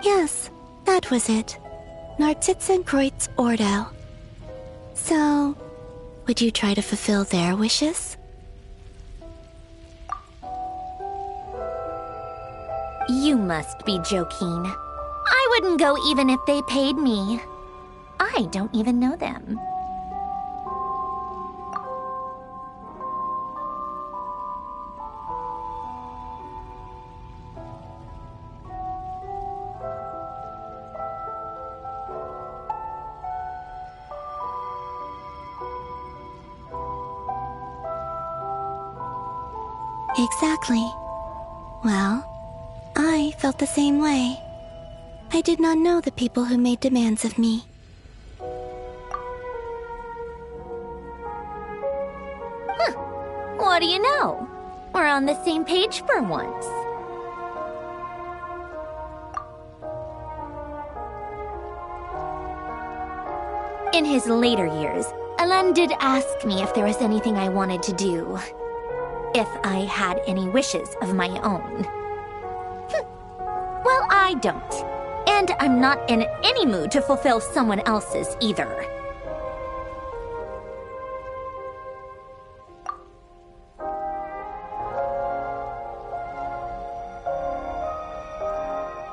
Yes, that was it. Nod-Krai Ordo. So, would you try to fulfill their wishes? You must be joking. I wouldn't go even if they paid me. I don't even know them. Exactly. Well, I felt the same way. I did not know the people who made demands of me. What do you know? We're on the same page for once. In his later years, Alan did ask me if there was anything I wanted to do. If I had any wishes of my own. Well, I don't. And I'm not in any mood to fulfill someone else's either.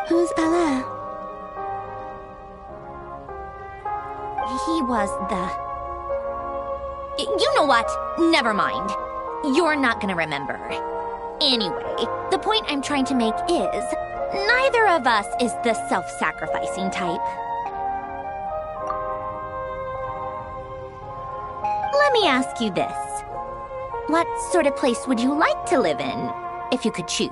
Who's Alain? He was the... You know what? Never mind. You're not gonna remember. Anyway, the point I'm trying to make is, neither of us is the self-sacrificing type. Let me ask you this. What sort of place would you like to live in, if you could choose?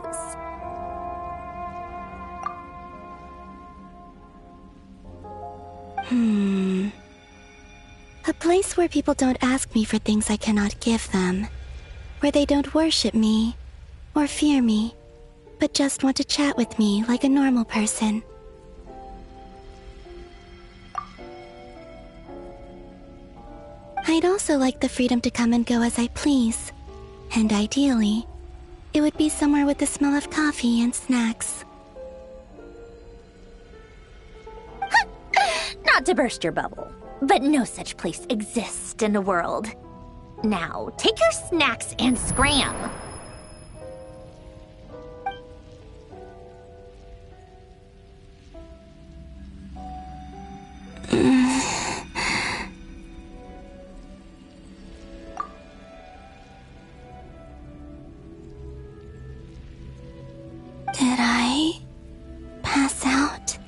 A place where people don't ask me for things I cannot give them. Where they don't worship me, or fear me, but just want to chat with me like a normal person. I'd also like the freedom to come and go as I please. And ideally, it would be somewhere with the smell of coffee and snacks. Not to burst your bubble, but no such place exists in the world. Now, take your snacks and scram! Did I pass out?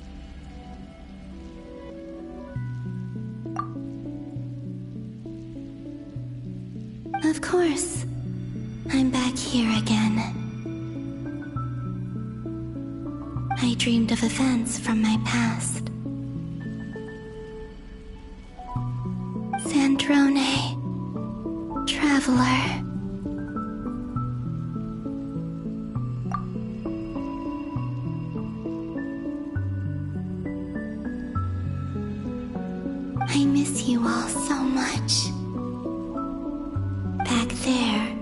Of course. I'm back here again. I dreamed of events from my past. Sandrone, Traveler. I miss you all so much. Back there,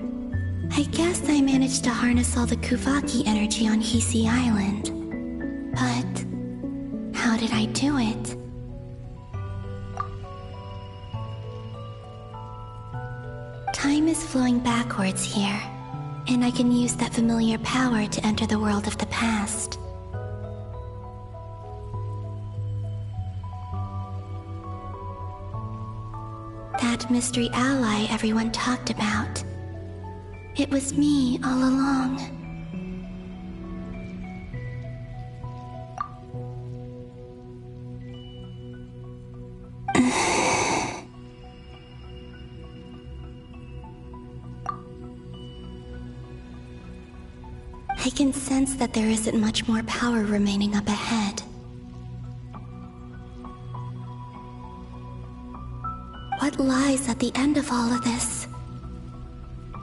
I guess I managed to harness all the Kuvaki energy on Hisi Island. But how did I do it? Time is flowing backwards here, and I can use that familiar power to enter the world of the past. That mystery ally everyone talked about. It was me all along. I can sense that there isn't much more power remaining up ahead. What lies at the end of all of this?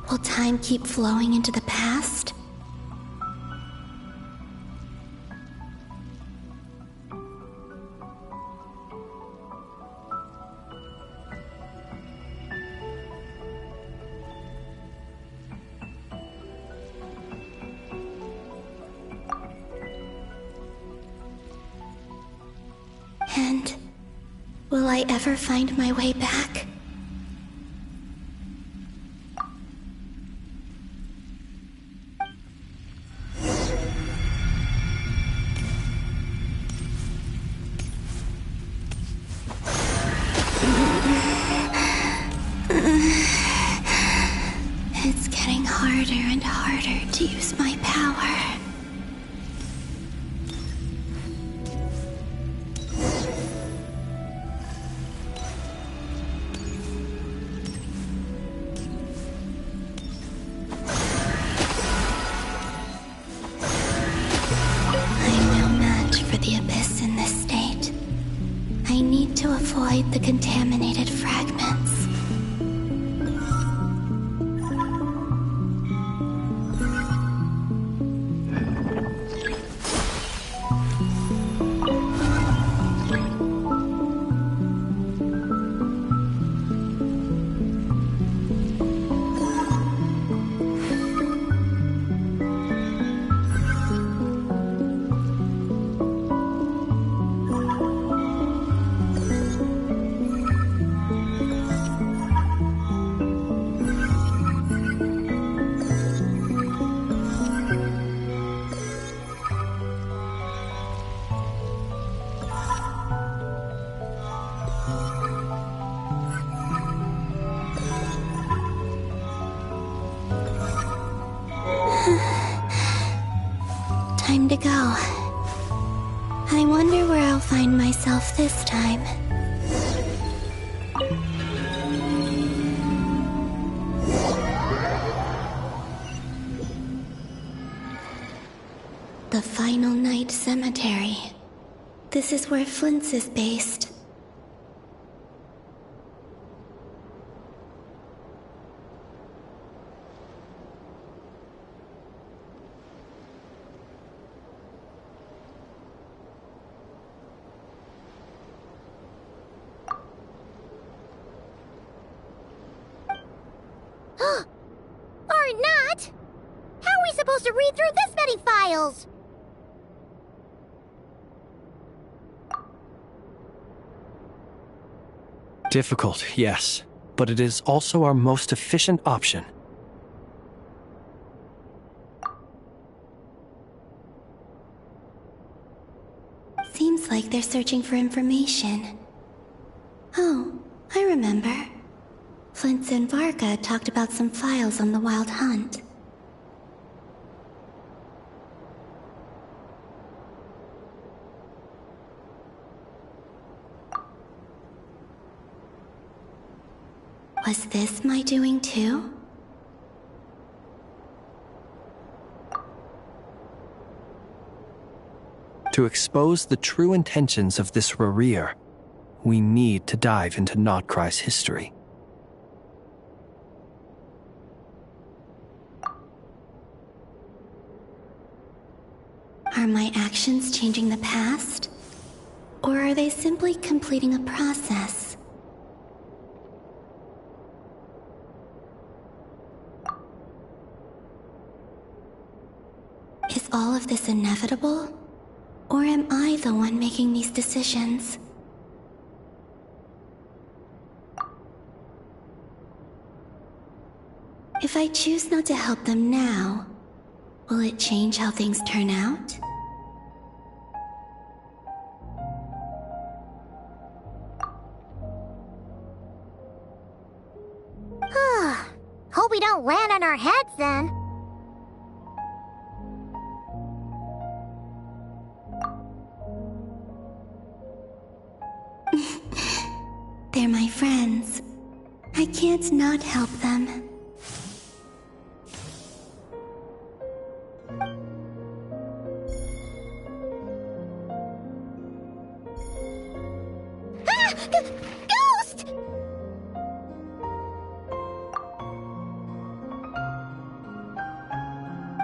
Will time keep flowing into the past? And will I ever find my way back? It's getting harder and harder to use my power. Avoid the contaminated fragments. Time to go. I wonder where I'll find myself this time. The Final Night Cemetery. This is where Flint's is based. Or not! How are we supposed to read through this many files? Difficult, yes, but it is also our most efficient option. Seems like they're searching for information. Oh, I remember. Flint and Varga talked about some files on the Wild Hunt. Was this my doing too? To expose the true intentions of this Rerir, we need to dive into Nod-Krai's history. Are my actions changing the past? Or are they simply completing a process? Is all of this inevitable? Or am I the one making these decisions? If I choose not to help them now, will it change how things turn out? Hope we don't land on our heads then. They're my friends. I can't not help them. Ghost!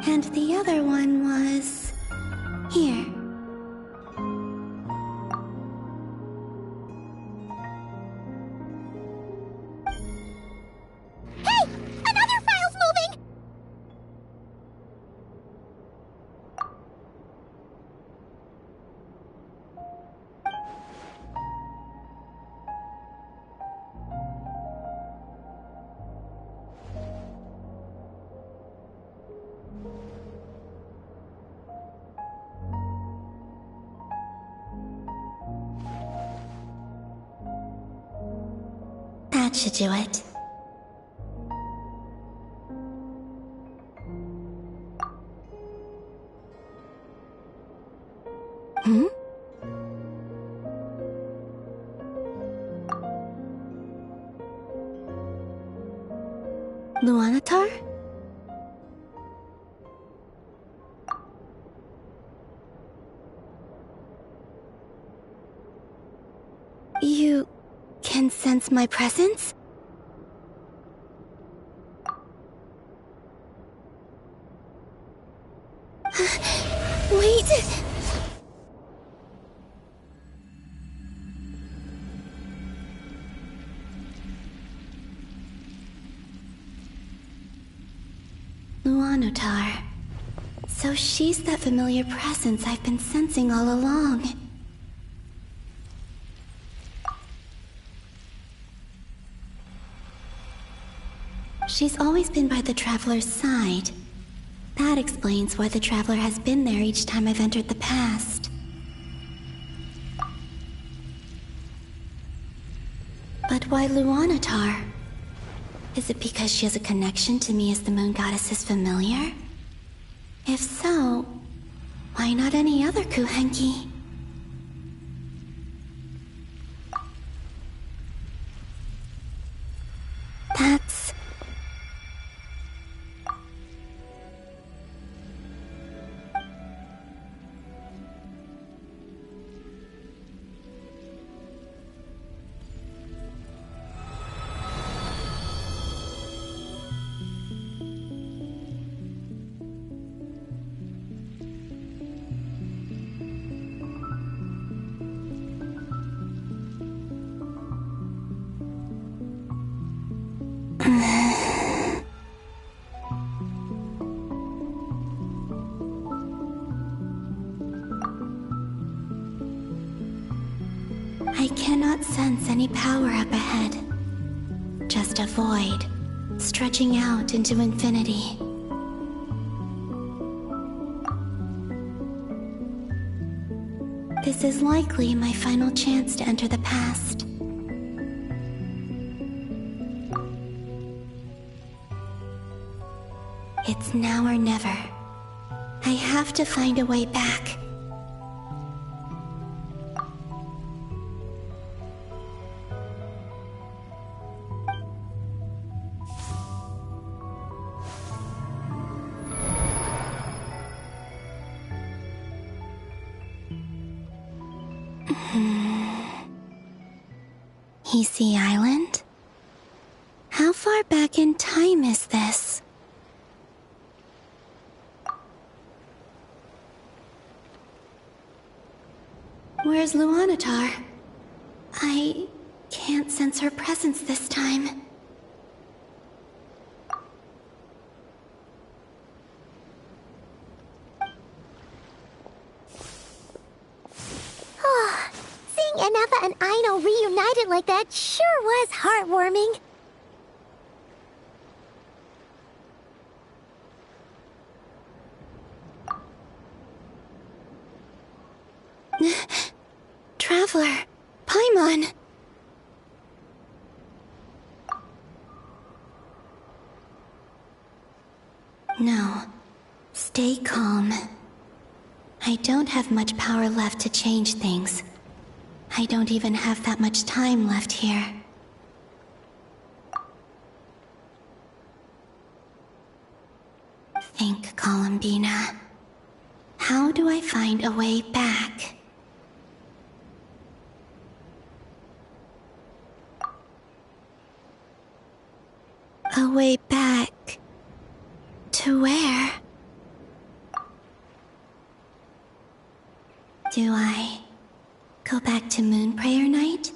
And the other one was... here. Hey! Another file's moving! That should do it. Hmm? Luanatar? You can sense my presence? Wait! Luanatar. So she's that familiar presence I've been sensing all along. She's always been by the Traveler's side. That explains why the Traveler has been there each time I've entered the past. But why Luanatar? Is it because she has a connection to me as the Moon Goddess's familiar? If so, why not any other Kuhenki? That's... I cannot sense any power up ahead. Just a void, stretching out into infinity. This is likely my final chance to enter the past. It's now or never. I have to find a way back. Hisi Island? How far back in time is this? Where's Luanatar? I can't sense her presence this time. Seeing Enefa and Aino reunited like that sure was heartwarming. traveler, Paimon. No. Stay calm. I don't have much power left to change things. I don't even have that much time left here. Think, Columbina. How do I find a way back? A way back? To where? Do I go back to Moon Prayer Night?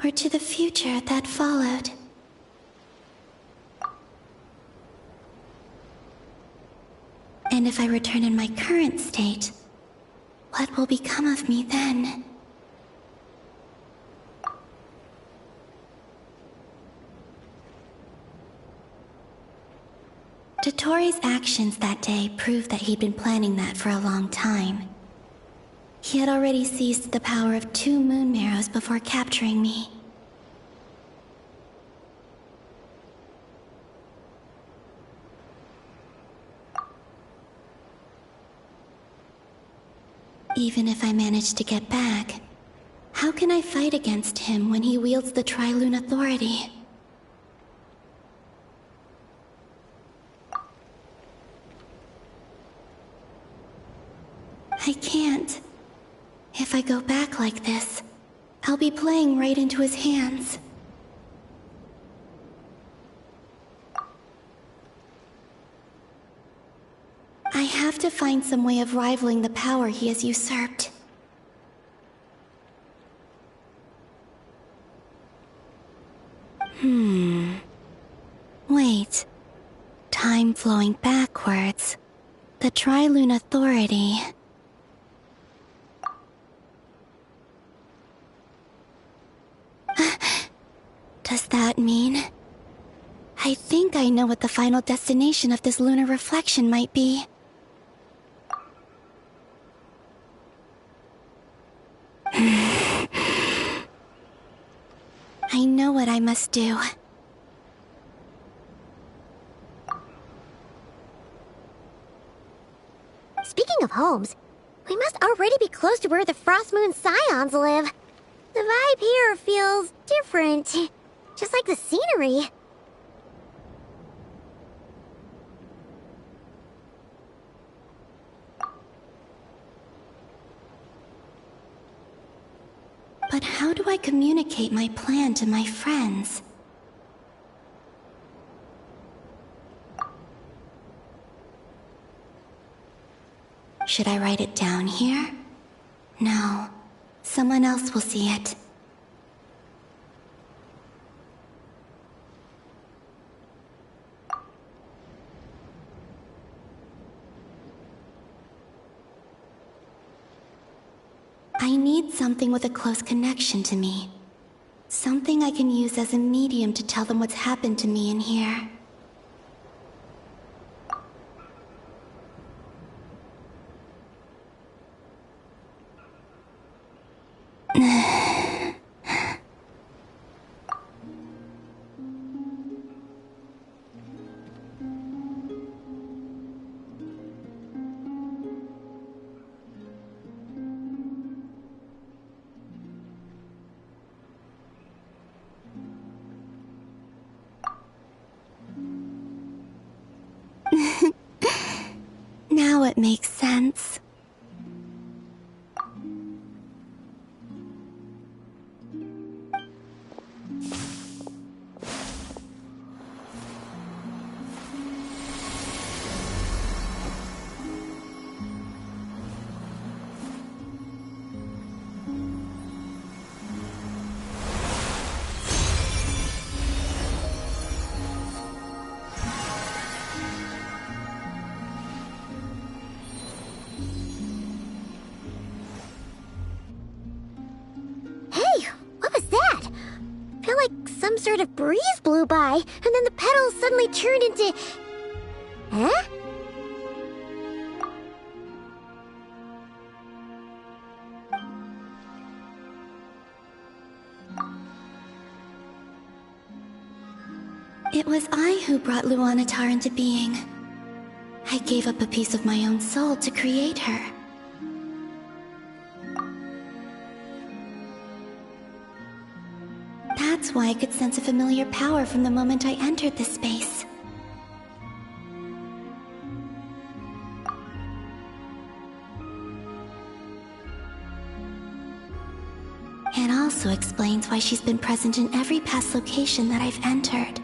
Or to the future that followed? And if I return in my current state, what will become of me then? Dotori's actions that day proved that he'd been planning that for a long time. He had already seized the power of 2 moon marrows before capturing me. Even if I manage to get back, how can I fight against him when he wields the Tri-Lune authority? I can't. If I go back like this, I'll be playing right into his hands. I have to find some way of rivaling the power he has usurped. Wait. Time flowing backwards. The Tri-Lune authority. Does that mean... I think I know what the final destination of this lunar reflection might be. I know what I must do. Speaking of homes, we must already be close to where the Frost Moon Scions live. The vibe here feels different, just like the scenery. But how do I communicate my plan to my friends? Should I write it down here? No. Someone else will see it. I need something with a close connection to me. Something I can use as a medium to tell them what's happened to me in here. Now it makes sense. Some sort of breeze blew by, and then the petals suddenly turned into... Huh? It was I who brought Luanatar into being. I gave up a piece of my own soul to create her. That's why I could sense a familiar power from the moment I entered this space. It also explains why she's been present in every past location that I've entered.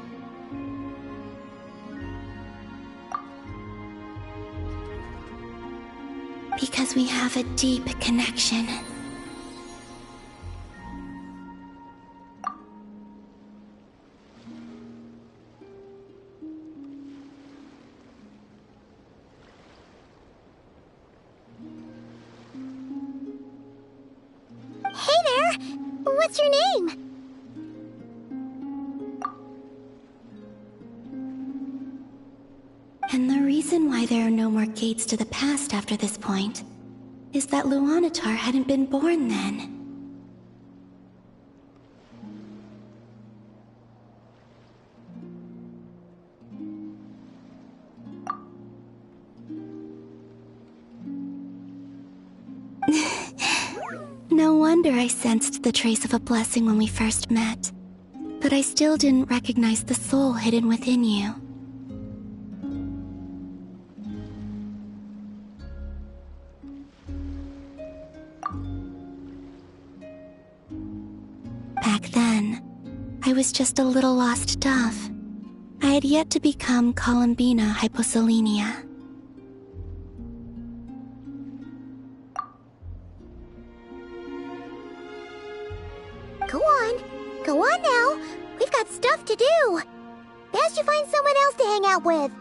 Because we have a deep connection. Hey there! What's your name? And the reason why there are no more gates to the past after this point is that Luanatar hadn't been born then. No wonder I sensed the trace of a blessing when we first met, but I still didn't recognize the soul hidden within you. Back then, I was just a little lost dove. I had yet to become Columbina Hyposelenia. Go on now. We've got stuff to do. Best you find someone else to hang out with.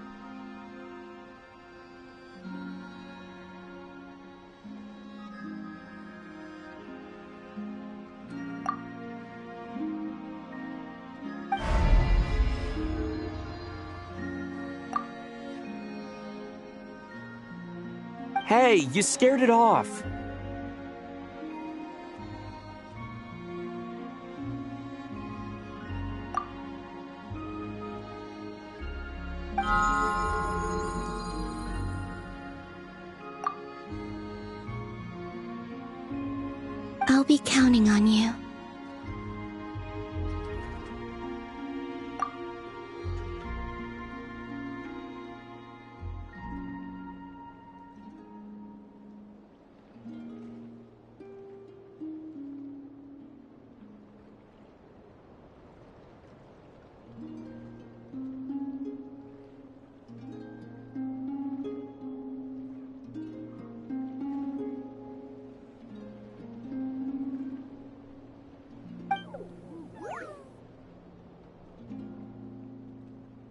Hey, you scared it off. I'll be counting on you.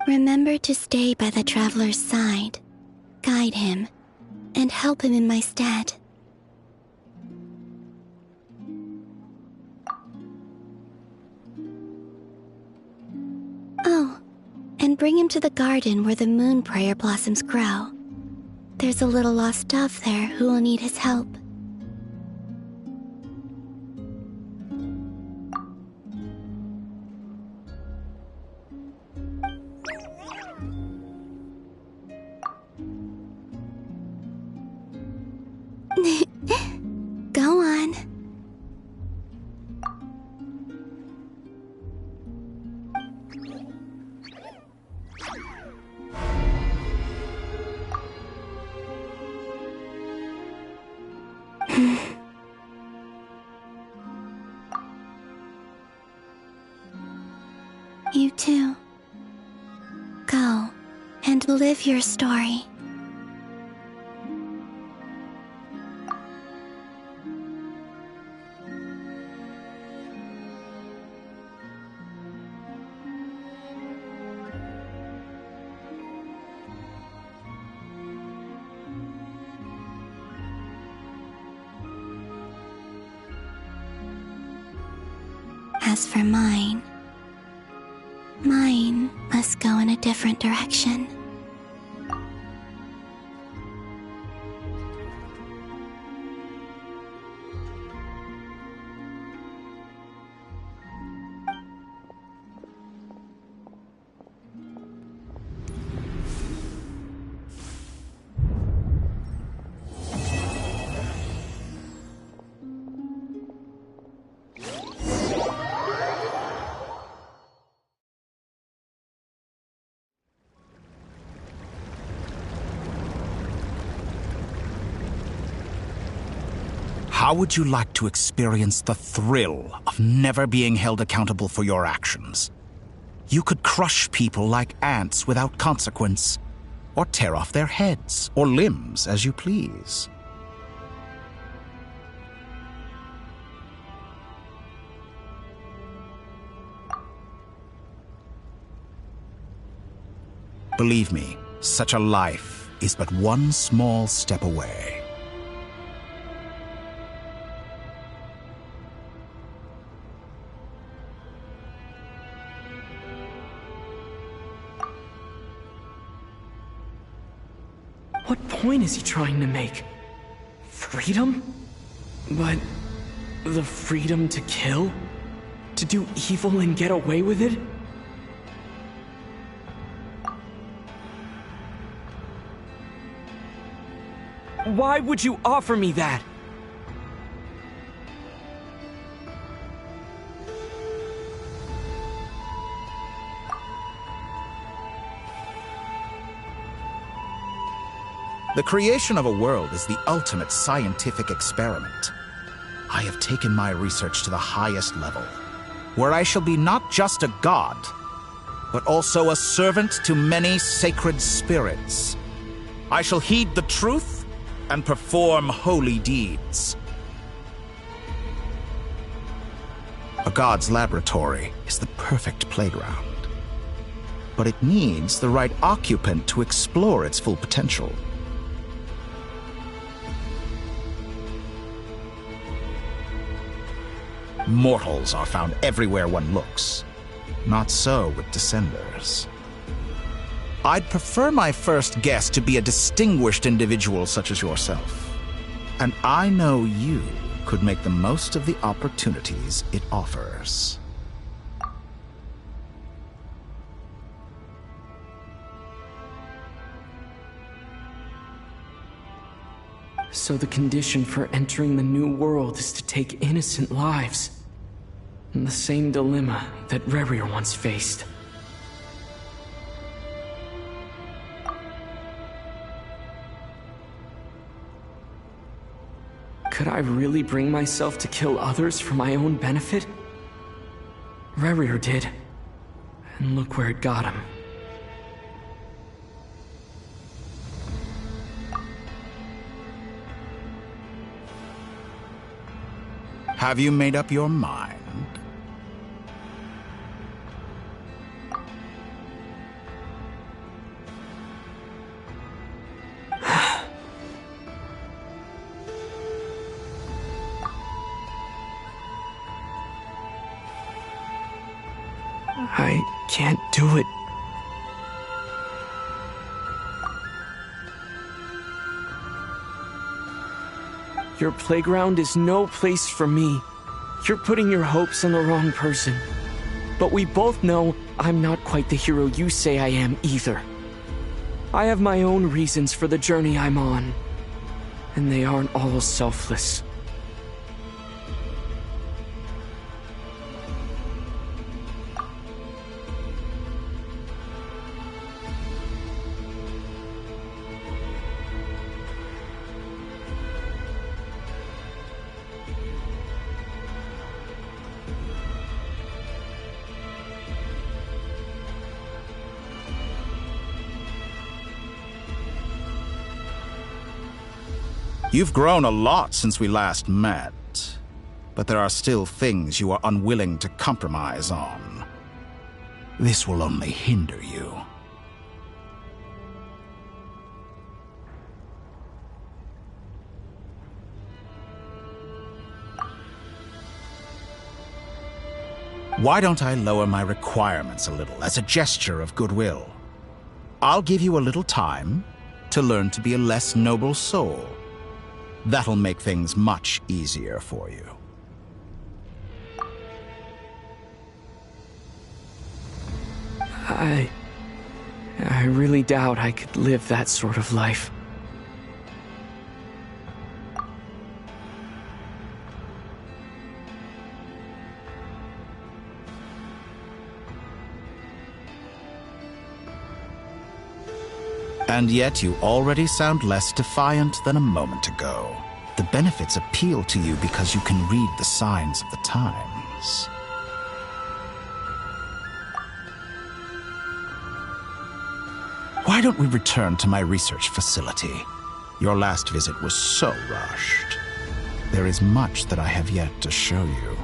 Remember to stay by the traveler's side, guide him, and help him in my stead. Oh, and bring him to the garden where the moon prayer blossoms grow. There's a little lost dove there who will need his help. Go on. You too. Go and live your story. As for mine must go in a different direction. How would you like to experience the thrill of never being held accountable for your actions? You could crush people like ants without consequence, or tear off their heads or limbs as you please. Believe me, such a life is but one small step away. What point is he trying to make? Freedom? But the freedom to kill? To do evil and get away with it? Why would you offer me that? The creation of a world is the ultimate scientific experiment. I have taken my research to the highest level, where I shall be not just a god, but also a servant to many sacred spirits. I shall heed the truth and perform holy deeds. A god's laboratory is the perfect playground, but it needs the right occupant to explore its full potential. Mortals are found everywhere one looks. Not so with Descenders. I'd prefer my first guest to be a distinguished individual such as yourself. And I know you could make the most of the opportunities it offers. So the condition for entering the new world is to take innocent lives. And the same dilemma that Rerir once faced. Could I really bring myself to kill others for my own benefit? Rerir did. And look where it got him. Have you made up your mind? I can't do it. Your playground is no place for me. You're putting your hopes on the wrong person. But we both know I'm not quite the hero you say I am either. I have my own reasons for the journey I'm on. And they aren't all selfless. You've grown a lot since we last met, but there are still things you are unwilling to compromise on. This will only hinder you. Why don't I lower my requirements a little as a gesture of goodwill? I'll give you a little time to learn to be a less noble soul. That'll make things much easier for you. I really doubt I could live that sort of life. And yet you already sound less defiant than a moment ago. The benefits appeal to you because you can read the signs of the times. Why don't we return to my research facility? Your last visit was so rushed. There is much that I have yet to show you.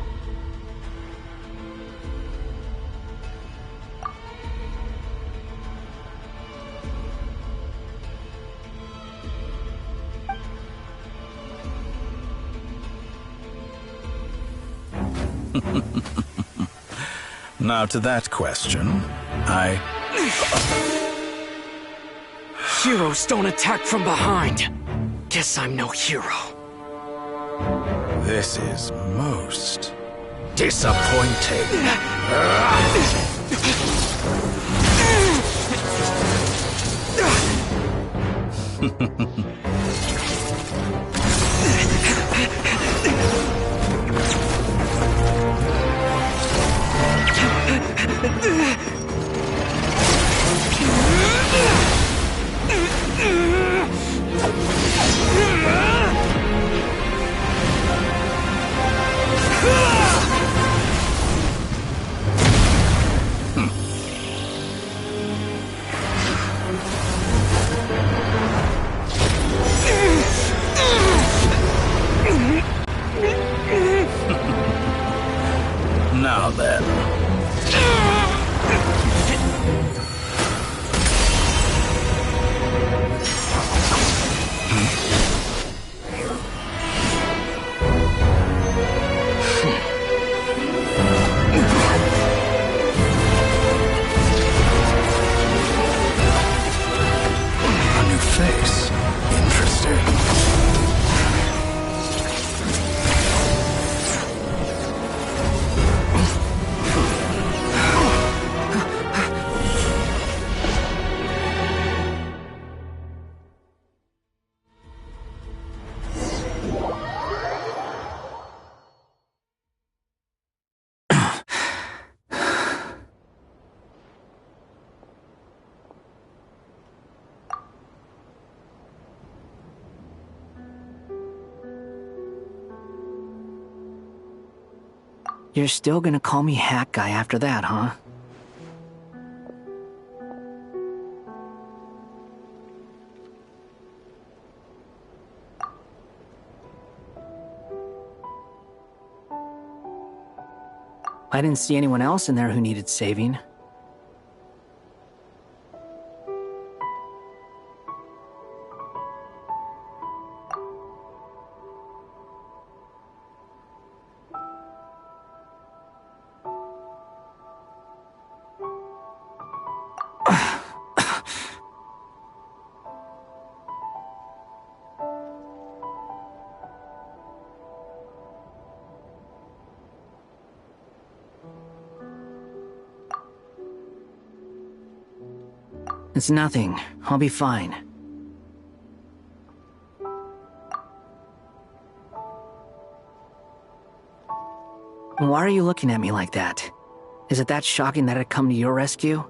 Now to that question, Heroes don't attack from behind. Guess I'm no hero. This is most disappointing. Now then. A new face. Interesting. You're still gonna call me Hack Guy after that, huh? I didn't see anyone else in there who needed saving. It's nothing. I'll be fine. Why are you looking at me like that? Is it that shocking that I'd come to your rescue?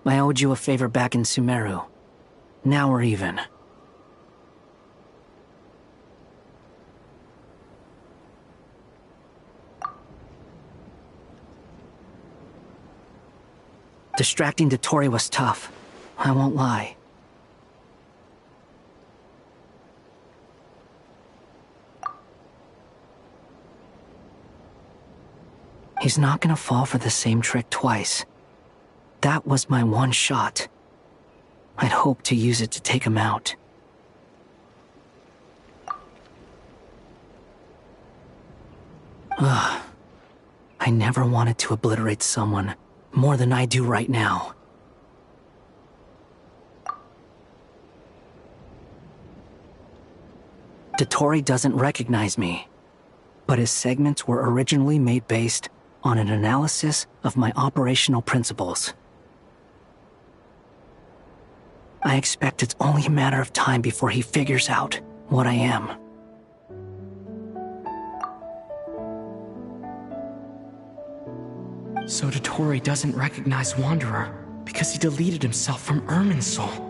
I owed you a favor back in Sumeru. Now we're even. Distracting Dotori was tough. I won't lie. He's not gonna fall for the same trick twice. That was my one shot. I'd hoped to use it to take him out. Ugh. I never wanted to obliterate someone more than I do right now. Dotori doesn't recognize me, but his segments were originally made based on an analysis of my operational principles. I expect it's only a matter of time before he figures out what I am. So Dottore doesn't recognize Wanderer because he deleted himself from Irminsul.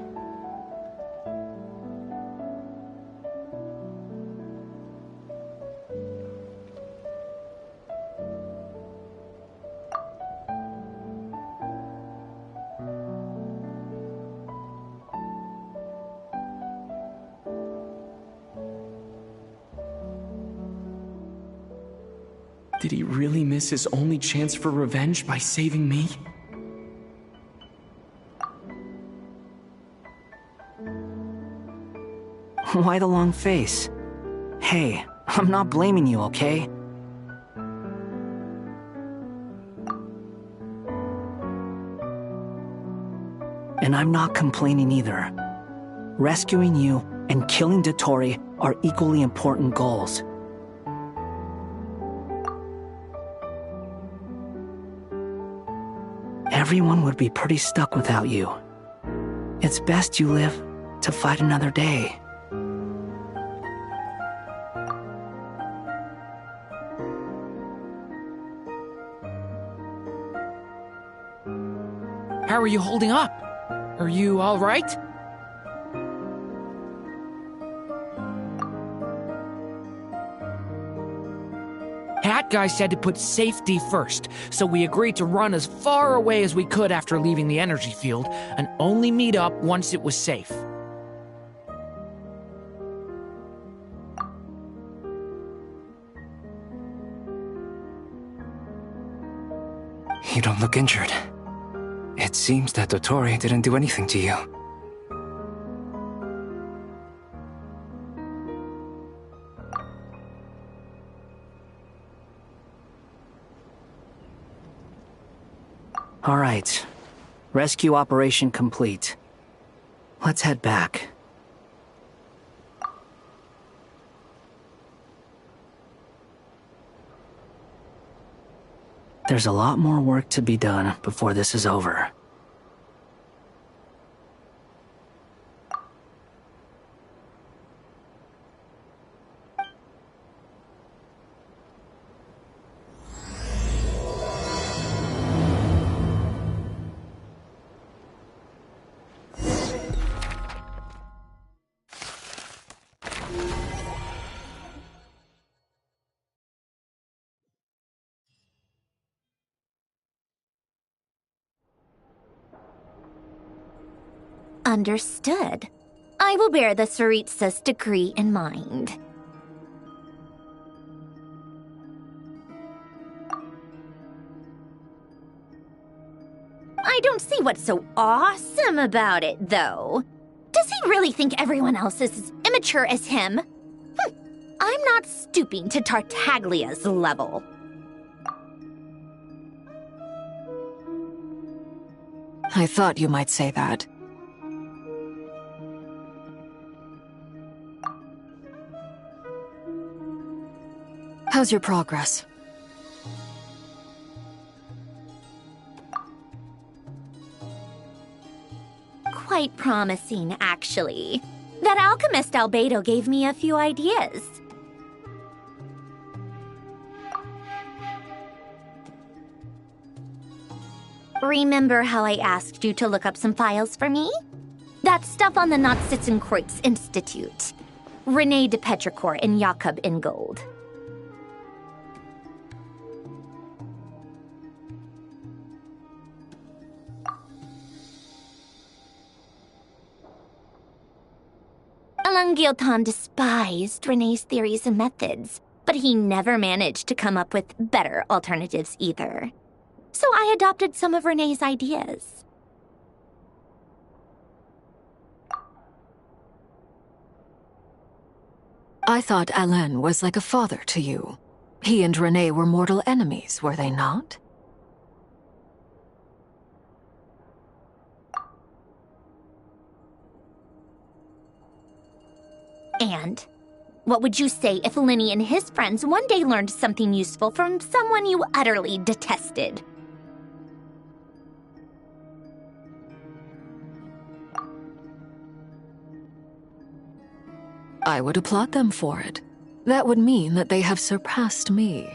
Did he really miss his only chance for revenge by saving me? Why the long face? Hey, I'm not blaming you, okay? And I'm not complaining either. Rescuing you and killing Dottore are equally important goals. Everyone would be pretty stuck without you. It's best you live to fight another day. How are you holding up? Are you all right? Hat Guy said to put safety first, so we agreed to run as far away as we could after leaving the energy field, and only meet up once it was safe. You don't look injured. It seems that Dottore didn't do anything to you. All right. Rescue operation complete. Let's head back. There's a lot more work to be done before this is over. Understood. I will bear the Tsaritsa's decree in mind. I don't see what's so awesome about it, though. Does he really think everyone else is as immature as him? I'm not stooping to Tartaglia's level. I thought you might say that. How's your progress? Quite promising, actually. That alchemist Albedo gave me a few ideas. Remember how I asked you to look up some files for me? That stuff on the Nord-Sitzenkreuz Institute. René de Petrichor and Jakob Ingold. Giltan despised René's theories and methods, but he never managed to come up with better alternatives either. So I adopted some of René's ideas. I thought Alain was like a father to you. He and René were mortal enemies, were they not? And what would you say if Linny and his friends one day learned something useful from someone you utterly detested? I would applaud them for it. That would mean that they have surpassed me.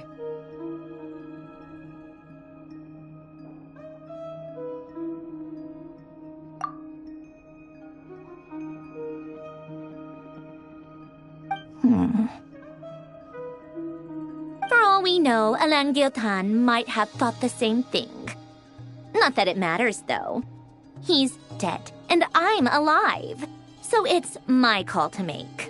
For all we know, Alan Giltan might have thought the same thing. Not that it matters, though. He's dead, and I'm alive. So it's my call to make.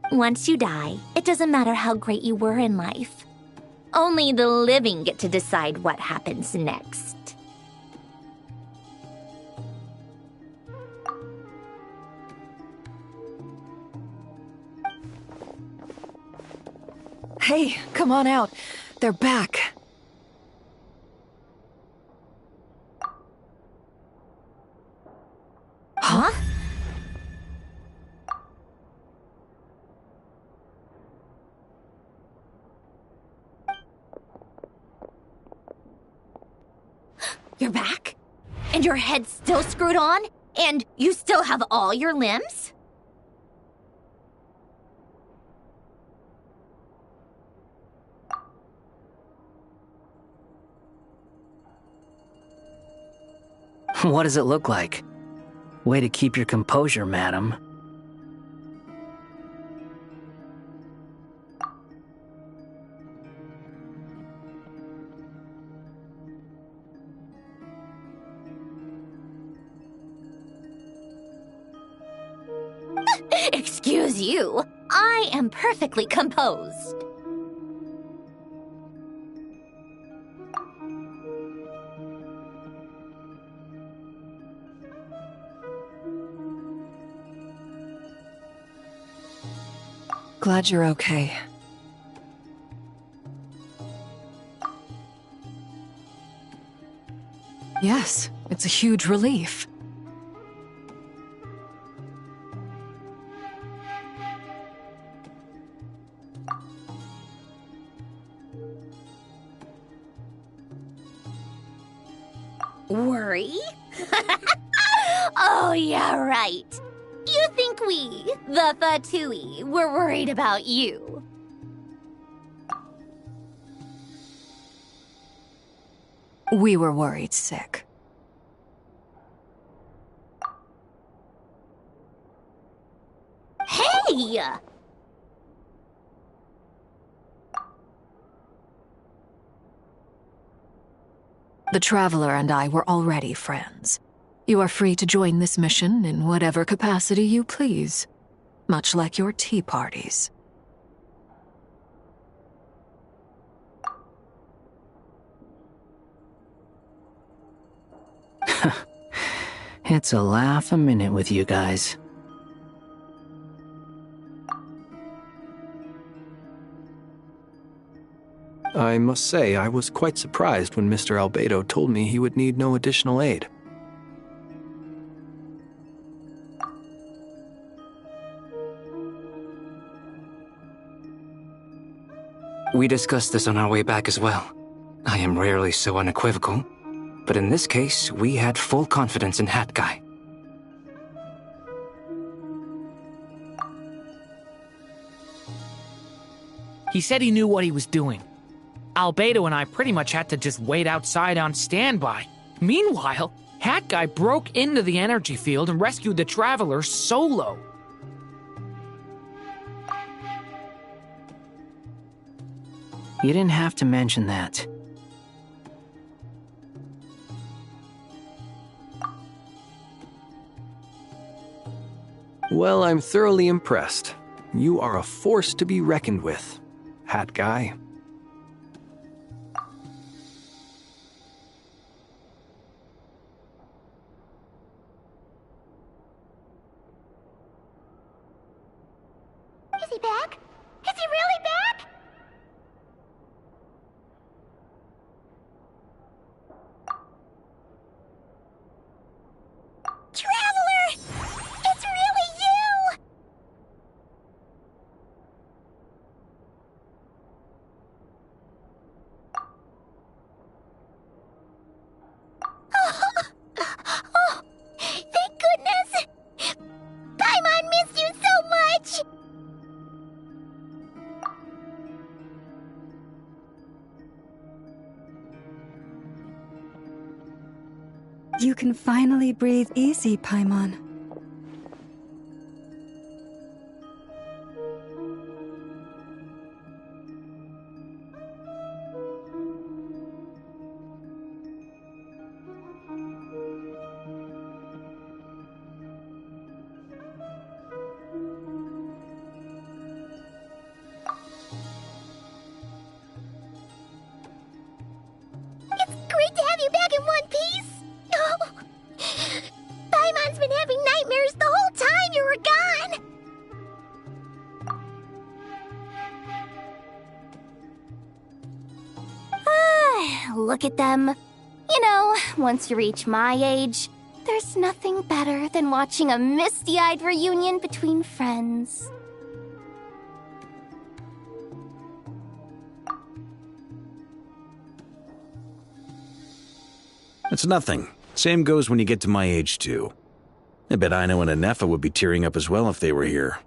Once you die, it doesn't matter how great you were in life. Only the living get to decide what happens next. Hey, come on out. They're back. Huh? You're back? And your head's still screwed on? And you still have all your limbs? What does it look like? Way to keep your composure, madam. Excuse you. I am perfectly composed. Glad you're okay. Yes, it's a huge relief. Worry? Oh, yeah, right. You think we, the Fatui, were worried about you. We were worried sick. Hey! The Traveler and I were already friends. You are free to join this mission in whatever capacity you please, much like your tea parties. It's a laugh a minute with you guys. I must say, I was quite surprised when Mr. Albedo told me he would need no additional aid. We discussed this on our way back as well. I am rarely so unequivocal, but in this case, we had full confidence in Hat Guy. He said he knew what he was doing. Albedo and I pretty much had to just wait outside on standby. Meanwhile, Hat Guy broke into the energy field and rescued the Traveler solo. You didn't have to mention that. Well, I'm thoroughly impressed. You are a force to be reckoned with, Hat Guy. Is he back? Is he really back? Traveler! It's really you! You can finally breathe easy, Paimon. Great to have you back in one piece! Oh, Paimon's been having nightmares the whole time you were gone! Look at them. You know, once you reach my age, there's nothing better than watching a misty-eyed reunion between friends. It's nothing. Same goes when you get to my age, too. I bet Ino and Anefa would be tearing up as well if they were here.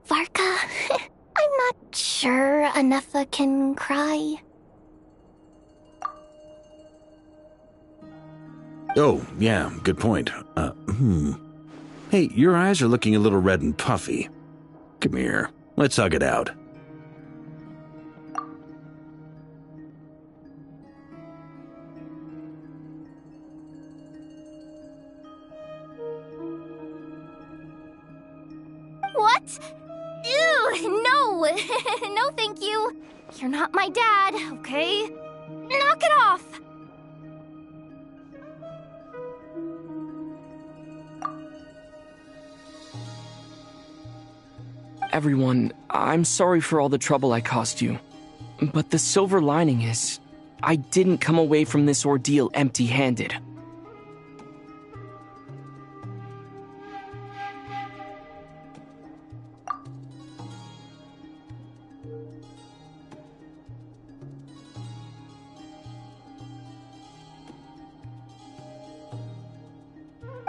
Varka, I'm not sure Anefa can cry. Oh, yeah, good point. Hey, your eyes are looking a little red and puffy. Come here, let's hug it out. What? Ew, no! No, thank you. You're not my dad, okay? Knock it off! Everyone, I'm sorry for all the trouble I caused you. But the silver lining is, I didn't come away from this ordeal empty-handed.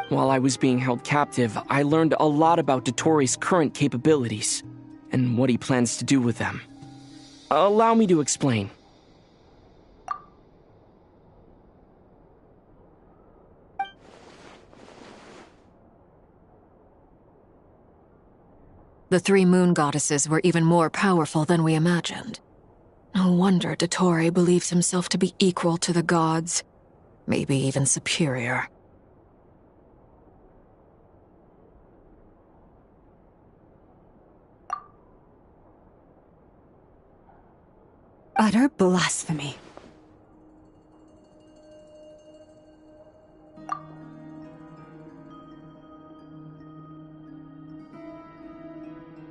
While I was being held captive, I learned a lot about Dottoro's current capabilities, and what he plans to do with them. Allow me to explain. The three moon goddesses were even more powerful than we imagined. No wonder Dottore believes himself to be equal to the gods, maybe even superior. Utter blasphemy.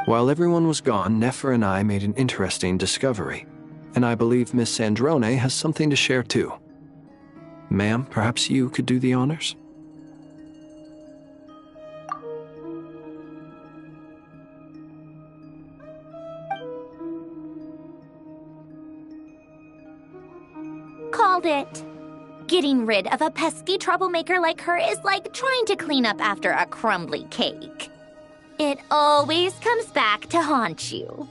While everyone was gone, Nefer and I made an interesting discovery, and I believe Miss Sandrone has something to share too. Ma'am, perhaps you could do the honors? Called it. Getting rid of a pesky troublemaker like her is like trying to clean up after a crumbly cake. It always comes back to haunt you.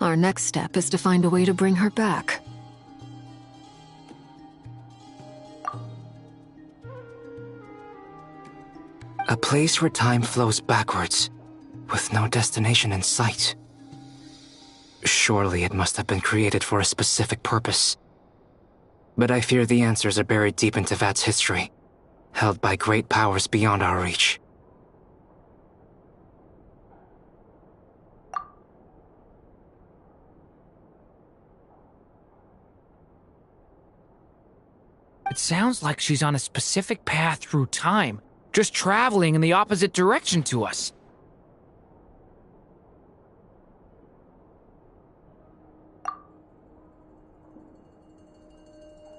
Our next step is to find a way to bring her back. A place where time flows backwards, with no destination in sight. Surely it must have been created for a specific purpose. But I fear the answers are buried deep into Vat's history, held by great powers beyond our reach. It sounds like she's on a specific path through time, just traveling in the opposite direction to us.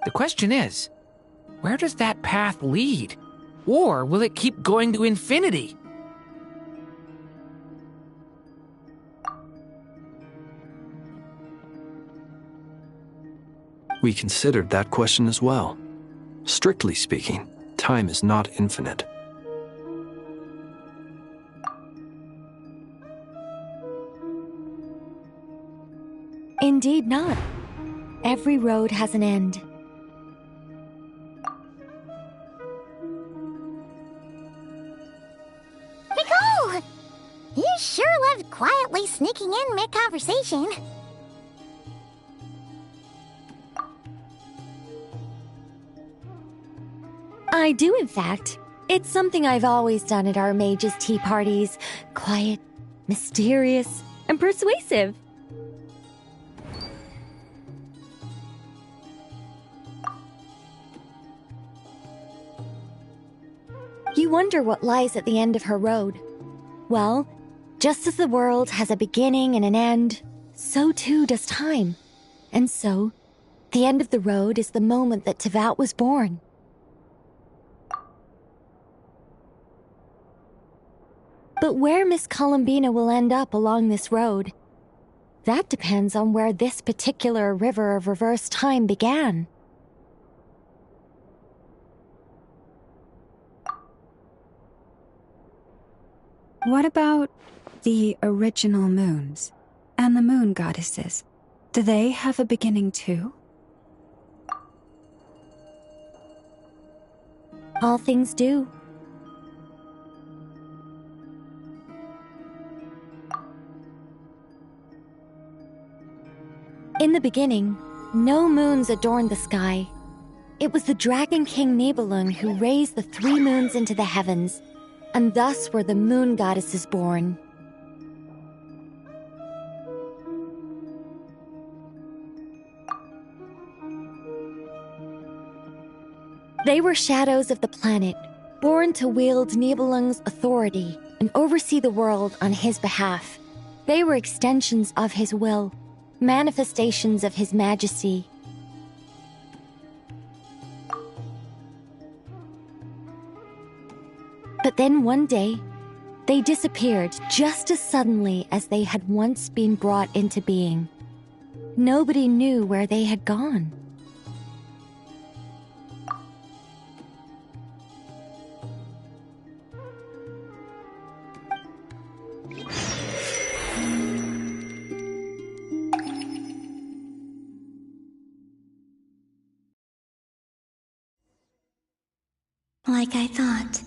The question is, where does that path lead? Or will it keep going to infinity? We considered that question as well. Strictly speaking, time is not infinite. Indeed not. Every road has an end. Nicole! You sure loved quietly sneaking in mid-conversation. I do, in fact. It's something I've always done at our mages' tea parties. Quiet, mysterious, and persuasive. You wonder what lies at the end of her road. Well, just as the world has a beginning and an end, so too does time. And so, the end of the road is the moment that Tevat was born. But where Miss Columbina will end up along this road, that depends on where this particular river of reverse time began. What about the original moons and the moon goddesses? Do they have a beginning too? All things do. In the beginning, no moons adorned the sky. It was the Dragon King Nibelung who raised the 3 moons into the heavens, and thus were the moon goddesses born. They were shadows of the planet, born to wield Nibelung's authority and oversee the world on his behalf. They were extensions of his will, manifestations of his majesty. But then one day, they disappeared just as suddenly as they had once been brought into being. Nobody knew where they had gone. Like I thought,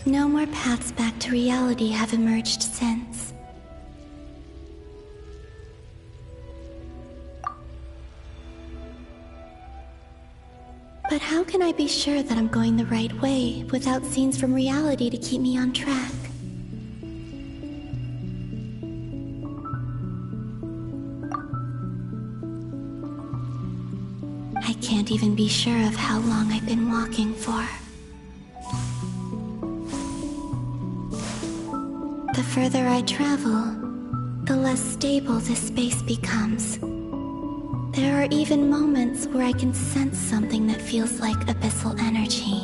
no more paths back to reality have emerged since. But how can I be sure that I'm going the right way without scenes from reality to keep me on track? I can't even be sure of how long I've been walking for. The further I travel, the less stable this space becomes. There are even moments where I can sense something that feels like abyssal energy.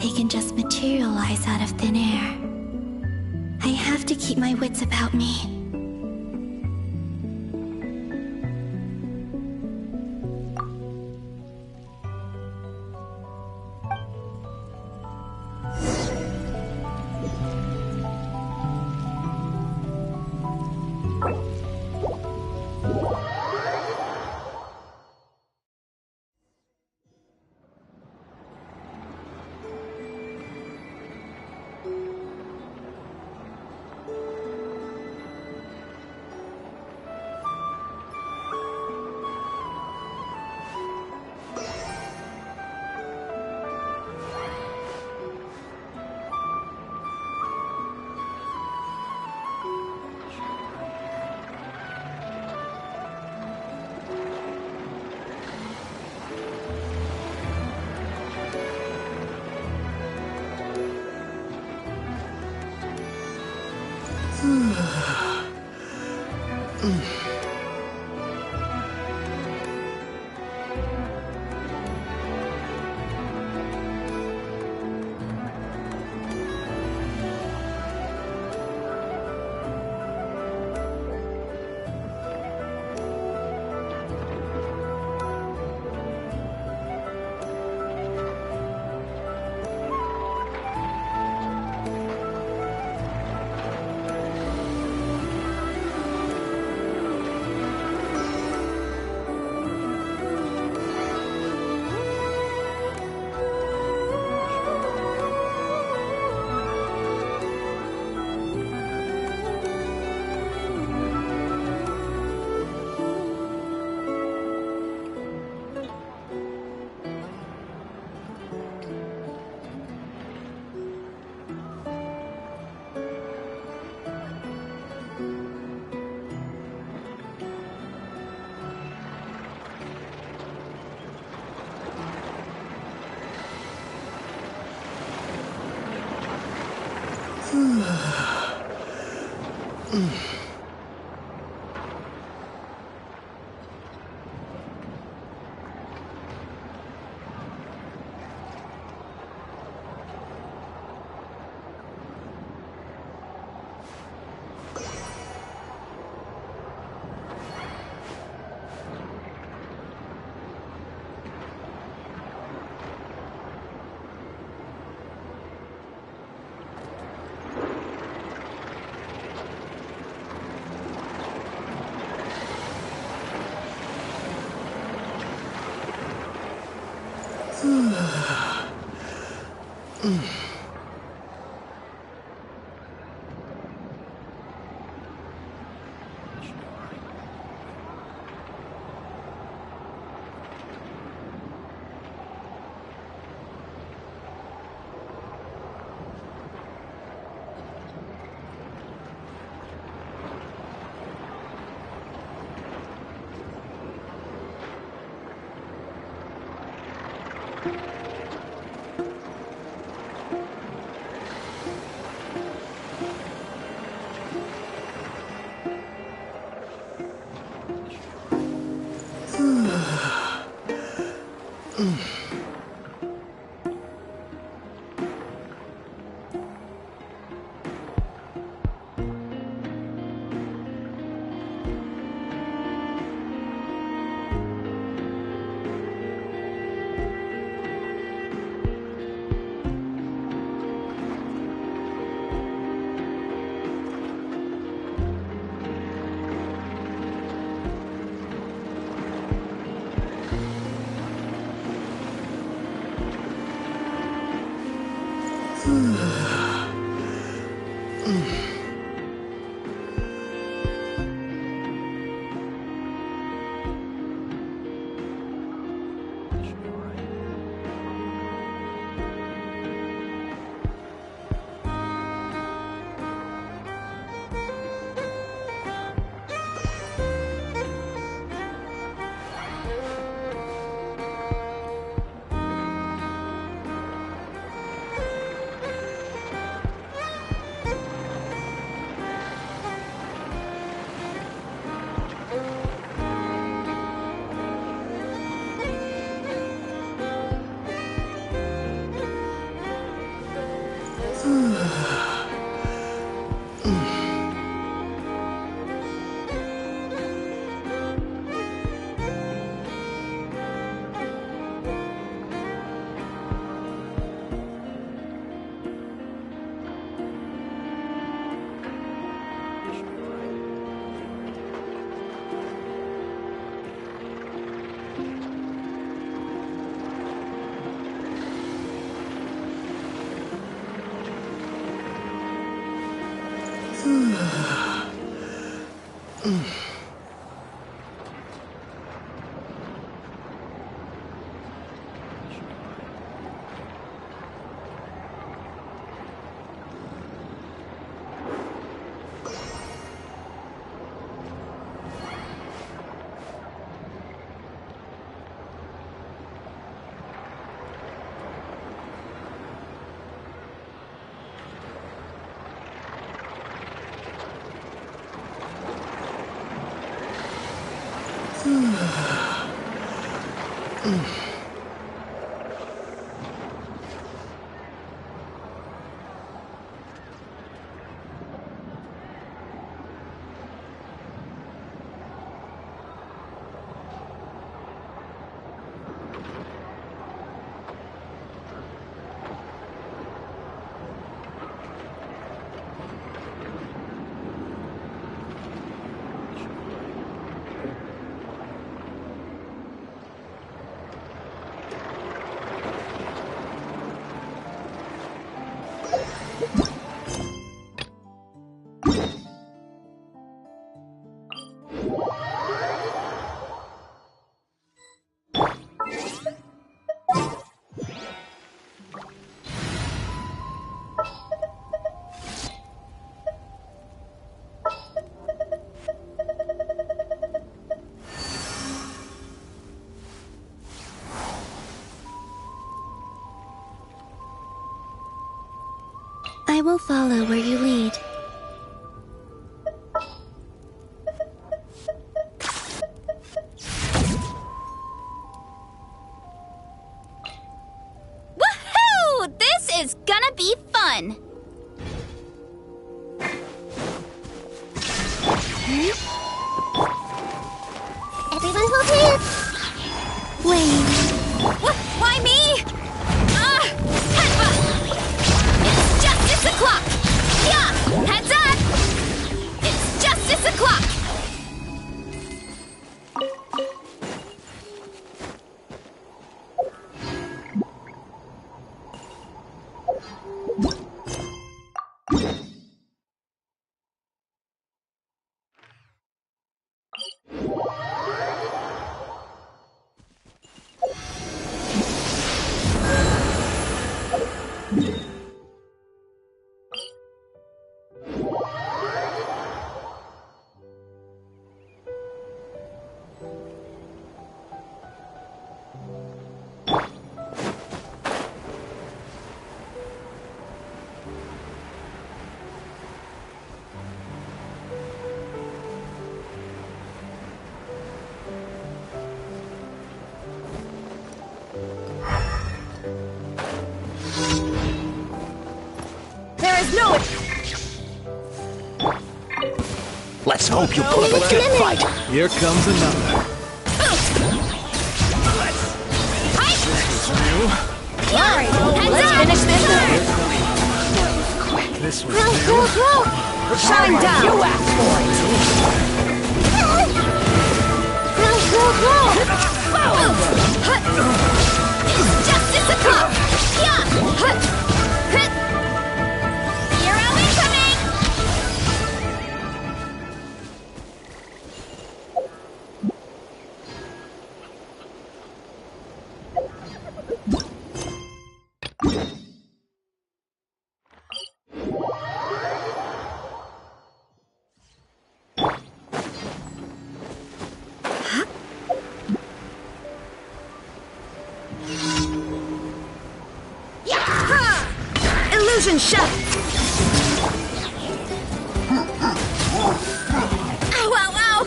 They can just materialize out of thin air. I have to keep my wits about me. I will follow where you lead. Woohoo! This is gonna be fun! Everyone hold hands! Wait. Why me? It's justice o'clock! Yeah! Heads up! It's justice o'clock! Let's hope you put up a good fight. Here comes another. Alright, let's finish this. This was Go! Shine down! You asked for it. It's justice o'clock! Yeah! Hero incoming! Illusion shot! Ow, ow, ow!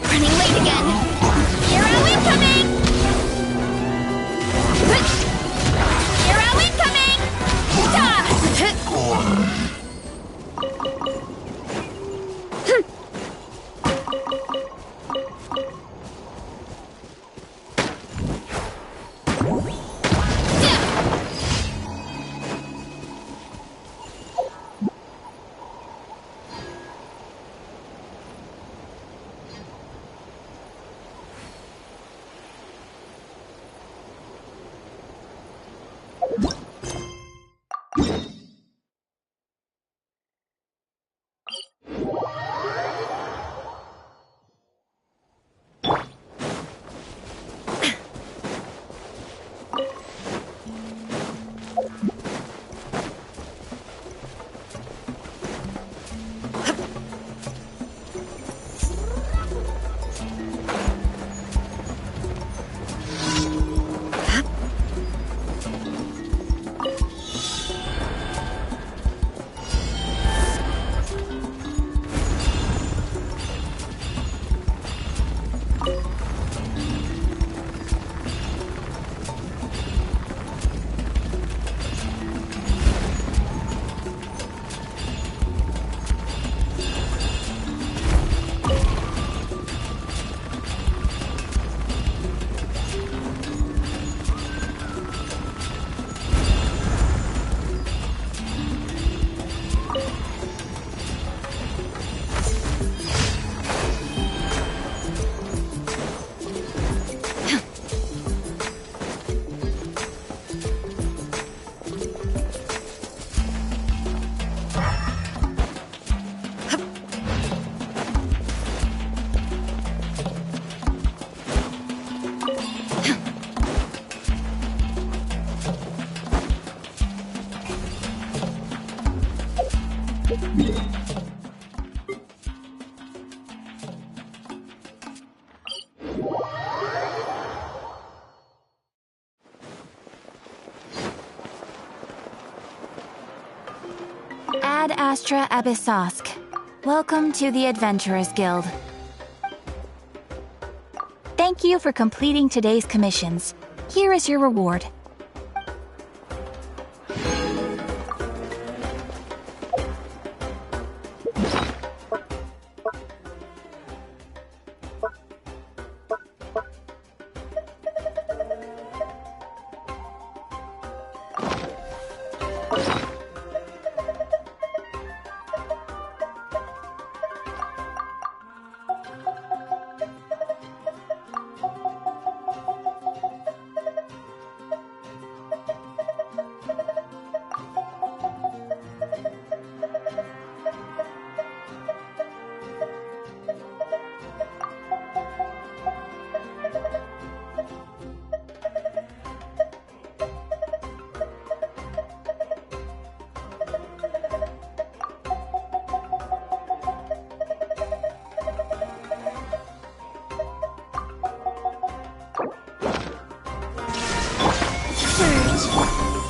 Running late again. Hero incoming! Hero incoming! Maestra Abyssosk. Welcome to the Adventurers Guild. Thank you for completing today's commissions. Here is your reward.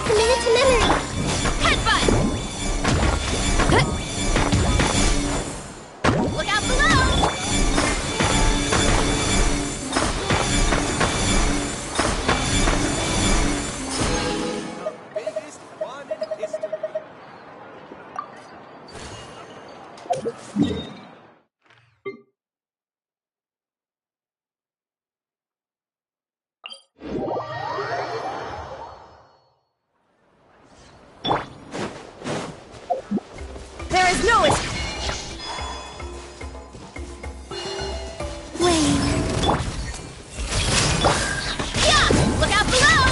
Committed to memory! Headbutt! Look out below! Biggest one in history. There is no escape. Wait. Yeah! Look out below!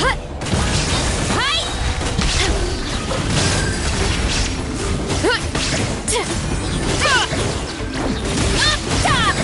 Hut! Hi! Up top!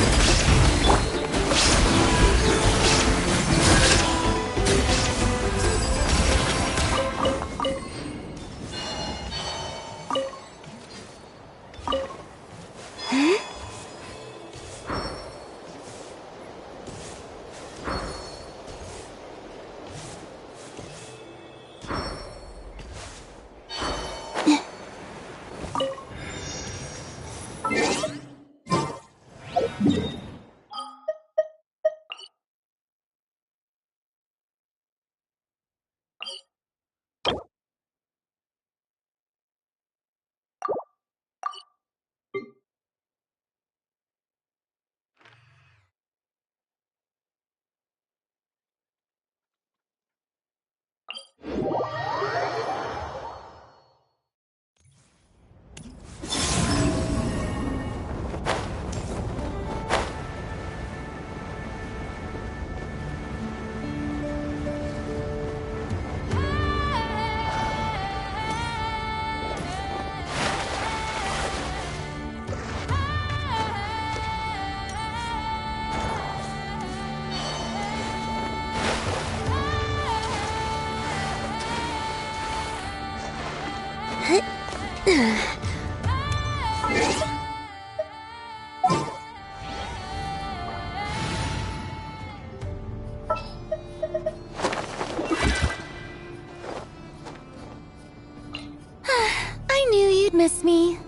I knew you'd miss me.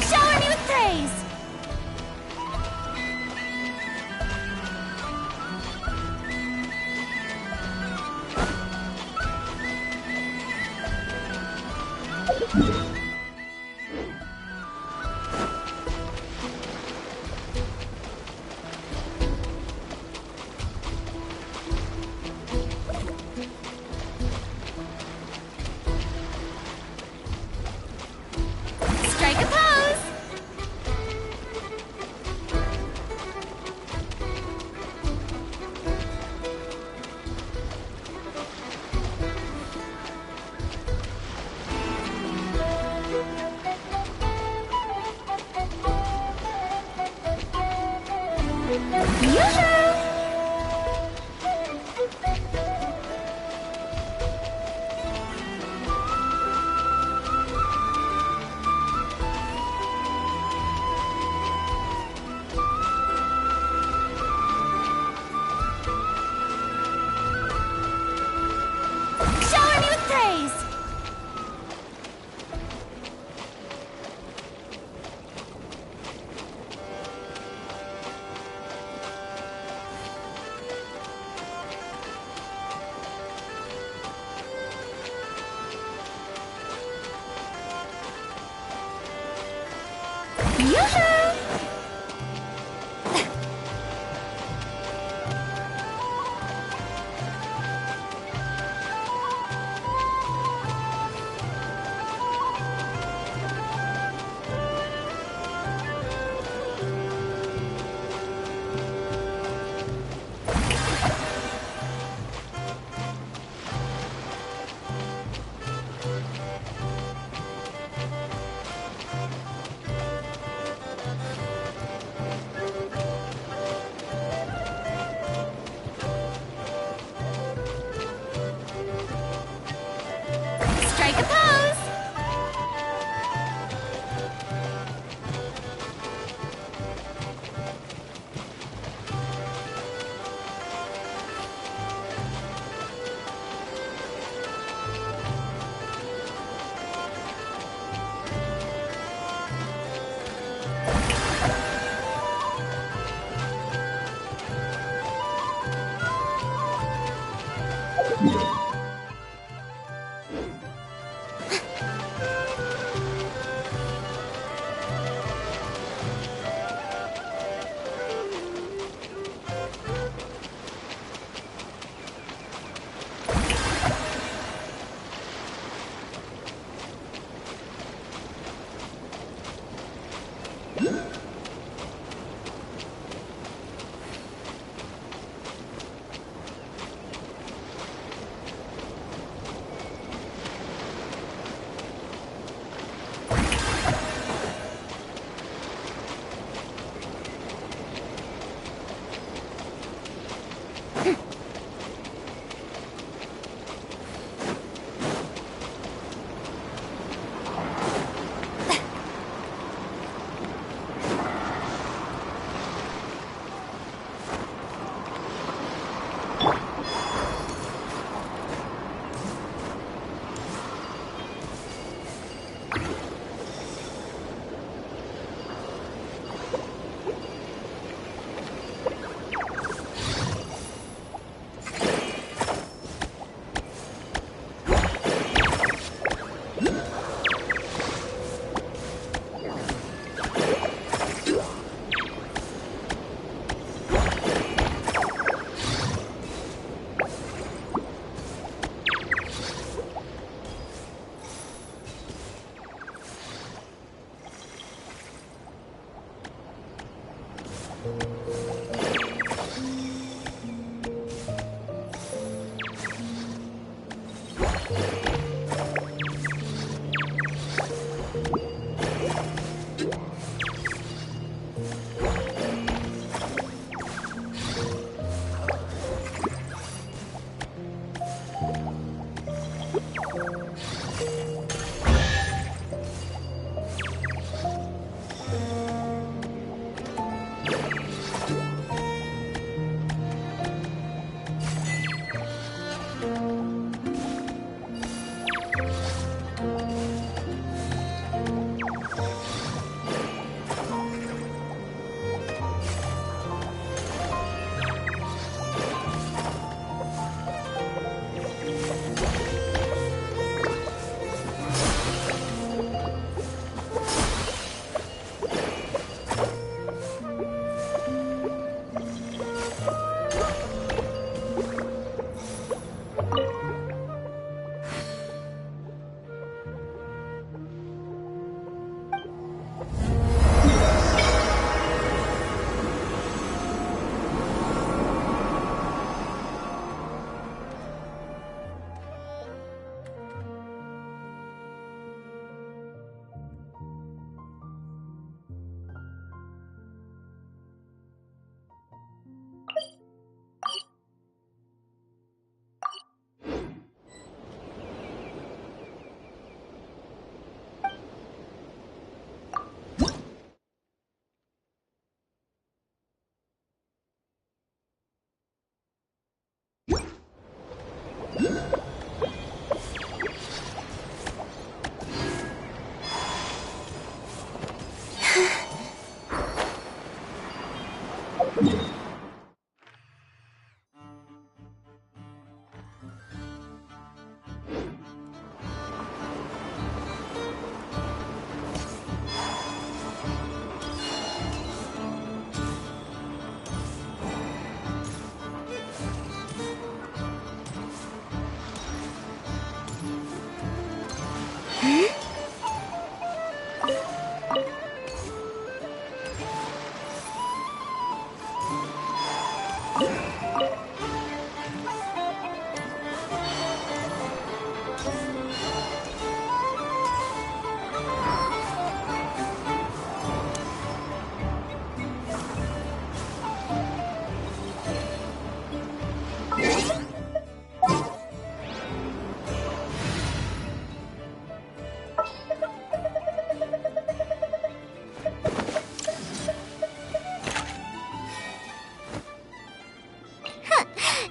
Shower me with praise! Strike a pose! Yoo-hoo! Strike a pose!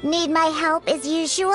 Need my help as usual?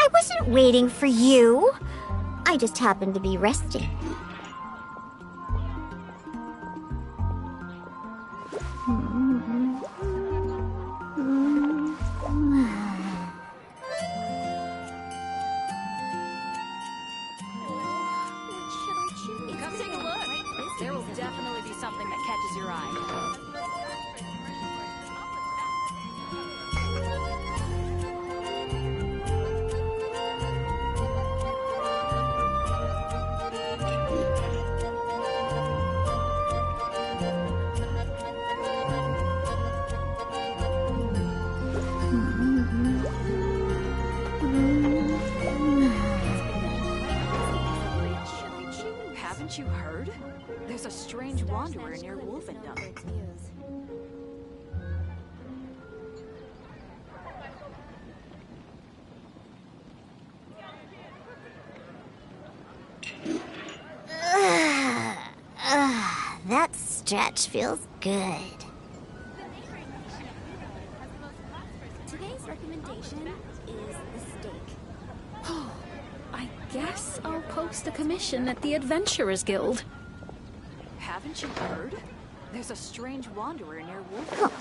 I wasn't waiting for you. I just happened to be resting. Come take a look. There will definitely be something that catches your eye. Haven't you heard? There's a strange wanderer near Wolfendom. That stretch feels good. Today's recommendation is the steak. Oh, I guess I'll post a commission at the Adventurers Guild. Haven't you heard? There's a strange wanderer near Wolfendom.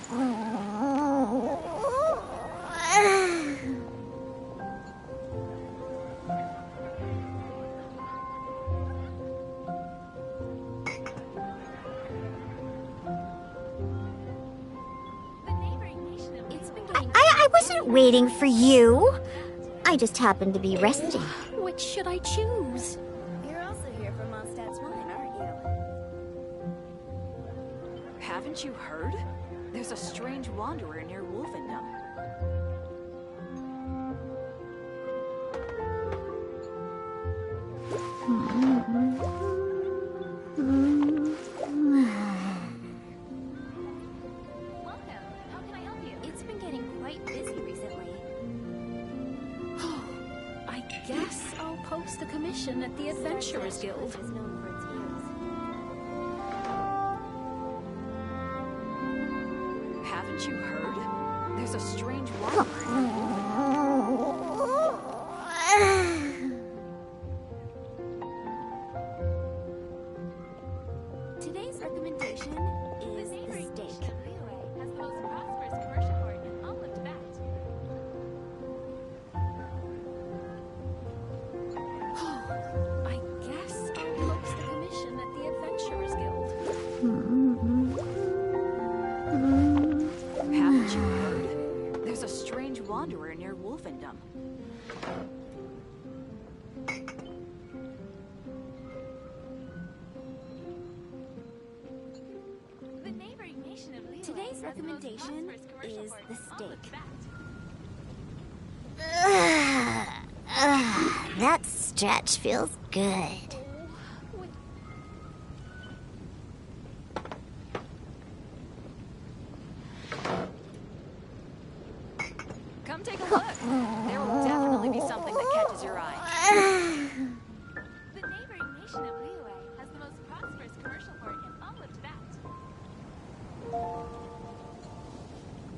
I wasn't waiting for you. I just happened to be resting. Which should I choose? You're also here for Mondstadt's wine, aren't you? Haven't you heard? There's a strange wanderer near Wolfendom. It's been getting quite busy recently. I guess I'll post a commission at the Adventurers Guild. Haven't you heard? There's a strange wanderer near Today's recommendation is the steak. near wolfendom. Today's recommendation is the steak. That stretch feels good. Come take a look. There will definitely be something that catches your eye. The neighboring nation of Liyue has the most prosperous commercial port in all of Tibet.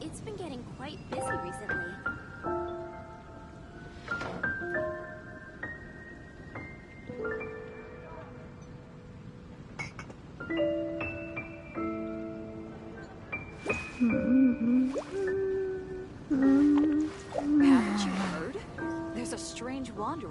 It's been getting quite busy recently. Haven't you heard? There's a strange wanderer